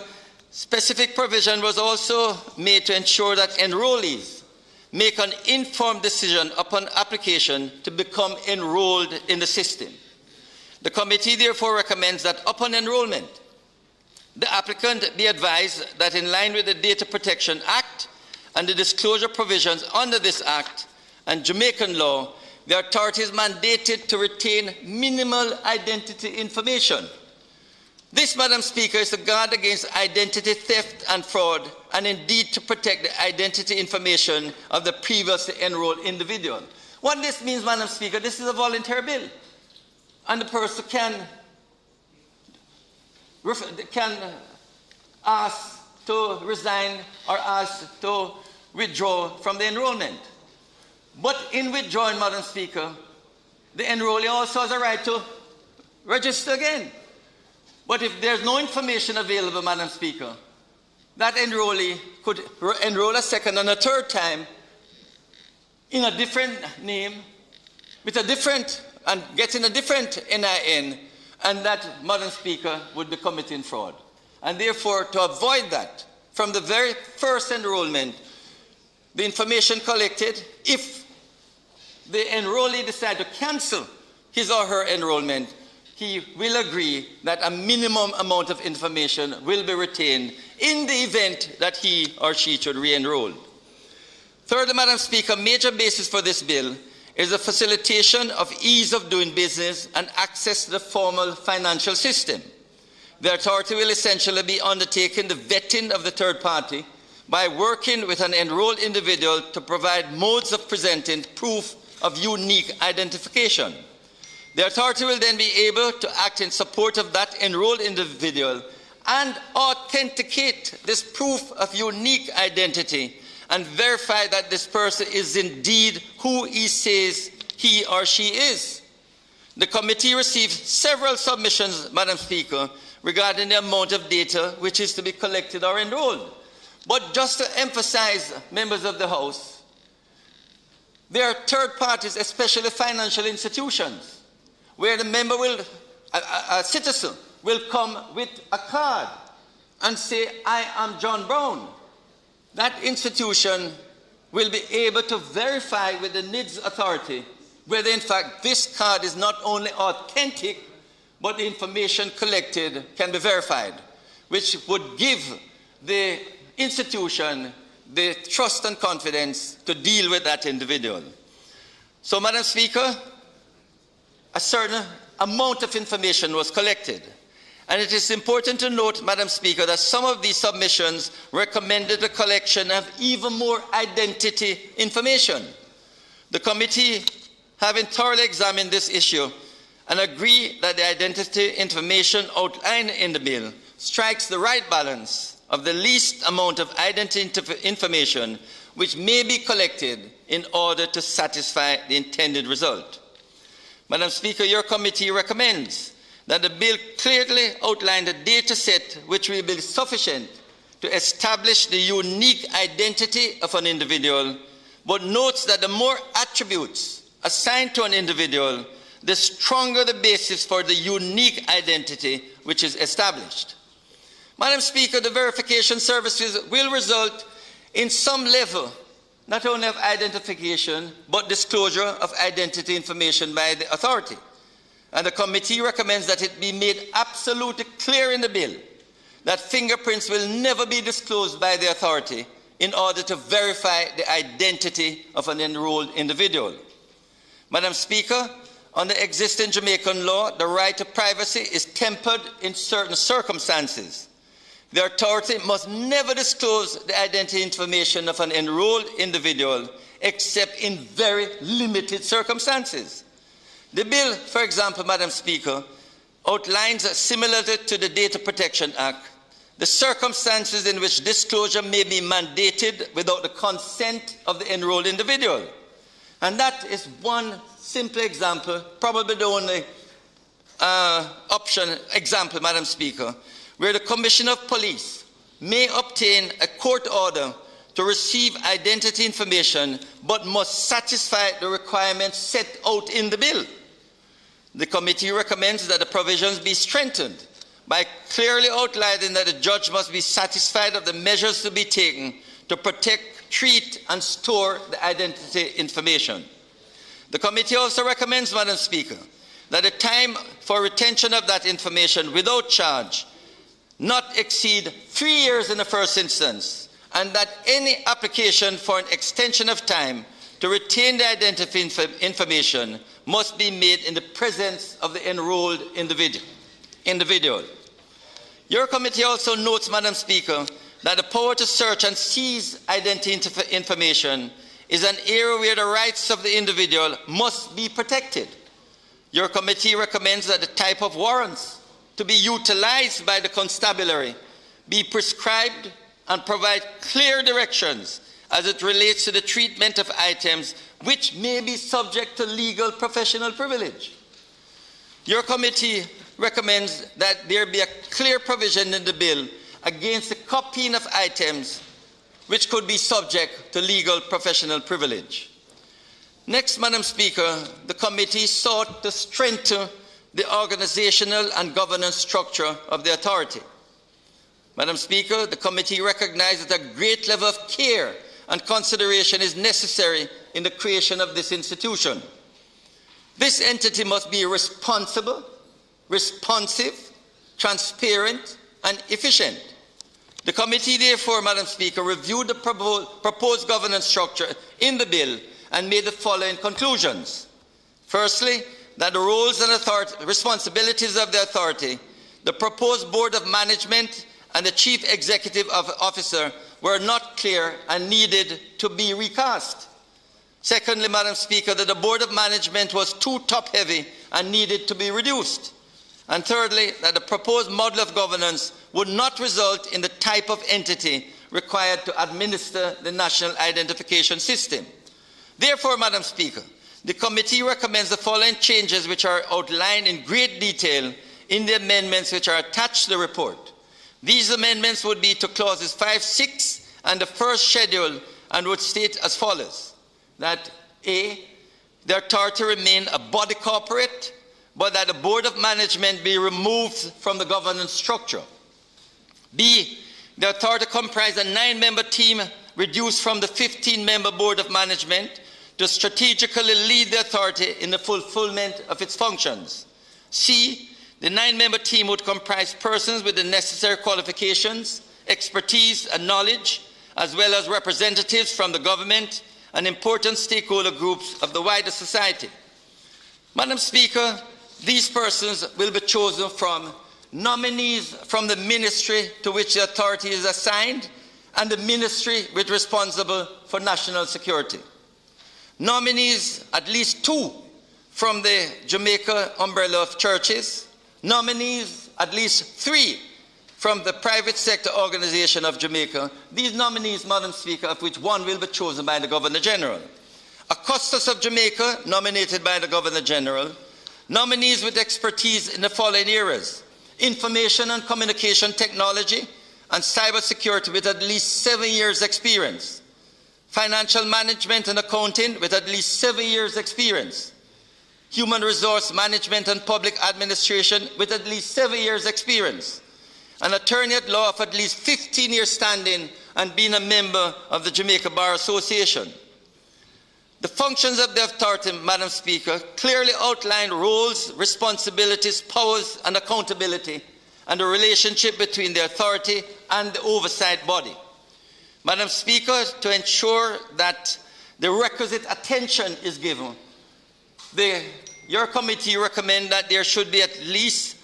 specific provision was also made to ensure that enrollees make an informed decision upon application to become enrolled in the system. The committee therefore recommends that upon enrollment, the applicant be advised that in line with the Data Protection Act and the disclosure provisions under this Act and Jamaican law, the authority is mandated to retain minimal identity information. This, Madam Speaker, is to guard against identity theft and fraud, and indeed to protect the identity information of the previously enrolled individual. What this means, Madam Speaker, this is a voluntary bill, and the person can ask to resign or ask to withdraw from the enrollment. But in withdrawing, Madam Speaker, the enrollee also has a right to register again. But if there's no information available, Madam Speaker, that enrollee could enroll a second and a third time in a different name, with a different, and getting a different NIN, and that, Madam Speaker, would be committing fraud. And therefore, to avoid that, from the very first enrollment, the information collected, if the enrollee decides to cancel his or her enrollment, he will agree that a minimum amount of information will be retained in the event that he or she should re-enroll. Third, Madam Speaker, major basis for this bill is the facilitation of ease of doing business and access to the formal financial system. The authority will essentially be undertaking the vetting of the third party by working with an enrolled individual to provide modes of presenting proof of unique identification. The authority will then be able to act in support of that enrolled individual and authenticate this proof of unique identity and verify that this person is indeed who he says he or she is. The committee received several submissions, Madam Speaker, regarding the amount of data which is to be collected or enrolled. But just to emphasize, members of the House, there are third parties, especially financial institutions, where the member will, a citizen will come with a card and say, I am John Brown. That institution will be able to verify with the NIDS authority whether in fact this card is not only authentic, but the information collected can be verified, which would give the institution the trust and confidence to deal with that individual. So, Madam Speaker, a certain amount of information was collected. And it is important to note, Madam Speaker, that some of these submissions recommended the collection of even more identity information. The committee, having thoroughly examined this issue, and agree that the identity information outlined in the bill strikes the right balance of the least amount of identity information which may be collected in order to satisfy the intended result. Madam Speaker, your committee recommends that the bill clearly outline the data set which will be sufficient to establish the unique identity of an individual, but notes that the more attributes assigned to an individual, the stronger the basis for the unique identity which is established. Madam Speaker, the verification services will result in some level not only of identification, but disclosure of identity information by the authority. And the committee recommends that it be made absolutely clear in the bill that fingerprints will never be disclosed by the authority in order to verify the identity of an enrolled individual. Madam Speaker, under existing Jamaican law, the right to privacy is tempered in certain circumstances. The authority must never disclose the identity information of an enrolled individual except in very limited circumstances. The bill, for example, Madam Speaker, outlines, similar to the Data Protection Act, the circumstances in which disclosure may be mandated without the consent of the enrolled individual. And that is one simple example, probably the only example, Madam Speaker, where the Commissioner of Police may obtain a court order to receive identity information but must satisfy the requirements set out in the bill. The committee recommends that the provisions be strengthened by clearly outlining that the judge must be satisfied of the measures to be taken to protect, treat, and store the identity information. The committee also recommends, Madam Speaker, that the time for retention of that information without charge not exceed 3 years in the first instance, and that any application for an extension of time to retain the identity information must be made in the presence of the enrolled individual. Your committee also notes, Madam Speaker, that the power to search and seize identity information is an area where the rights of the individual must be protected. Your committee recommends that the type of warrants to be utilized by the constabulary be prescribed and provide clear directions as it relates to the treatment of items which may be subject to legal professional privilege. Your committee recommends that there be a clear provision in the bill against the copying of items which could be subject to legal professional privilege. Next, Madam Speaker, the committee sought to strengthen the organizational and governance structure of the authority. Madam Speaker, the committee recognizes that a great level of care and consideration is necessary in the creation of this institution. This entity must be responsible, responsive, transparent, and efficient. The committee, therefore, Madam Speaker, reviewed the proposed governance structure in the bill and made the following conclusions. Firstly, that the roles and responsibilities of the authority, the proposed board of management, and the chief executive officer were not clear and needed to be recast. Secondly, Madam Speaker, that the board of management was too top-heavy and needed to be reduced. And thirdly, that the proposed model of governance would not result in the type of entity required to administer the national identification system. Therefore, Madam Speaker, the committee recommends the following changes which are outlined in great detail in the amendments which are attached to the report. These amendments would be to clauses 5, 6, and the first schedule, and would state as follows: that A, the authority remain a body corporate, but that the board of management be removed from the governance structure. B, the authority comprise a 9-member team reduced from the 15-member board of management to strategically lead the authority in the fulfillment of its functions. C, The 9-member team would comprise persons with the necessary qualifications, expertise, and knowledge, as well as representatives from the government and important stakeholder groups of the wider society. Madam Speaker, these persons will be chosen from nominees from the ministry to which the authority is assigned and the ministry which is responsible for national security. Nominees, at least 2 from the Jamaica umbrella of churches. Nominees, at least 3 from the private sector organization of Jamaica. These nominees, Madam Speaker, of which 1 will be chosen by the Governor-General. A Custos of Jamaica, nominated by the Governor-General. Nominees with expertise in the following areas: information and communication technology and cybersecurity with at least 7 years experience. Financial management and accounting with at least 7 years experience. Human resource management and public administration with at least 7 years experience. An attorney at law of at least 15 years standing and being a member of the Jamaica Bar Association. The functions of the authority, Madam Speaker, clearly outline roles, responsibilities, powers, and accountability, and the relationship between the authority and the oversight body. Madam Speaker, to ensure that the requisite attention is given, your committee recommends that there should be at least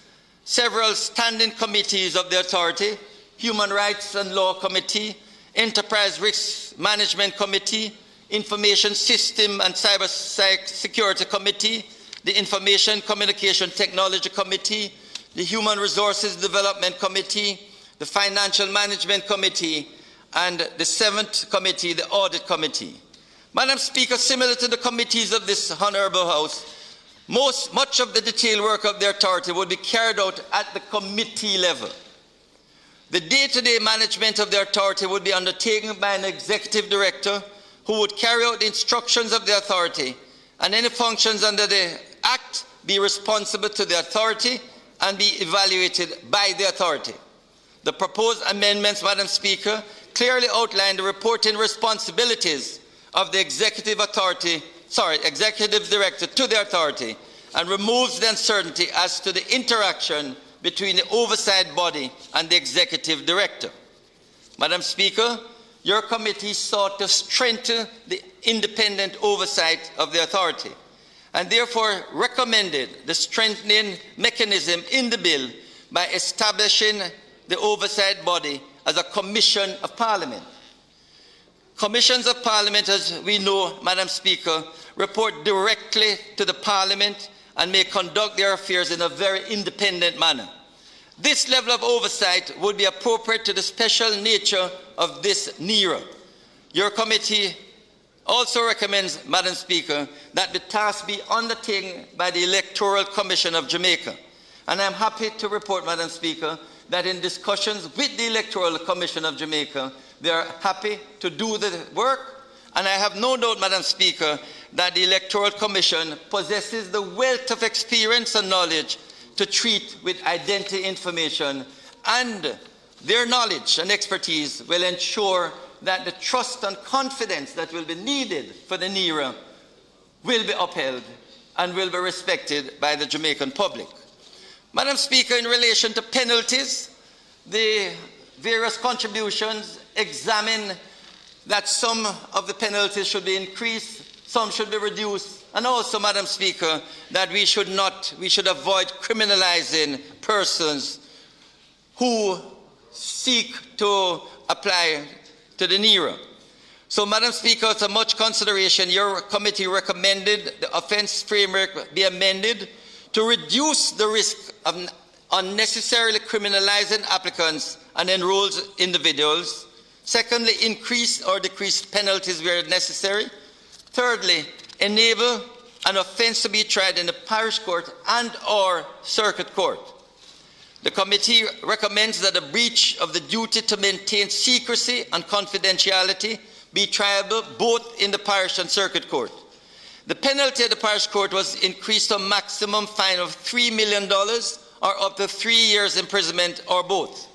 several standing committees of the authority: Human Rights and Law Committee, Enterprise Risk Management Committee, Information System and Cyber Security Committee, the Information Communication Technology Committee, the Human Resources Development Committee, the Financial Management Committee, and the 7th committee, the Audit Committee. Madam Speaker, similar to the committees of this Honourable House, much of the detailed work of the authority would be carried out at the committee level. The day-to-day management of the authority would be undertaken by an executive director who would carry out the instructions of the authority, and any functions under the Act be responsible to the authority and be evaluated by the authority. The proposed amendments, Madam Speaker, clearly outline the reporting responsibilities of the executive director to the authority, and removes the uncertainty as to the interaction between the oversight body and the executive director. Madam Speaker, your committee sought to strengthen the independent oversight of the authority, and therefore recommended the strengthening mechanism in the bill by establishing the oversight body as a Commission of Parliament. Commissions of Parliament, as we know, Madam Speaker, report directly to the Parliament and may conduct their affairs in a very independent manner. This level of oversight would be appropriate to the special nature of this NERA. Your committee also recommends, Madam Speaker, that the task be undertaken by the Electoral Commission of Jamaica. And I'm happy to report, Madam Speaker, that in discussions with the Electoral Commission of Jamaica, they are happy to do the work. And I have no doubt, Madam Speaker, that the Electoral Commission possesses the wealth of experience and knowledge to treat with identity information, and their knowledge and expertise will ensure that the trust and confidence that will be needed for the NERA will be upheld and will be respected by the Jamaican public. Madam Speaker, in relation to penalties, the various contributions examine that some of the penalties should be increased, some should be reduced, and also, Madam Speaker, that we should avoid criminalizing persons who seek to apply to the NERA. So, Madam Speaker, after much consideration, your committee recommended the offence framework be amended to reduce the risk of unnecessarily criminalizing applicants and enrolled individuals. Secondly, increase or decrease penalties where necessary. Thirdly, enable an offence to be tried in the parish court and/or circuit court. The committee recommends that a breach of the duty to maintain secrecy and confidentiality be triable both in the parish and circuit court. The penalty at the parish court was increased to a maximum fine of $3 million or up to 3 years imprisonment or both.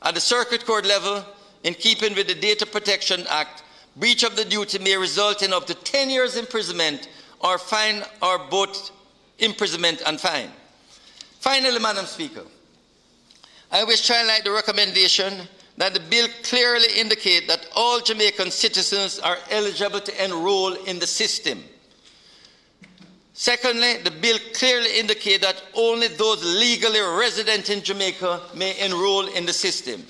At the circuit court level, in keeping with the Data Protection Act, breach of the duty may result in up to 10 years imprisonment or fine or both imprisonment and fine. Finally, Madam Speaker, I wish to highlight the recommendation that the bill clearly indicate that all Jamaican citizens are eligible to enroll in the system. Secondly, the bill clearly indicates that only those legally resident in Jamaica may enroll in the system.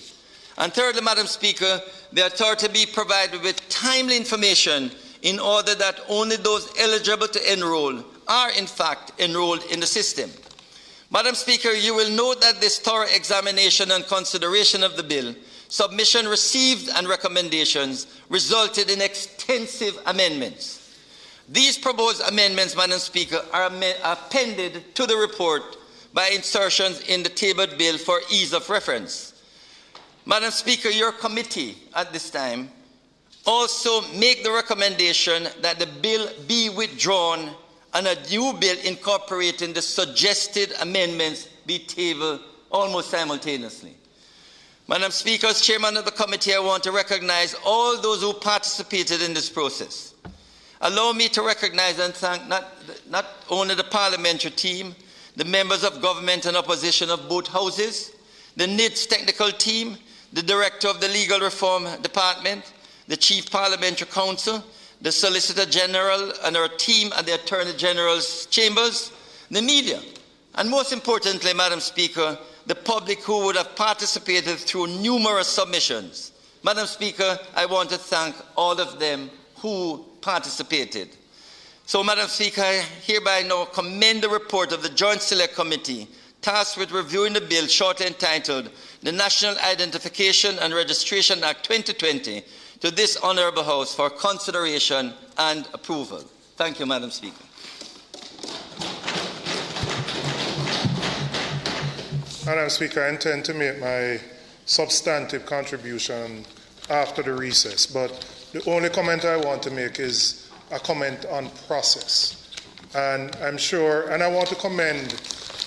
And thirdly, Madam Speaker, the authority be provided with timely information in order that only those eligible to enroll are in fact enrolled in the system. Madam Speaker, you will note that this thorough examination and consideration of the bill, submission received and recommendations resulted in extensive amendments. These proposed amendments, Madam Speaker, are appended to the report by insertions in the tabled bill for ease of reference. Madam Speaker, your committee at this time also make the recommendation that the bill be withdrawn and a new bill incorporating the suggested amendments be tabled almost simultaneously. Madam Speaker, as chairman of the committee, I want to recognize all those who participated in this process. Allow me to recognize and thank not only the parliamentary team, the members of government and opposition of both houses, the NIDS technical team, the director of the Legal Reform Department, the Chief Parliamentary Counsel, the Solicitor General and our team at the Attorney General's chambers, the media, and most importantly, Madam Speaker, the public who would have participated through numerous submissions. Madam Speaker, I want to thank all of them who participated. So, Madam Speaker, I hereby now commend the report of the Joint Select Committee tasked with reviewing the bill shortly entitled the National Identification and Registration Act 2020 to this Honourable House for consideration and approval. Thank you, Madam Speaker. Madam Speaker, I intend to make my substantive contribution after the recess, but the only comment I want to make is a comment on process. And I'm sure, and I want to commend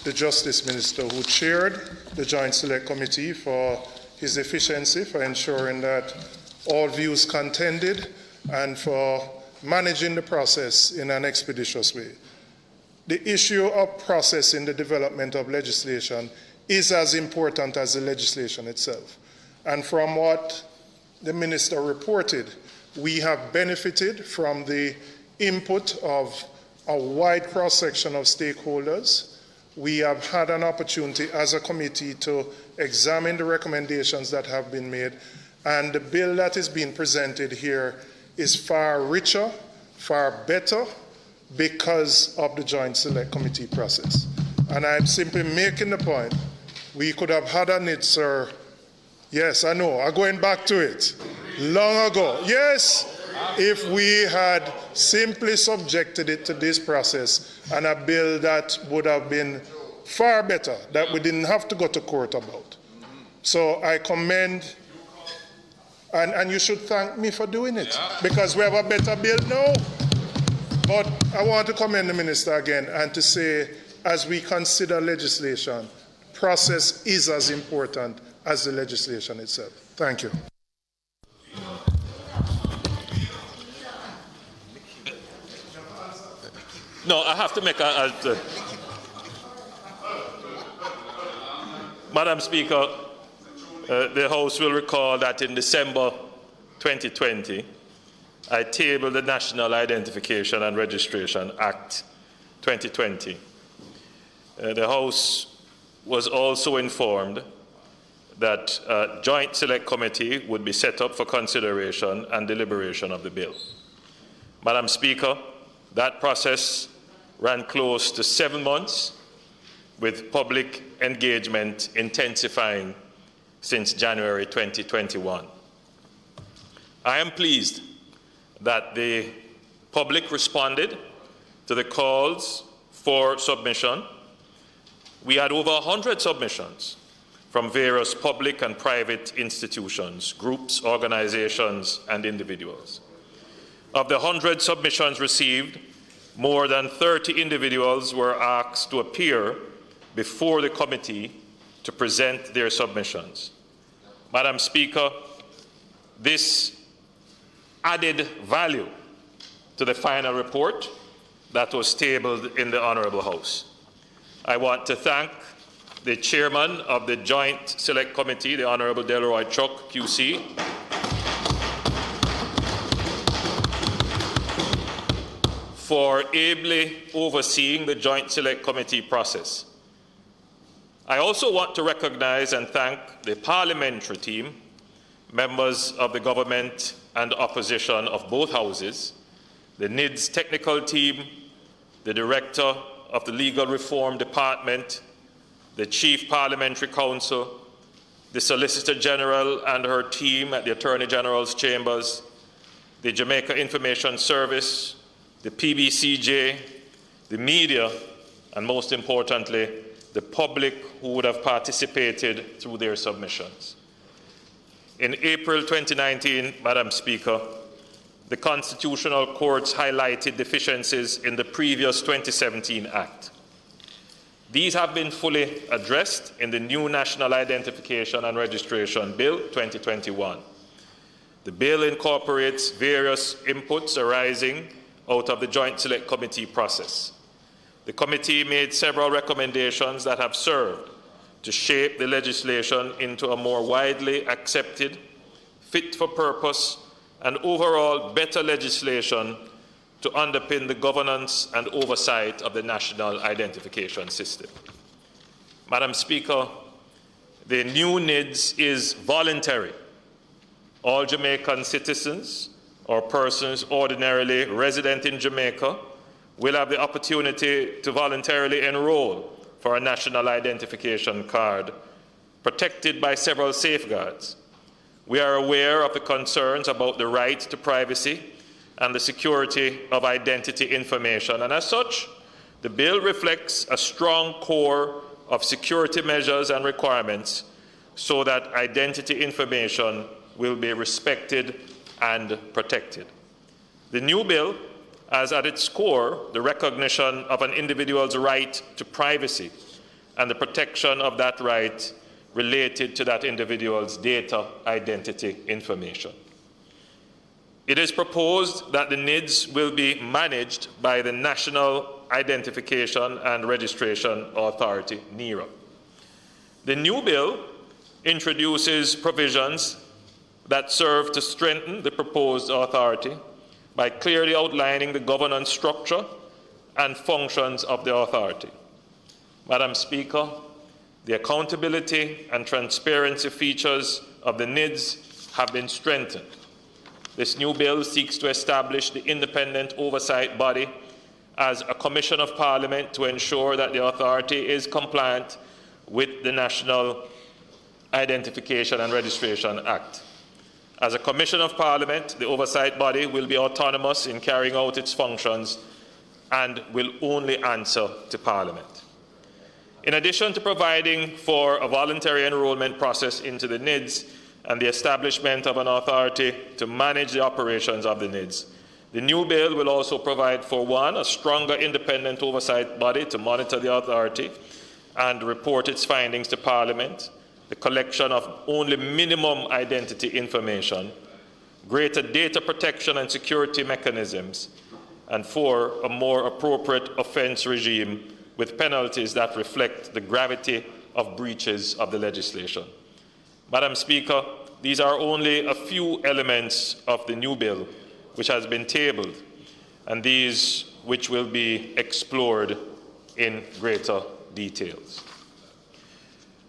the Justice Minister who chaired the Joint Select Committee for his efficiency, for ensuring that all views contended, and for managing the process in an expeditious way. The issue of process in the development of legislation is as important as the legislation itself. And from what the Minister reported, we have benefited from the input of a wide cross-section of stakeholders. We have had an opportunity as a committee to examine the recommendations that have been made, and the bill that is being presented here is far richer, far better, because of the Joint Select Committee process. And I'm simply making the point, we could have had a NID, sir. Yes, I know, I'm going back to it. Long ago. Yes, if we had simply subjected it to this process and a bill that would have been far better, that we didn't have to go to court about. So I commend, and you should thank me for doing it, because we have a better bill now. But I want to commend the Minister again and to say, as we consider legislation, process is as important as the legislation itself. Thank you. No, I have to make Madam Speaker, the House will recall that in December 2020, I tabled the National Identification and Registration Act 2020. The House was also informed that a Joint Select Committee would be set up for consideration and deliberation of the bill. Madam Speaker, that process ran close to 7 months, with public engagement intensifying since January 2021. I am pleased that the public responded to the calls for submission. We had over 100 submissions from various public and private institutions, groups, organizations, and individuals. Of the 100 submissions received, more than 30 individuals were asked to appear before the committee to present their submissions. Madam Speaker, this added value to the final report that was tabled in the Honourable House. I want to thank the chairman of the Joint Select Committee, the Honorable Delroy Chuck, QC, for ably overseeing the Joint Select Committee process. I also want to recognize and thank the parliamentary team, members of the government and opposition of both houses, the NIDS technical team, the director of the Legal Reform Department, the Chief Parliamentary Counsel, the Solicitor General and her team at the Attorney General's Chambers, the Jamaica Information Service, the PBCJ, the media, and most importantly, the public who would have participated through their submissions. In April 2019, Madam Speaker, the Constitutional Courts highlighted deficiencies in the previous 2017 Act. These have been fully addressed in the new National Identification and Registration Bill 2021. The bill incorporates various inputs arising out of the Joint Select Committee process. The committee made several recommendations that have served to shape the legislation into a more widely accepted, fit-for-purpose, and overall better legislation to underpin the governance and oversight of the national identification system. Madam Speaker, the new NIDS is voluntary. All Jamaican citizens or persons ordinarily resident in Jamaica will have the opportunity to voluntarily enroll for a national identification card, protected by several safeguards. We are aware of the concerns about the right to privacy and the security of identity information, and as such, the bill reflects a strong core of security measures and requirements so that identity information will be respected and protected. The new bill has at its core the recognition of an individual's right to privacy and the protection of that right related to that individual's data identity information. It is proposed that the NIDS will be managed by the National Identification and Registration Authority, NERA. The new bill introduces provisions that serve to strengthen the proposed authority by clearly outlining the governance structure and functions of the authority. Madam Speaker, the accountability and transparency features of the NIDS have been strengthened. This new bill seeks to establish the independent oversight body as a commission of Parliament to ensure that the authority is compliant with the National Identification and Registration Act. As a commission of Parliament, the oversight body will be autonomous in carrying out its functions and will only answer to Parliament. In addition to providing for a voluntary enrolment process into the NIDS and the establishment of an authority to manage the operations of the NIDS, the new bill will also provide for, one, a stronger independent oversight body to monitor the authority and report its findings to Parliament, the collection of only minimum identity information, greater data protection and security mechanisms, and four, a more appropriate offence regime with penalties that reflect the gravity of breaches of the legislation. Madam Speaker, these are only a few elements of the new bill which has been tabled, and these which will be explored in greater details.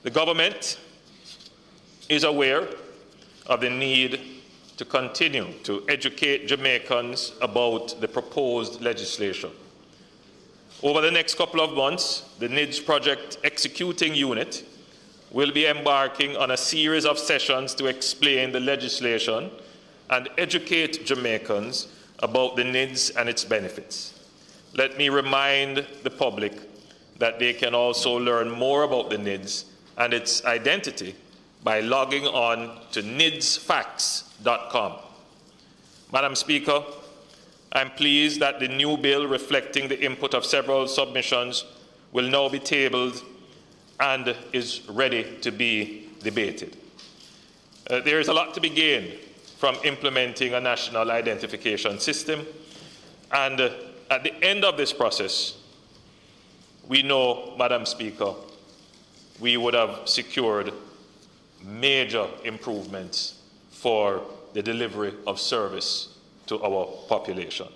The government is aware of the need to continue to educate Jamaicans about the proposed legislation. Over the next couple of months, the NIDS Project Executing Unit will be embarking on a series of sessions to explain the legislation and educate Jamaicans about the NIDS and its benefits. Let me remind the public that they can also learn more about the NIDS and its identity by logging on to nidsfacts.com. Madam Speaker, I'm pleased that the new bill reflecting the input of several submissions will now be tabled and is ready to be debated. There is a lot to be gained from implementing a national identification system, and at the end of this process, we know, Madam Speaker, we would have secured major improvements for the delivery of service to our population.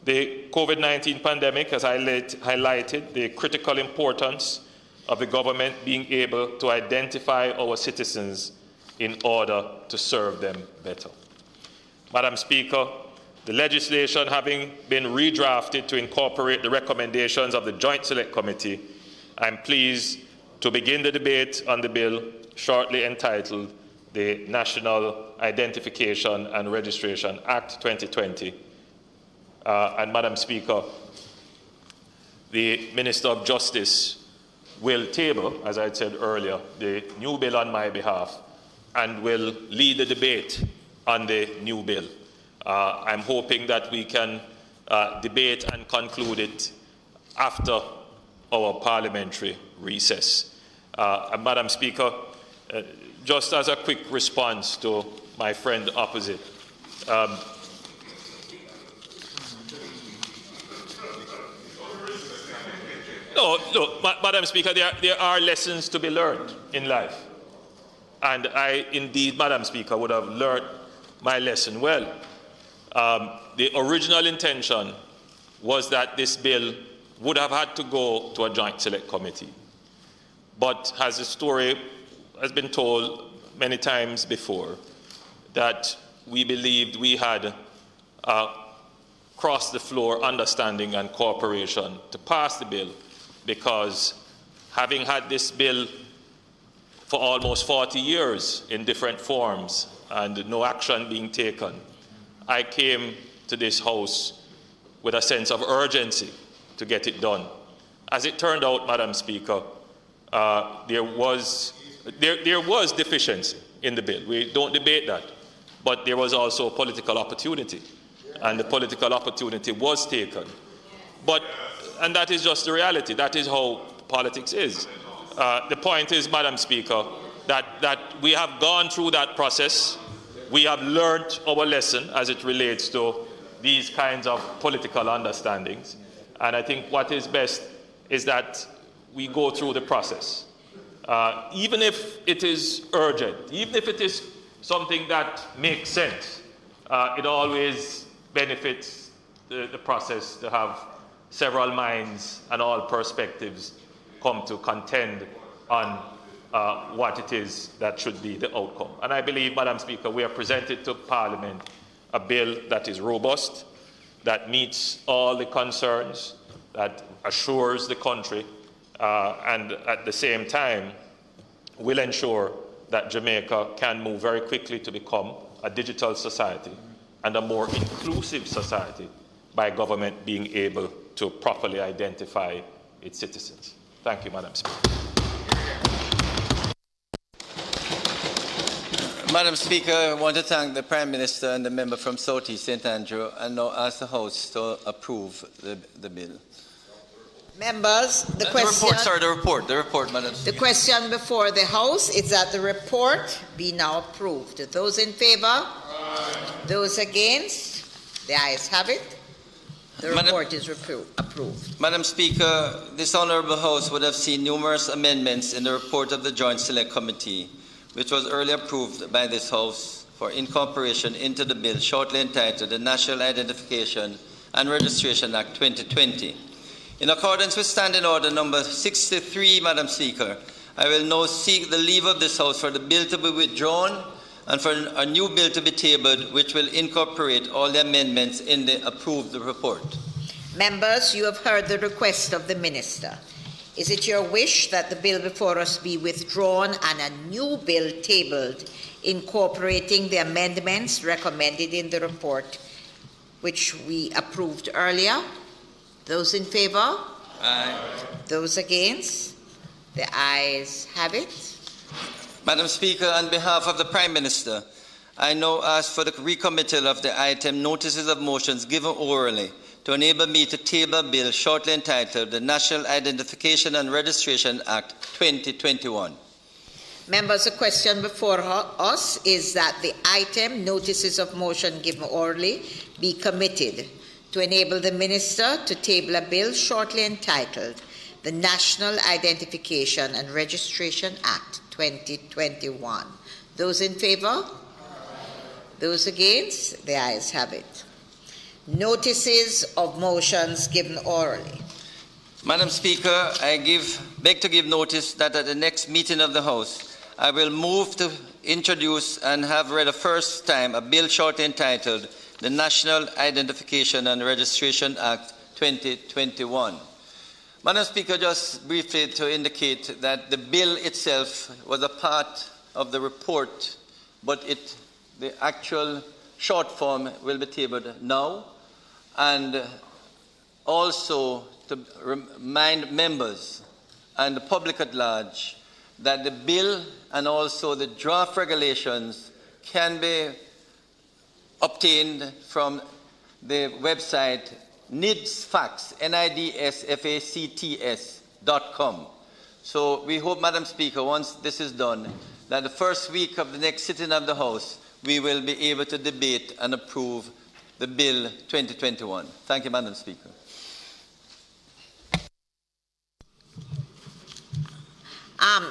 The COVID-19 pandemic has highlighted the critical importance of the government being able to identify our citizens in order to serve them better. Madam Speaker, the legislation having been redrafted to incorporate the recommendations of the Joint Select Committee, I am pleased to begin the debate on the bill shortly entitled the National Identification and Registration Act 2020. And Madam Speaker, the Minister of Justice will table, as I said earlier, the new bill on my behalf and will lead the debate on the new bill. I'm hoping that we can debate and conclude it after our parliamentary recess. Madam Speaker, just as a quick response to my friend opposite, no, Madam Speaker, there are lessons to be learned in life. And I, indeed, Madam Speaker, would have learned my lesson well. The original intention was that this bill would have had to go to a Joint Select Committee. But as the story has been told many times before, that we believed we had crossed the floor understanding and cooperation to pass the bill, because having had this bill for almost 40 years in different forms and no action being taken, I came to this House with a sense of urgency to get it done. As it turned out, Madam Speaker, there was deficiency in the bill. We don't debate that. But there was also political opportunity, and the political opportunity was taken. And that is just the reality. That is how politics is. The point is, Madam Speaker, that we have gone through that process. We have learned our lesson as it relates to these kinds of political understandings. And I think what is best is that we go through the process. Even if it is urgent, even if it is something that makes sense, it always benefits the process to have several minds and all perspectives come to contend on what it is that should be the outcome. And I believe, Madam Speaker, we have presented to Parliament a bill that is robust, that meets all the concerns, that assures the country, and at the same time will ensure that Jamaica can move very quickly to become a digital society and a more inclusive society by government being able to properly identify its citizens. Thank you, Madam Speaker. Madam Speaker, I want to thank the Prime Minister and the member from South East St. Andrew, and now ask the House to approve the bill. Members, the report, Madam Speaker. The question before the House is that the report be now approved. Those in favour? Aye. Those against? The ayes have it. The report is approved. Madam Speaker, this Honourable House would have seen numerous amendments in the report of the Joint Select Committee, which was earlier approved by this House for incorporation into the bill shortly entitled the National Identification and Registration Act 2020. In accordance with Standing Order number 63, Madam Speaker, I will now seek the leave of this House for the bill to be withdrawn and for a new bill to be tabled, which will incorporate all the amendments in the approved report. Members, you have heard the request of the Minister. Is it your wish that the bill before us be withdrawn and a new bill tabled, incorporating the amendments recommended in the report, which we approved earlier? Those in favour? Aye. Those against? The ayes have it. Madam Speaker, on behalf of the Prime Minister, I now ask for the recommittal of the item notices of motions given orally to enable me to table a bill shortly entitled the National Identification and Registration Act 2021. Members, the question before us is that the item notices of motion given orally be committed to enable the Minister to table a bill shortly entitled the National Identification and Registration Act 2021. Those in favor? Those against? The ayes have it. Notices of motions given orally. Madam Speaker, I beg to give notice that at the next meeting of the House, I will move to introduce and have read a first time a bill shortly entitled the National Identification and Registration Act 2021. Madam Speaker, just briefly to indicate that the bill itself was a part of the report, but the actual short form will be tabled now, and also to remind members and the public at large that the bill and also the draft regulations can be obtained from the website nidsfacts.com. So we hope, Madam Speaker, once this is done, that the first week of the next sitting of the House, we will be able to debate and approve the Bill 2021. Thank you, Madam Speaker.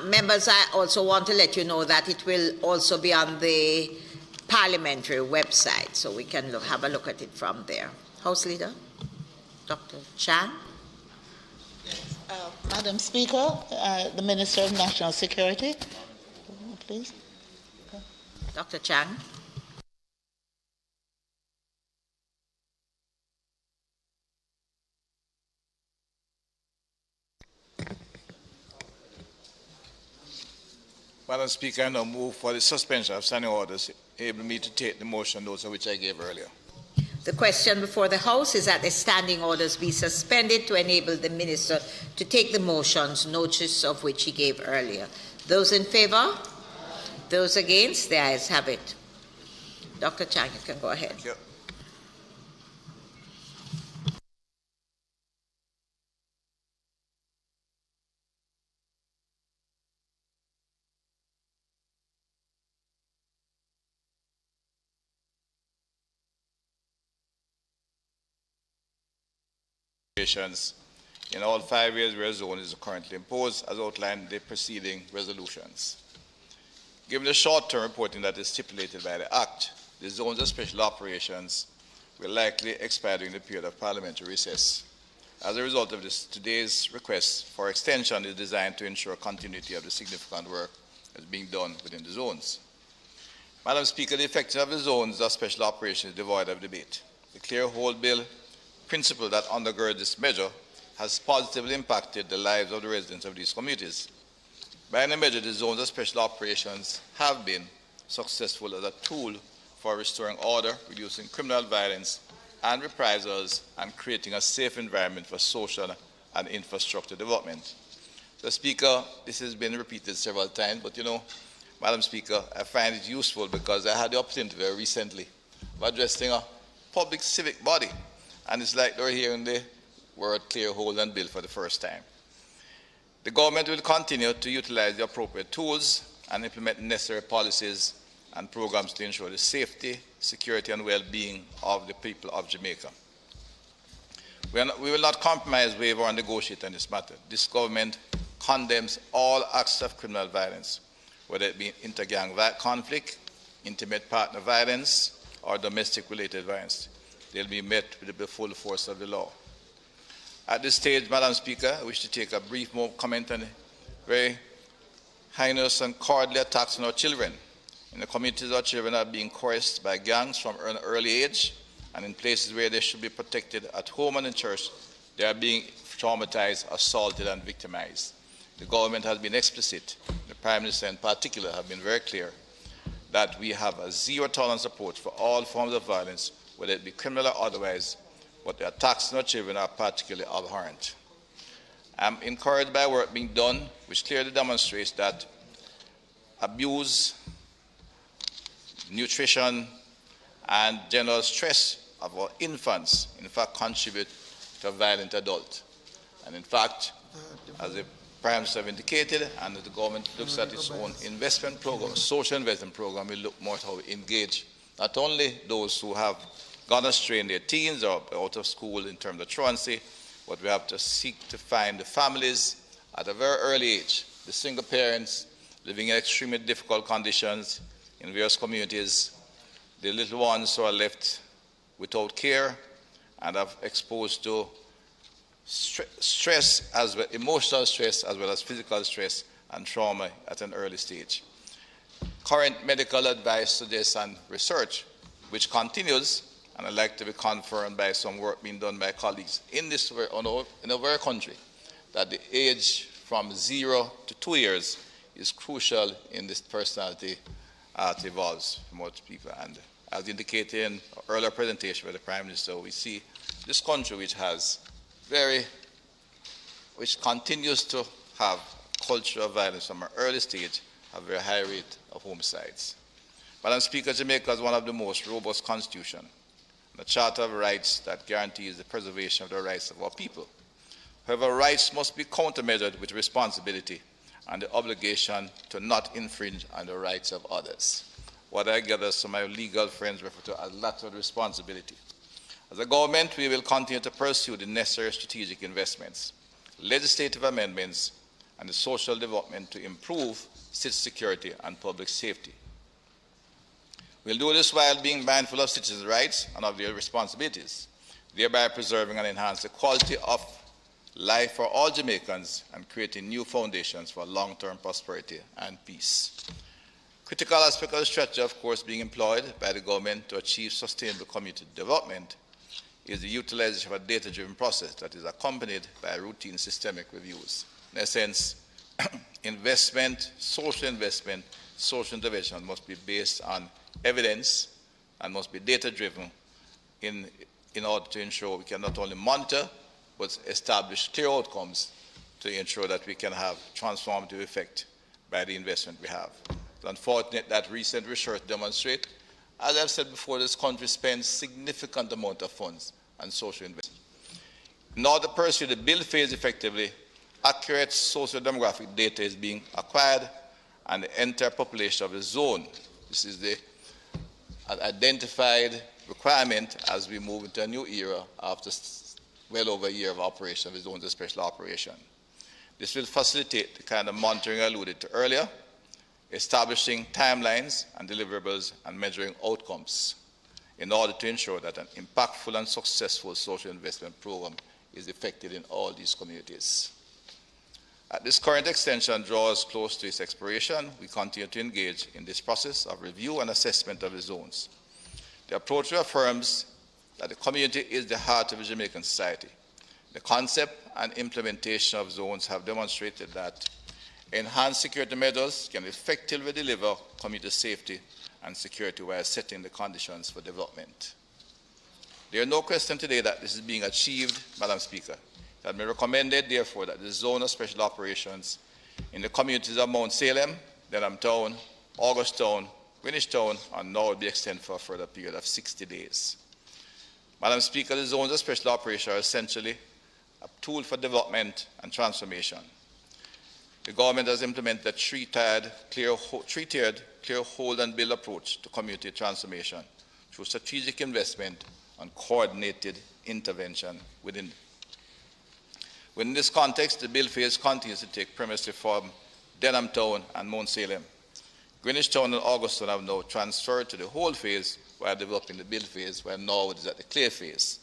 Members, I also want to let you know that it will also be on the Parliamentary website, so we can have a look at it from there. House Leader, Dr. Chan. Madam Speaker, the Minister of National Security, please. Dr. Chang. Madam Speaker, I now move for the suspension of standing orders, enabling me to take the motion notes of which I gave earlier. The question before the House is that the standing orders be suspended to enable the Minister to take the motions, notice of which he gave earlier. Those in favour? Those against? The ayes have it. Dr. Chang, you can go ahead. Thank you. In all 5 years where a zone is currently imposed, as outlined in the preceding resolutions. Given the short-term reporting that is stipulated by the Act, the zones of special operations will likely expire during the period of parliamentary recess. As a result of this, today's request for extension is designed to ensure continuity of the significant work that is being done within the zones. Madam Speaker, the effectiveness of the zones of special operations is devoid of debate. The Clear Hold Bill principle that undergirds this measure has positively impacted the lives of the residents of these communities. By any measure, the zones of special operations have been successful as a tool for restoring order, reducing criminal violence and reprisals, and creating a safe environment for social and infrastructure development. So, Speaker, this has been repeated several times, but Madam Speaker, I find it useful because I had the opportunity very recently of addressing a public civic body. And it's like they're hearing the word clear hold and bill for the first time. The government will continue to utilize the appropriate tools and implement necessary policies and programs to ensure the safety, security, and well-being of the people of Jamaica. We will not compromise, waiver, or negotiate on this matter. This government condemns all acts of criminal violence, whether it be inter-gang conflict, intimate partner violence, or domestic-related violence. They'll be met with the full force of the law. At this stage, Madam Speaker, I wish to take a brief comment on the very heinous and cowardly attacks on our children. In the communities, our children are being coerced by gangs from an early age, and in places where they should be protected at home and in church, they are being traumatized, assaulted, and victimized. The government has been explicit. The Prime Minister in particular have been very clear that we have a zero-tolerance approach for all forms of violence, whether it be criminal or otherwise, but the attacks on our children are particularly abhorrent. I'm encouraged by work being done, which clearly demonstrates that abuse, nutrition, and general stress of our infants, in fact, contribute to a violent adult. And in fact, as the Prime Minister have indicated, and the government looks at its own investment program, social investment program, will look more at how we engage not only those who have gone astray in their teens or out of school in terms of truancy, but we have to seek to find the families at a very early age, the single parents living in extremely difficult conditions in various communities, the little ones who are left without care and are exposed to stress, as well, emotional stress, as well as physical stress and trauma at an early stage. Current medical advice suggests and research, which continues, and I'd like to be confirmed by some work being done by colleagues in our country, that the age from 0 to 2 years is crucial in this personality as it evolves for most people. And as indicated in our earlier presentation by the Prime Minister, we see this country which continues to have culture of violence from an early stage, a very high rate of homicides. Madam Speaker, Jamaica is one of the most robust constitutions, the Charter of Rights that guarantees the preservation of the rights of our people. However, rights must be countermeasured with responsibility and the obligation to not infringe on the rights of others. What I gather some of my legal friends refer to as lateral responsibility. As a government, we will continue to pursue the necessary strategic investments, legislative amendments, and the social development to improve citizen security and public safety. We'll do this while being mindful of citizens' rights and of their responsibilities, thereby preserving and enhancing the quality of life for all Jamaicans and creating new foundations for long-term prosperity and peace. Critical aspect of the strategy, of course, being employed by the government to achieve sustainable community development is the utilization of a data-driven process that is accompanied by routine systemic reviews. In essence, investment, social intervention must be based on evidence and must be data-driven in order to ensure we can not only monitor, but establish clear outcomes to ensure that we can have transformative effect by the investment we have. It's unfortunate that recent research demonstrates, as I've said before, this country spends significant amount of funds on social investment. In order to pursue the build phase effectively, accurate socio-demographic data is being acquired and the entire population of the zone. This is the identified requirement as we move into a new era after well over a year of operation of the zones of special operation. This will facilitate the kind of monitoring I alluded to earlier, establishing timelines and deliverables and measuring outcomes in order to ensure that an impactful and successful social investment program is effected in all these communities. As this current extension draws close to its expiration, we continue to engage in this process of review and assessment of the zones. The approach reaffirms that the community is the heart of the Jamaican society. The concept and implementation of zones have demonstrated that enhanced security measures can effectively deliver community safety and security while setting the conditions for development. There is no question today that this is being achieved, Madam Speaker. It has been recommended, therefore, that the zone of special operations in the communities of Mount Salem, Denham Town, August Town, Greenwich Town, and now will be extended for a further period of 60 days. Madam Speaker, the zones of special operations are essentially a tool for development and transformation. The government has implemented a three-tiered, clear hold and build approach to community transformation through strategic investment and coordinated intervention within. Within this context, the build phase continues to take premise from Denham Town and Mount Salem. Greenwich Town and August Town have now transferred to the hold phase while developing the build phase, where now it is at the clear phase.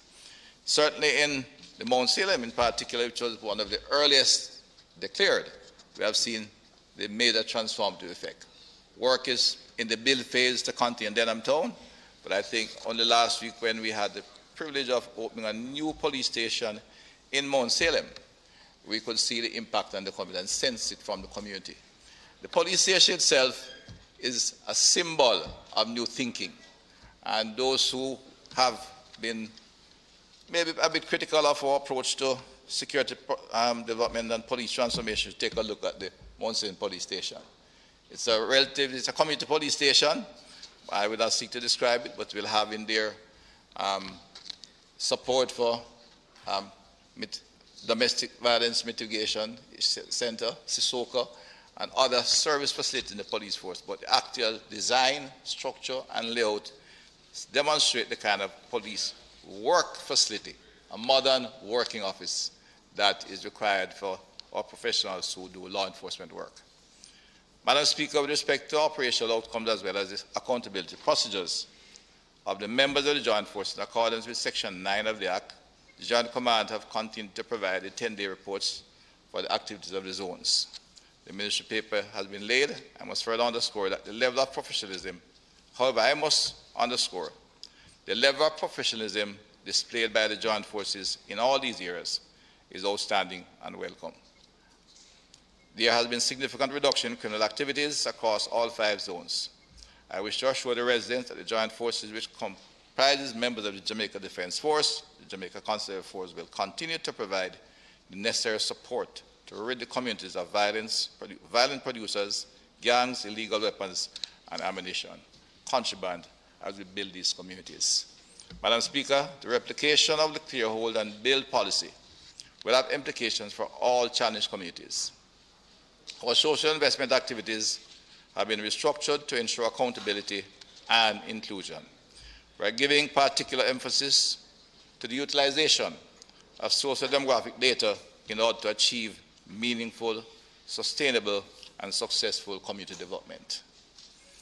Certainly in the Mount Salem in particular, which was one of the earliest declared, we have seen the major transformative effect. Work is in the build phase to continue in Denham Town, but I think only last week when we had the privilege of opening a new police station in Mount Salem, we could see the impact on the community and sense it from the community. The police station itself is a symbol of new thinking, and those who have been maybe a bit critical of our approach to security development and police transformation, take a look at the Mount Salem police station. It's a community police station. I will not seek to describe it, but we'll have in there support for domestic violence mitigation center, SISOCA, and other service facilities in the police force. But the actual design, structure, and layout demonstrate the kind of police work facility a modern working office that is required for our professionals who do law enforcement work. Madam Speaker, with respect to operational outcomes as well as the accountability procedures of the members of the Joint Forces, in accordance with Section 9 of the Act, the Joint Command have continued to provide the 10-day reports for the activities of the zones. The ministry paper has been laid. I must further underscore that the level of professionalism, however, I must underscore the level of professionalism displayed by the Joint Forces in all these areas is outstanding and welcome. There has been significant reduction in criminal activities across all 5 zones. I wish to assure the residents that the Joint Forces, which comprises members of the Jamaica Defence Force, the Jamaica Conservative Force, will continue to provide the necessary support to rid the communities of violent producers, gangs, illegal weapons, and ammunition, contraband, as we build these communities. Madam Speaker, the replication of the clear hold and build policy will have implications for all challenged communities. Our social investment activities have been restructured to ensure accountability and inclusion. We are giving particular emphasis to the utilization of social demographic data in order to achieve meaningful, sustainable, and successful community development.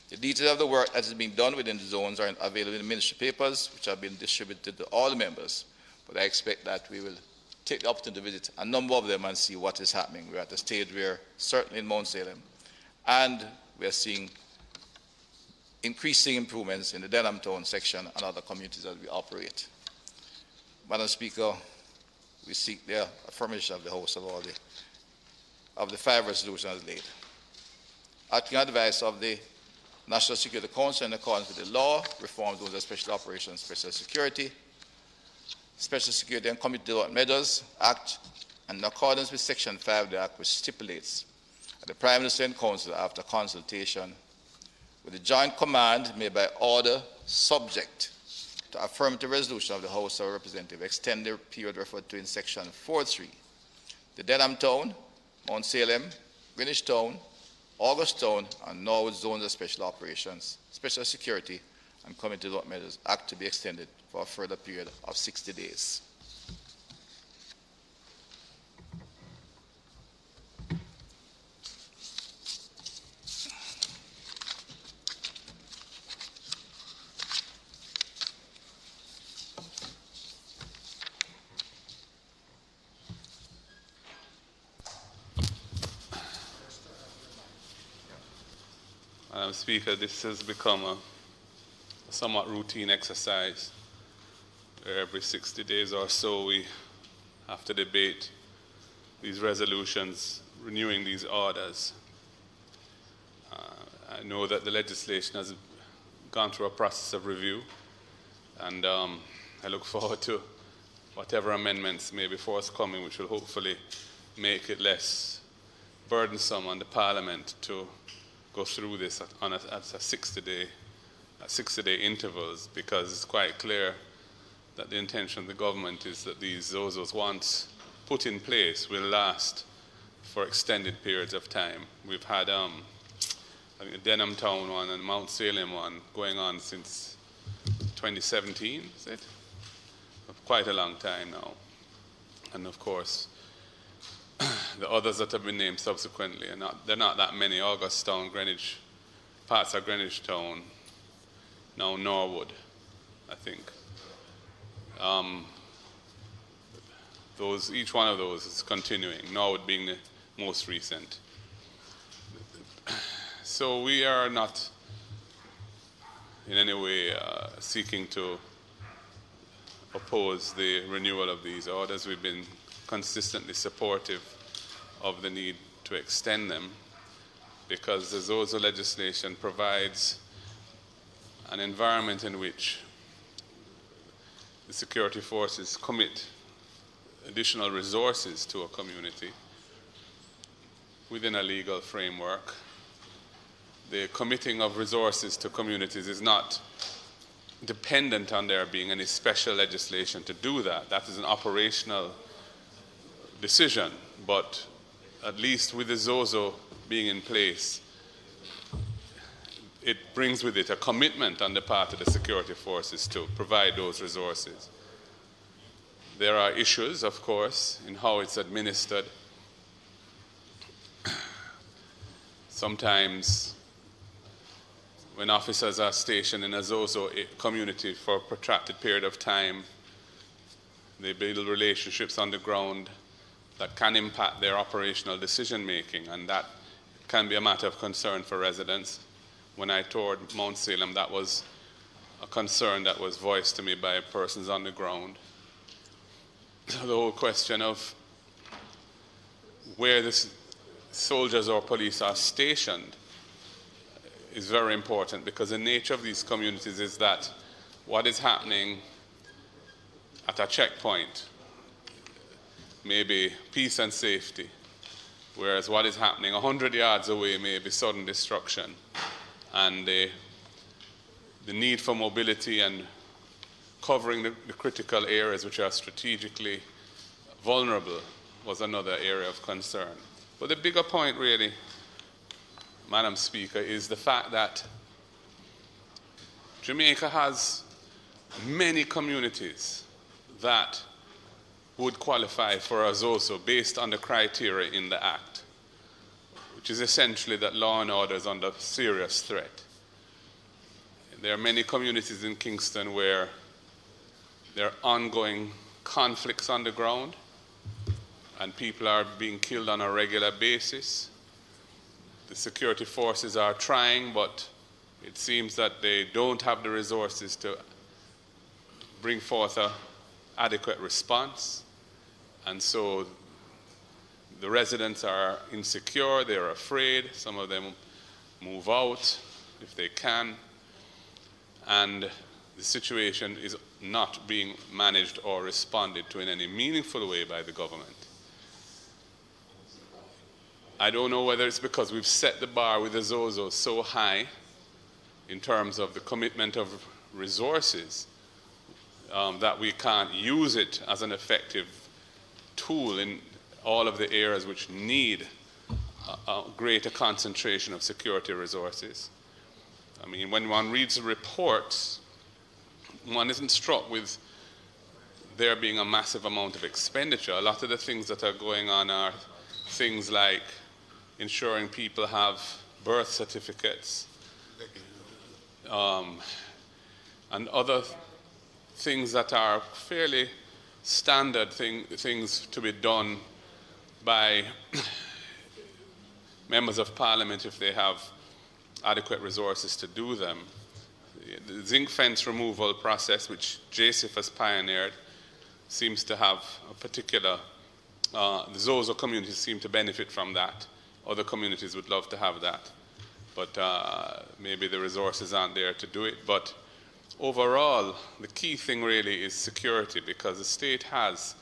The details of the work that is being done within the zones are available in the ministry papers, which have been distributed to all the members, but I expect that we will take the opportunity to visit a number of them and see what is happening. We're at the stage where, certainly in Mount Salem, and we are seeing increasing improvements in the Denham town section and other communities as we operate. Madam Speaker, we seek the affirmation of the House of the 5 resolutions laid. Acting on advice of the National Security Council in accordance with the law, reform those of Special Operations, Special Security and Community Development Measures Act, and in accordance with Section 5 of the Act, which stipulates that the Prime Minister and Council, after consultation with the Joint Command made by order subject to affirmative resolution of the House of Representatives, extend the period referred to in Section 4.3. The Denham Town, Mount Salem, Greenwich Town, August Town, and Norwood Zones of Special Operations, Special Security, and Community Development Measures Act to be extended for a further period of 60 days. Madam Speaker, this has become a somewhat routine exercise where every 60 days or so we have to debate these resolutions, renewing these orders. I know that the legislation has gone through a process of review, and I look forward to whatever amendments may be forthcoming, which will hopefully make it less burdensome on the Parliament to go through this at 60-day intervals, because it's quite clear that the intention of the government is that these ZOZOs, once put in place, will last for extended periods of time. We've had I think the Denham Town one and Mount Salem one going on since 2017, is it? Quite a long time now. And of course, the others that have been named subsequently, they're not that many. August Town, Greenwich, parts of Greenwich Town, now Norwood, I think. Each one of those is continuing, Norwood being the most recent. So we are not in any way seeking to oppose the renewal of these orders. We've been consistently supportive of the need to extend them, because the ZOZO legislation provides an environment in which the security forces commit additional resources to a community within a legal framework. The committing of resources to communities is not dependent on there being any special legislation to do that. That is an operational decision, but at least with the ZOZO being in place, it brings with it a commitment on the part of the security forces to provide those resources. There are issues, of course, in how it's administered. Sometimes when officers are stationed in a Zozo community for a protracted period of time, they build relationships on the ground that can impact their operational decision making, and that can be a matter of concern for residents. When I toured Mount Salem, that was a concern that was voiced to me by persons on the ground. The whole question of where the soldiers or police are stationed is very important, because the nature of these communities is that what is happening at a checkpoint may be peace and safety, whereas what is happening 100 yards away may be sudden destruction. And the need for mobility and covering the critical areas which are strategically vulnerable was another area of concern. But the bigger point really, Madam Speaker, is the fact that Jamaica has many communities that would qualify for a ZOSO based on the criteria in the Act, which is essentially that law and order is under serious threat. There are many communities in Kingston where there are ongoing conflicts on the ground and people are being killed on a regular basis. The security forces are trying, but it seems that they don't have the resources to bring forth an adequate response. And so the residents are insecure, they're afraid, some of them move out if they can, and the situation is not being managed or responded to in any meaningful way by the government. I don't know whether it's because we've set the bar with the ZOSO so high in terms of the commitment of resources that we can't use it as an effective tool in all of the areas which need a greater concentration of security resources. I mean, when one reads the reports, one isn't struck with there being a massive amount of expenditure. A lot of the things that are going on are things like ensuring people have birth certificates and other things that are fairly standard things to be done by members of Parliament if they have adequate resources to do them. The zinc fence removal process, which JSIF has pioneered, seems to have a particular, the ZOSO communities seem to benefit from that. Other communities would love to have that, but maybe the resources aren't there to do it. But overall, the key thing really is security, because the state has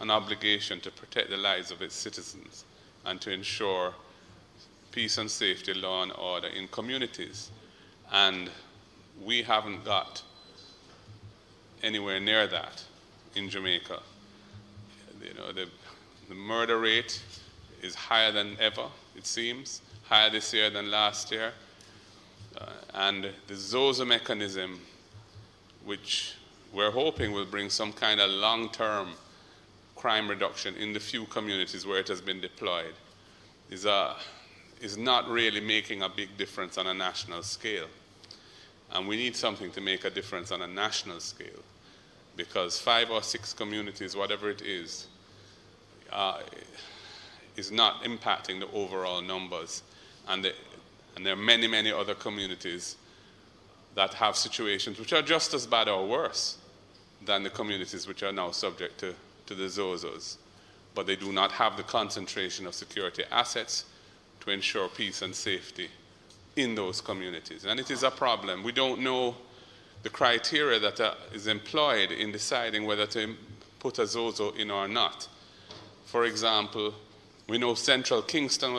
an obligation to protect the lives of its citizens and to ensure peace and safety, law and order in communities. And we haven't got anywhere near that in Jamaica. You know, the murder rate is higher than ever, it seems, higher this year than last year. And the ZOSO mechanism, which we're hoping will bring some kind of long-term crime reduction in the few communities where it has been deployed, is not really making a big difference on a national scale. And we need something to make a difference on a national scale, because 5 or 6 communities, whatever it is not impacting the overall numbers. And there are many, many other communities that have situations which are just as bad or worse than the communities which are now subject to the ZOSOs. But they do not have the concentration of security assets to ensure peace and safety in those communities. And it is a problem. We don't know the criteria that is employed in deciding whether to put a ZOSO in or not. For example, we know Central Kingston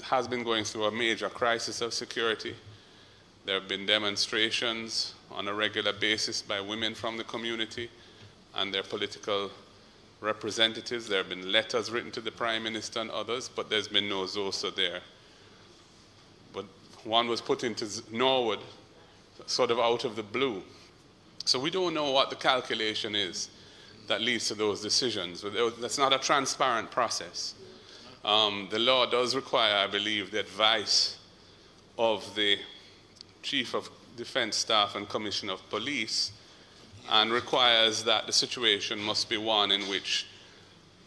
has been going through a major crisis of security. There have been demonstrations on a regular basis by women from the community and their political representatives. There have been letters written to the Prime Minister and others, but there's been no ZOSO there. But one was put into Norwood sort of out of the blue. So we don't know what the calculation is that leads to those decisions. That's not a transparent process. The law does require, I believe, the advice of the Chief of Defense Staff and Commissioner of Police, and requires that the situation must be one in which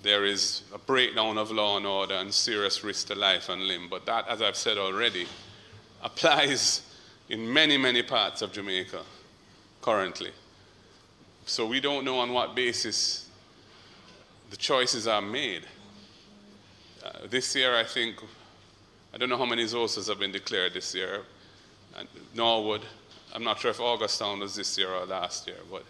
there is a breakdown of law and order and serious risk to life and limb. But that, as I've said already, applies in many, many parts of Jamaica currently. So we don't know on what basis the choices are made. This year, I don't know how many Zosas have been declared this year, and Norwood. I'm not sure if Augustown was this year or last year, but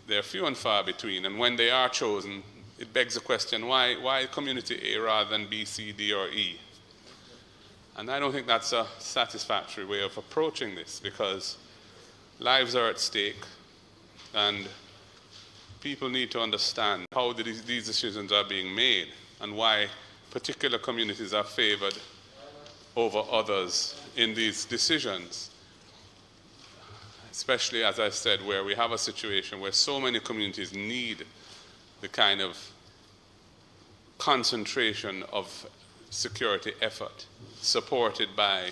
they're few and far between. And when they are chosen, it begs the question, why community A rather than B, C, D, or E? And I don't think that's a satisfactory way of approaching this, because lives are at stake, and people need to understand how these decisions are being made and why particular communities are favored over others in these decisions. Especially, as I said, where we have a situation where so many communities need the kind of concentration of security effort supported by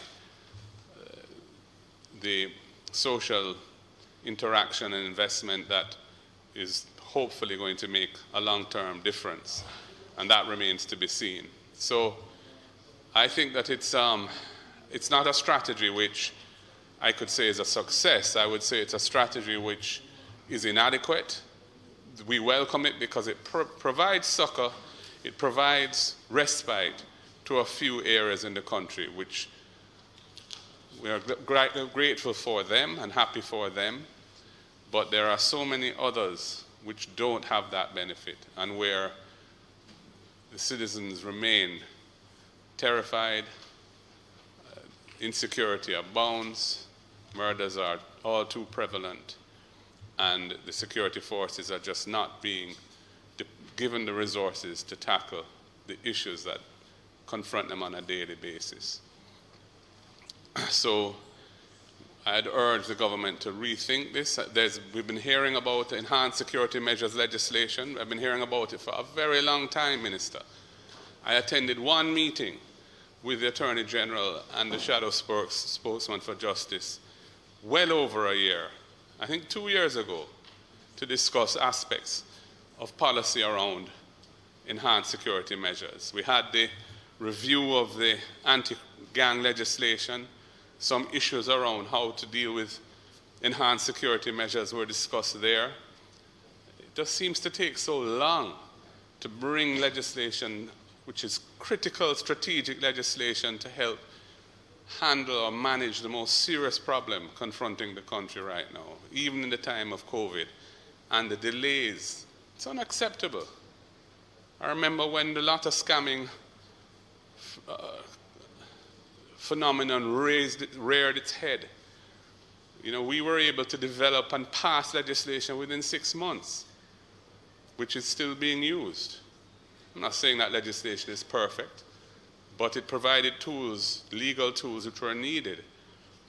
the social interaction and investment that is hopefully going to make a long-term difference, and that remains to be seen. So I think that it's not a strategy which I could say is a success. I would say it's a strategy which is inadequate. We welcome it because it provides succor, it provides respite to a few areas in the country, which we are grateful for them and happy for them, but there are so many others which don't have that benefit, and where the citizens remain terrified, insecurity abounds, murders are all too prevalent, and the security forces are just not being given the resources to tackle the issues that confront them on a daily basis. So I'd urge the government to rethink this. We've been hearing about enhanced security measures legislation. I've been hearing about it for a very long time, Minister. I attended one meeting with the Attorney General and the Shadow Spokesman for Justice well over a year, I think 2 years ago, to discuss aspects of policy around enhanced security measures. We had the review of the anti-gang legislation. Some issues around how to deal with enhanced security measures were discussed there. It just seems to take so long to bring legislation which is critical strategic legislation to help handle or manage the most serious problem confronting the country right now, even in the time of COVID, and the delays. It's unacceptable. I remember when the lot of scamming phenomenon reared its head. You know, we were able to develop and pass legislation within 6 months, which is still being used. I'm not saying that legislation is perfect, but it provided tools, legal tools, which were needed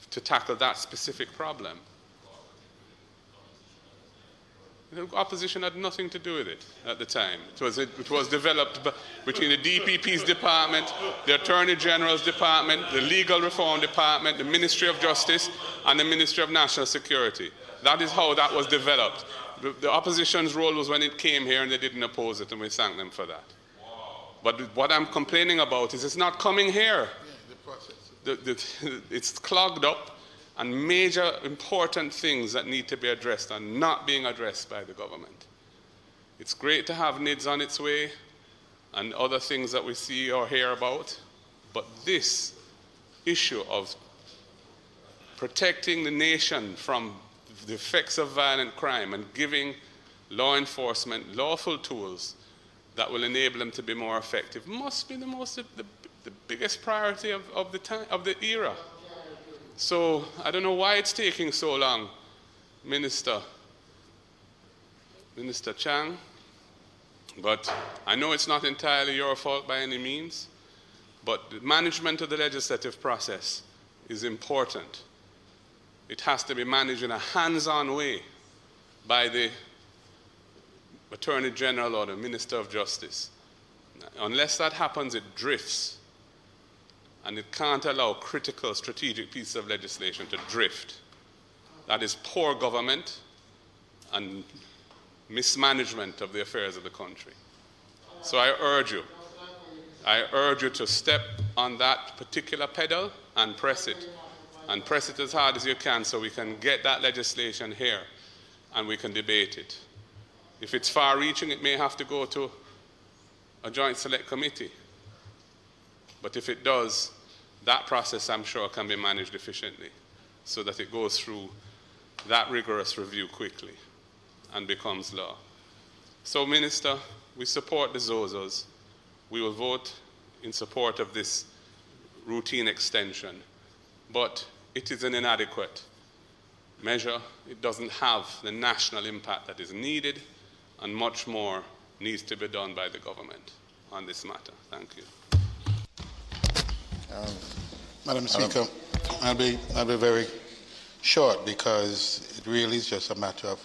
to tackle that specific problem. The opposition had nothing to do with it at the time. It was developed between the DPP's department, the Attorney General's department, the Legal Reform Department, the Ministry of Justice, and the Ministry of National Security. That is how that was developed. The opposition's role was when it came here and they didn't oppose it, and we thank them for that. But what I'm complaining about is it's not coming here. It's clogged up, and major important things that need to be addressed are not being addressed by the government. It's great to have NIDS on its way and other things that we see or hear about, but this issue of protecting the nation from the effects of violent crime and giving law enforcement lawful tools that will enable them to be more effective must be the biggest priority of the era. So I don't know why it's taking so long, Minister Chang, but I know it's not entirely your fault by any means, but the management of the legislative process is important. It has to be managed in a hands-on way by the Attorney General or the Minister of Justice. Unless that happens, it drifts. And it can't allow critical strategic pieces of legislation to drift. That is poor government and mismanagement of the affairs of the country. So I urge you to step on that particular pedal and press it as hard as you can so we can get that legislation here and we can debate it. If it's far-reaching, it may have to go to a joint select committee. But if it does, that process, I'm sure, can be managed efficiently so that it goes through that rigorous review quickly and becomes law. So, Minister, we support the ZOZOs. We will vote in support of this routine extension, but it is an inadequate measure. It doesn't have the national impact that is needed, and much more needs to be done by the government on this matter. Thank you. Madam Speaker, I'll be very short because it really is just a matter of,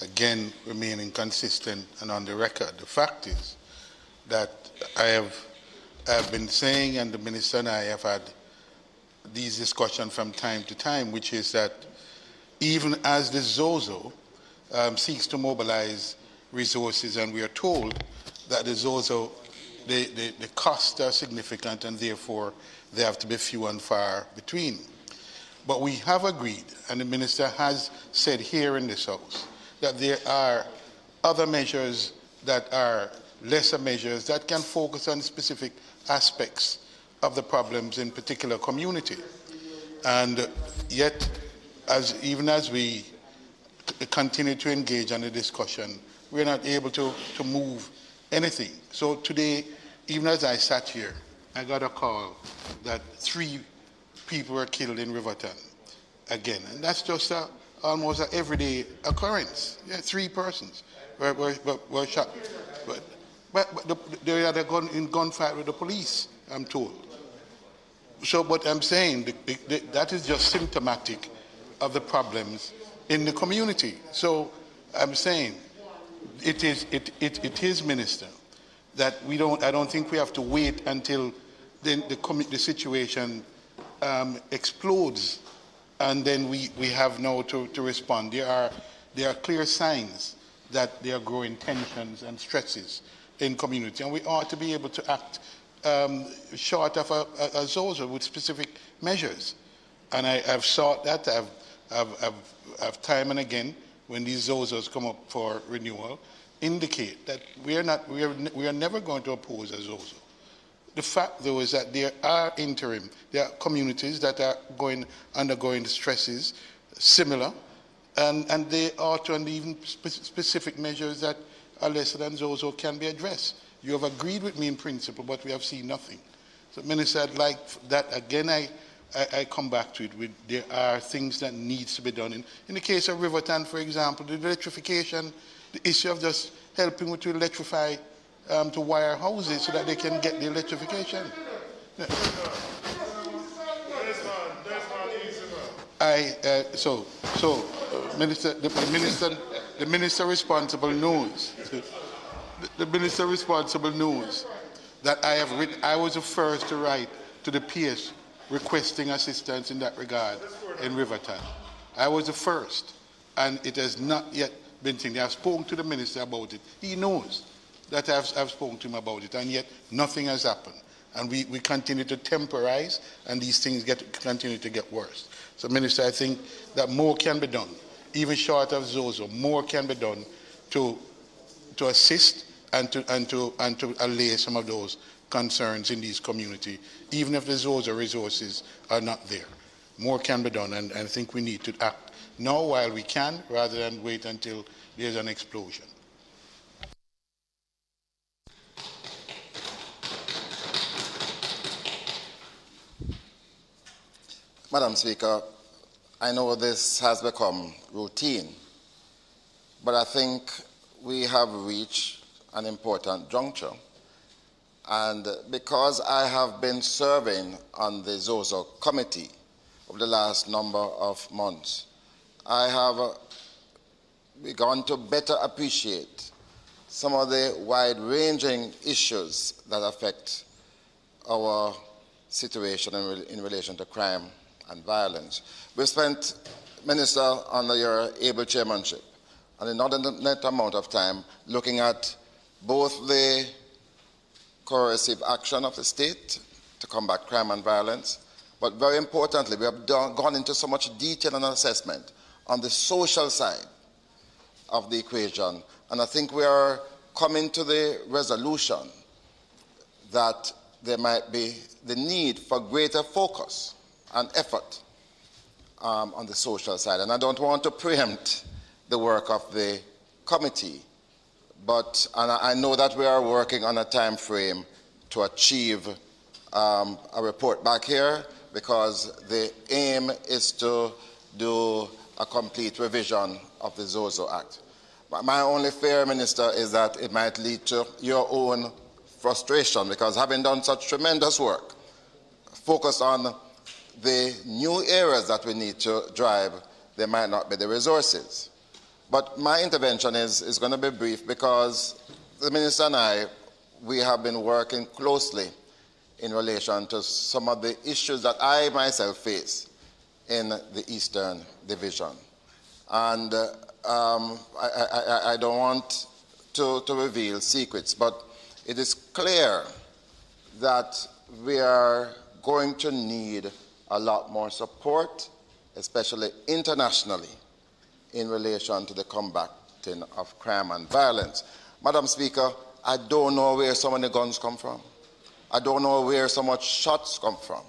again, remaining consistent and on the record. The fact is that I've been saying, and the Minister and I have had these discussions from time to time, which is that even as the ZOZO seeks to mobilize resources, and we are told that the ZOZO, the costs are significant and therefore they have to be few and far between. But we have agreed, and the Minister has said here in this House, that there are other measures that are lesser measures that can focus on specific aspects of the problems in particular community. And yet, even as we continue to engage in the discussion, we're not able to move anything. So today, even as I sat here, I got a call that 3 people were killed in Riverton again. And that's just almost an everyday occurrence. Yeah, 3 persons were shot. But they had a gunfight with the police, I'm told. So what I'm saying, that is just symptomatic of the problems in the community. So I'm saying it is, Minister, that I don't think we have to wait until the situation explodes and then we have now to respond. There are clear signs that there are growing tensions and stresses in community, and we ought to be able to act short of a ZOZO with specific measures. And I've sought that. I've time and again, when these ZOZOs come up for renewal, indicate that we are never going to oppose a ZOZO. The fact, though, is that there are communities that are undergoing stresses similar, and they ought to, and even specific measures that are lesser than ZOZO can be addressed. You have agreed with me in principle, but we have seen nothing. So, Minister, I'd like that again. I come back to it. There are things that needs to be done. In the case of Riverton, for example, the electrification, the issue of just helping to electrify, to wire houses so that they can get the electrification. Minister, the minister responsible knows. The minister responsible knows that I was the first to write to the PS requesting assistance in that regard in Riverton. I was the first, and it has not yet been thing. I've spoken to the minister about it. He knows that I've spoken to him about it, and yet nothing has happened. And we continue to temporize, and these things continue to get worse. So, Minister, I think that more can be done, even short of ZOZO. More can be done to assist and to allay some of those concerns in these communities, even if the ZOZO resources are not there. More can be done, and I think we need to act now while we can, rather than wait until there's an explosion. Madam Speaker, I know this has become routine, but I think we have reached an important juncture. And because I have been serving on the ZOZO committee over the last number of months, I have begun to better appreciate some of the wide-ranging issues that affect our situation in relation to crime and violence. We've spent, Minister, under your able chairmanship, an inordinate amount of time looking at both the coercive action of the state to combat crime and violence, but very importantly, we have gone into so much detail and assessment on the social side of the equation. And I think we are coming to the resolution that there might be the need for greater focus and effort on the social side. And I don't want to preempt the work of the committee, but I know that we are working on a time frame to achieve a report back here, because the aim is to do a complete revision of the Zozo Act. But my only fear, Minister, is that it might lead to your own frustration, because having done such tremendous work, focused on the new areas that we need to drive, there might not be the resources. But my intervention is going to be brief, because the Minister and I, we have been working closely in relation to some of the issues that I myself face in the Eastern Division. And I don't want to reveal secrets, but it is clear that we are going to need a lot more support, especially internationally, in relation to the combating of crime and violence. Madam Speaker, I don't know where so many guns come from. I don't know where so much shots come from.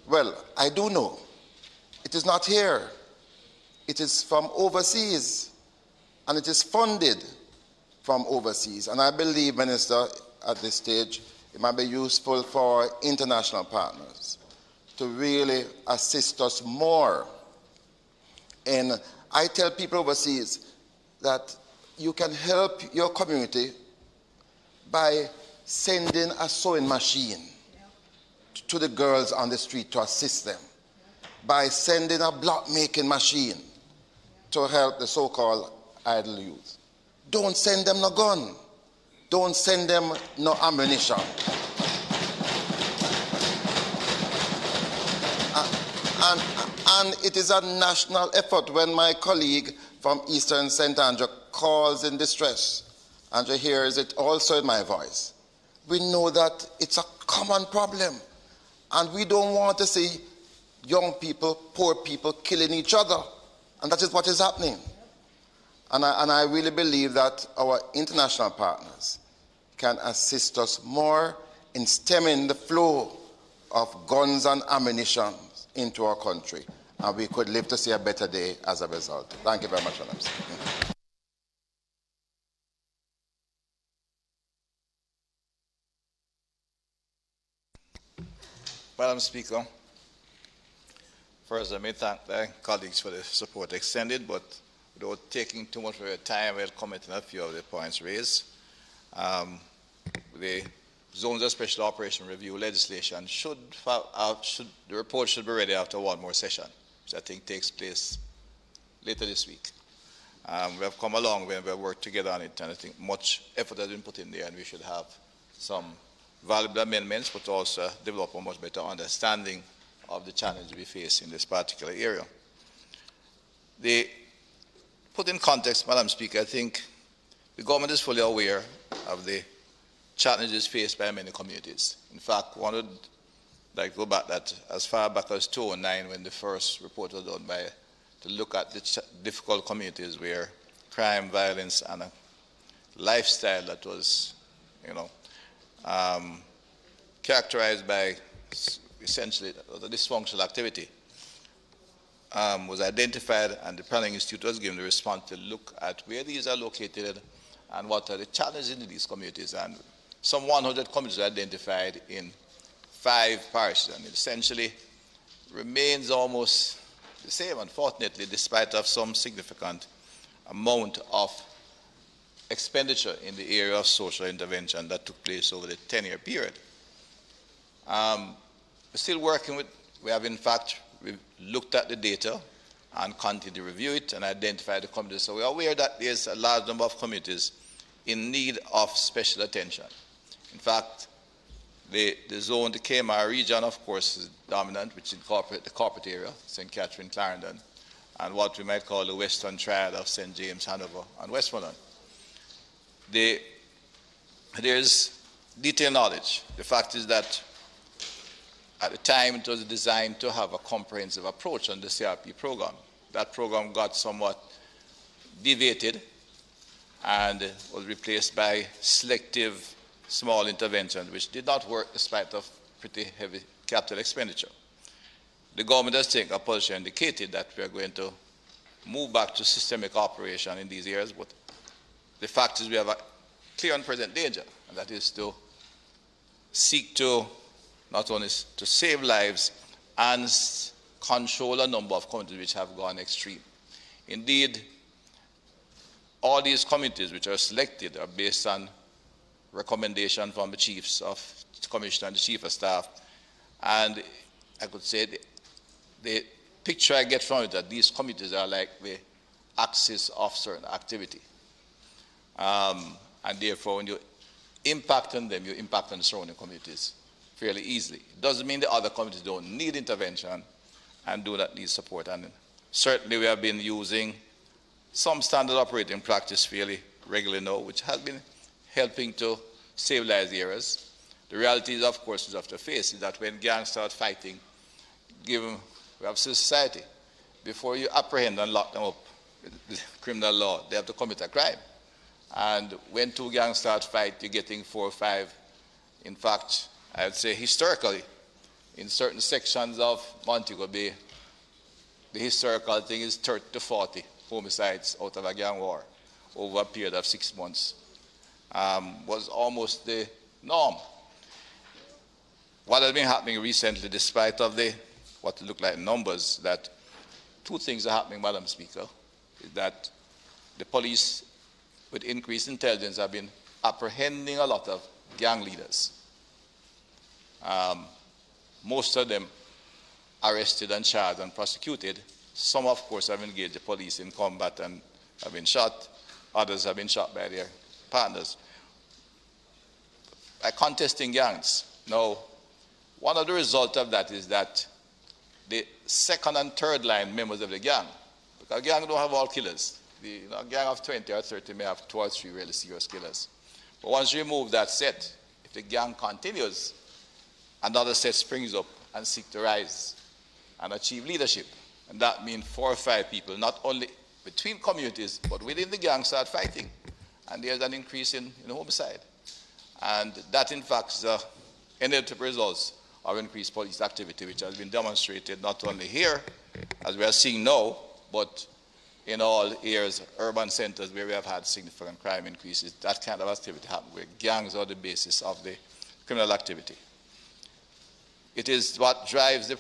Well, I do know. It is not here. It is from overseas, and it is funded from overseas. And I believe, Minister, at this stage, it might be useful for international partners to really assist us more. And I tell people overseas that you can help your community by sending a sewing machine to the girls on the street to assist them, by sending a block making machine to help the so-called idle youth. Don't send them no gun. Don't send them no ammunition. And it is a national effort. When my colleague from Eastern St. Andrew calls in distress, and you hear it also in my voice, we know that it's a common problem. And we don't want to see young people, poor people killing each other. And that is what is happening. And I really believe that our international partners can assist us more in stemming the flow of guns and ammunition into our country. And we could live to see a better day as a result. Thank you very much, Madam Speaker. Madam Speaker, first I may thank the colleagues for the support extended, but without taking too much of your time, I'll comment on a few of the points raised. The Zones of Special Operation Review legislation the report should be ready after one more session, which I think takes place later this week. We have come a long way and we have worked together on it, and I think much effort has been put in there, and we should have some valuable amendments, but also develop a much better understanding of the challenge we face in this particular area. Put in context, Madam Speaker, I think the government is fully aware of the challenges faced by many communities. In fact, one would like to go back that as far back as 2009, when the first report was done to look at the difficult communities where crime, violence, and a lifestyle that was, characterized by essentially the dysfunctional activity was identified, and the Planning Institute was given the response to look at where these are located and what are the challenges in these communities. And some 100 communities were identified in 5 parishes, and it essentially remains almost the same, unfortunately, despite of some significant amount of expenditure in the area of social intervention that took place over the 10-year period. We're still working with, we've looked at the data and continue to review it and identify the communities. So we are aware that there's a large number of communities in need of special attention. In fact, the zone, the KMR region, of course, is dominant, which incorporates the corporate area, St. Catherine, Clarendon, and what we might call the Western Triad of St. James, Hanover, and Westmoreland. There's detailed knowledge. The fact is that at the time it was designed to have a comprehensive approach on the CRP program. That program got somewhat deviated and was replaced by selective small interventions, which did not work despite of pretty heavy capital expenditure. The government has taken a position indicated that we are going to move back to systemic operation in these areas, but the fact is we have a clear and present danger, and that is to seek to not only to save lives and control a number of communities which have gone extreme. Indeed, all these communities which are selected are based on recommendation from the chiefs of commissioner and the chief of staff, and I could say the picture I get from it that these communities are like the axis of certain activity, and therefore when you impact on them, you impact on the surrounding communities fairly easily. It doesn't mean the other communities don't need intervention and do not need support, and certainly we have been using some standard operating practice fairly regularly now, which has been helping to stabilize the areas. The reality is, of course, we have to face is that when gangs start fighting, given we have society, before you apprehend and lock them up with criminal law, they have to commit a crime. And when two gangs start fight, you're getting 4 or 5. In fact, I would say historically, in certain sections of Montego Bay, the historical thing is 30 to 40 homicides out of a gang war over a period of 6 months. Was almost the norm. What has been happening recently, despite of what look like numbers, that 2 things are happening, Madam Speaker, is that the police, with increased intelligence, have been apprehending a lot of gang leaders. Most of them arrested and charged and prosecuted. Some, of course, have engaged the police in combat and have been shot. Others have been shot by their partners. By contesting gangs. Now, one of the results of that is that the second and third line members of the gang, because a gang don't have all killers. A gang of 20 or 30 may have 2 or 3 really serious killers. But once you remove that set, if the gang continues, another set springs up and seek to rise and achieve leadership. And that means 4 or 5 people, not only between communities, but within the gang start fighting. And there's an increase in homicide. And that, in fact, is the inevitable results of increased police activity, which has been demonstrated not only here, as we are seeing now, but in all areas, urban centers where we have had significant crime increases. That kind of activity happens, where gangs are the basis of the criminal activity. It is what drives the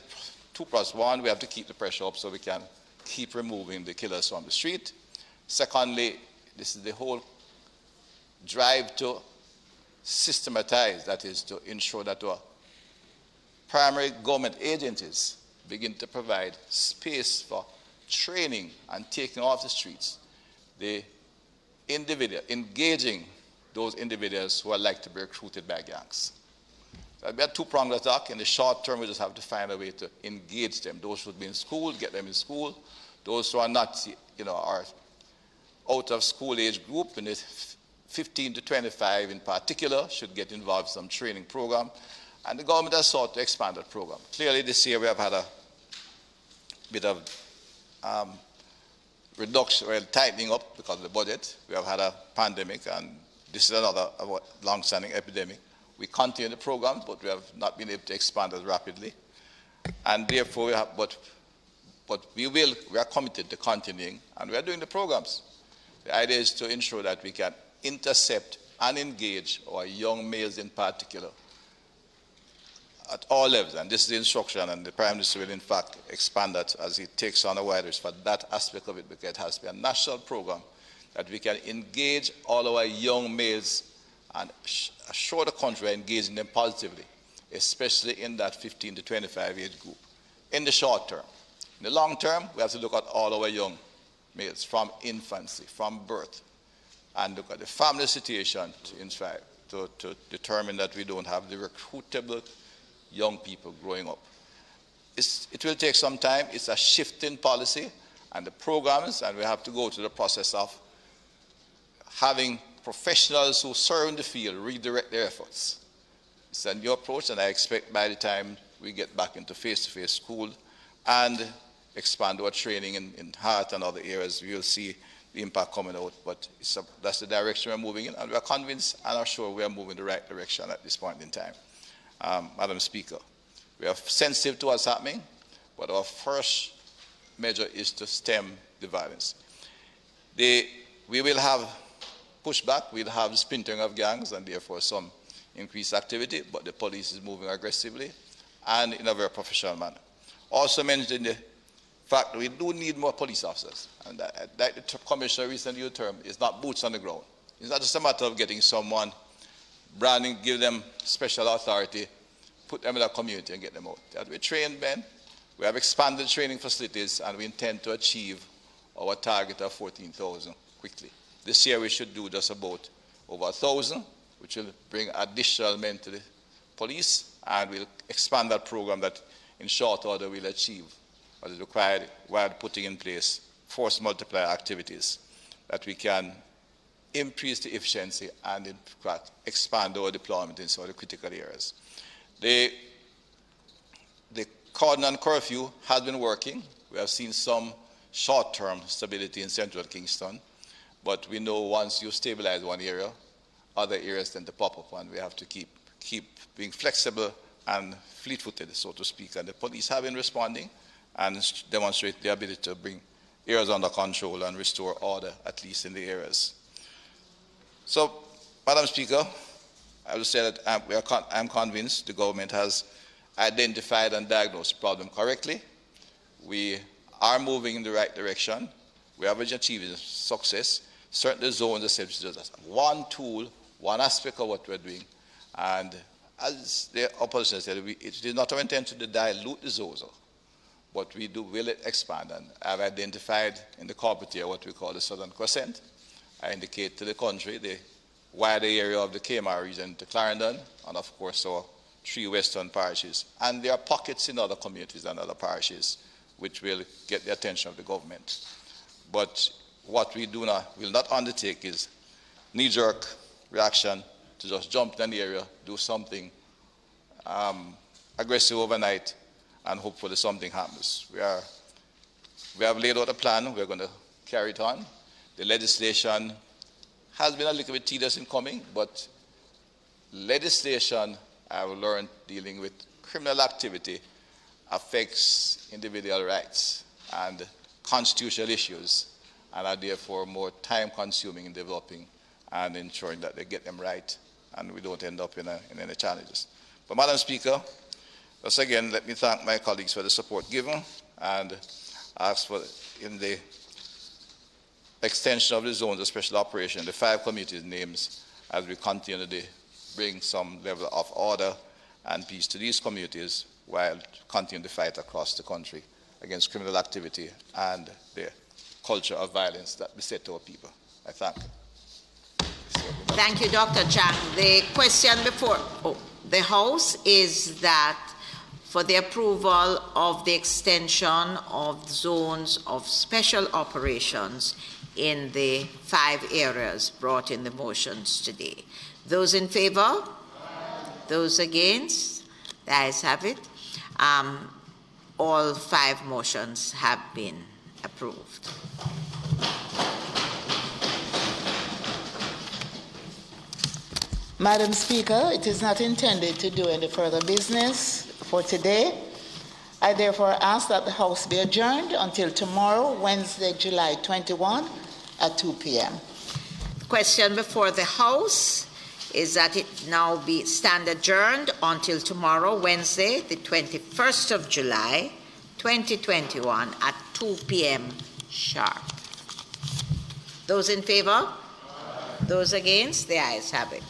2+1. We have to keep the pressure up so we can keep removing the killers from the street. Secondly, this is the whole drive to systematize, that is, to ensure that our primary government agencies begin to provide space for training and taking off the streets the individual, engaging those individuals who are like to be recruited by gangs. So we have 2-pronged attack. In the short term, we just have to find a way to engage them. Those who should be in school, get them in school. Those who are not, are out of school age group, in the 15 to 25 in particular, should get involved in some training program. And the government has sought to expand that program. Clearly, this year we have had a bit of reduction, or tightening up because of the budget. We have had a pandemic, and this is another long-standing epidemic. We continue the program, but we have not been able to expand as rapidly. And therefore, we are committed to continuing, and we are doing the programs. The idea is to ensure that we can intercept and engage our young males in particular at all levels. And this is the instruction, and the Prime Minister will in fact expand that as he takes on a wider for that aspect of it, because it has to be a national program that we can engage all our young males and assure the country we're engaging them positively, especially in that 15 to 25 age group, in the short term. In the long term, we have to look at all our young males from infancy, from birth, and look at the family situation to determine that we don't have the recruitable young people growing up. It will take some time. It's a shift in policy and the programs, and we have to go through the process of having professionals who serve in the field redirect their efforts. It's a new approach, and I expect by the time we get back into face-to-face school and expand our training in heart and other areas, we will see the impact coming out. But that's the direction we're moving in, and we are convinced and are sure we are moving in the right direction at this point in time. Madam Speaker, we are sensitive to what's happening, but our first measure is to stem the violence. We will have pushback, we'll have splintering of gangs, and therefore some increased activity, but the police is moving aggressively and in a very professional manner. Also mentioned the fact that we do need more police officers, and that the Commissioner recently termed is not boots on the ground. It's not just a matter of getting someone, branding, give them special authority, put them in a community and get them out. That we trained men, we have expanded training facilities, and we intend to achieve our target of 14,000 quickly. This year we should do just about over 1,000, which will bring additional men to the police, and we'll expand that program that in short order we'll achieve what is required while putting in place force multiplier activities that we can increase the efficiency and in fact expand our deployment in some of the critical areas. The cordon and curfew has been working. We have seen some short-term stability in central Kingston, but we know once you stabilize one area, other areas tend to pop up, and we have to keep being flexible and fleet-footed, so to speak. And the police have been responding and demonstrate the ability to bring areas under control and restore order, at least in the areas. So, Madam Speaker, I will say that I'm convinced the government has identified and diagnosed the problem correctly. We are moving in the right direction. We have achieved success. Certainly zones are just one tool, one aspect of what we're doing. And as the opposition said, it is not our intention to dilute the zones, but we will expand. And I've identified in the corporate area what we call the Southern Crescent. I indicate to the country the wider area of the Kmart region to Clarendon, and of course our 3 western parishes. And there are pockets in other communities and other parishes which will get the attention of the government. But what we will not undertake is knee-jerk reaction to just jump in an area, do something aggressive overnight, and hopefully something happens. We have laid out a plan. We're going to carry it on. The legislation has been a little bit tedious in coming, but legislation, I've learned, dealing with criminal activity affects individual rights and constitutional issues, and are therefore more time-consuming in developing and ensuring that they get them right, and we don't end up in any challenges. But, Madam Speaker, once again, let me thank my colleagues for the support given, and ask for, in the extension of the zones of special operation, the 5 committees names, as we continue to bring some level of order and peace to these communities while continuing to fight across the country against criminal activity and the culture of violence that beset our people. I thank you. Thank you, Dr. Chang. The question before the House is that for the approval of the extension of zones of special operations in the 5 areas brought in the motions today. Those in favor? Aye. Those against? The ayes have it. All 5 motions have been approved. Madam Speaker, it is not intended to do any further business for today. I therefore ask that the House be adjourned until tomorrow, Wednesday, July 21 at 2 p.m. The question before the House is that it now be stand adjourned until tomorrow, Wednesday, the 21st of July, 2021 at 2 p.m. sharp. Those in favor? Aye. Those against? The ayes have it.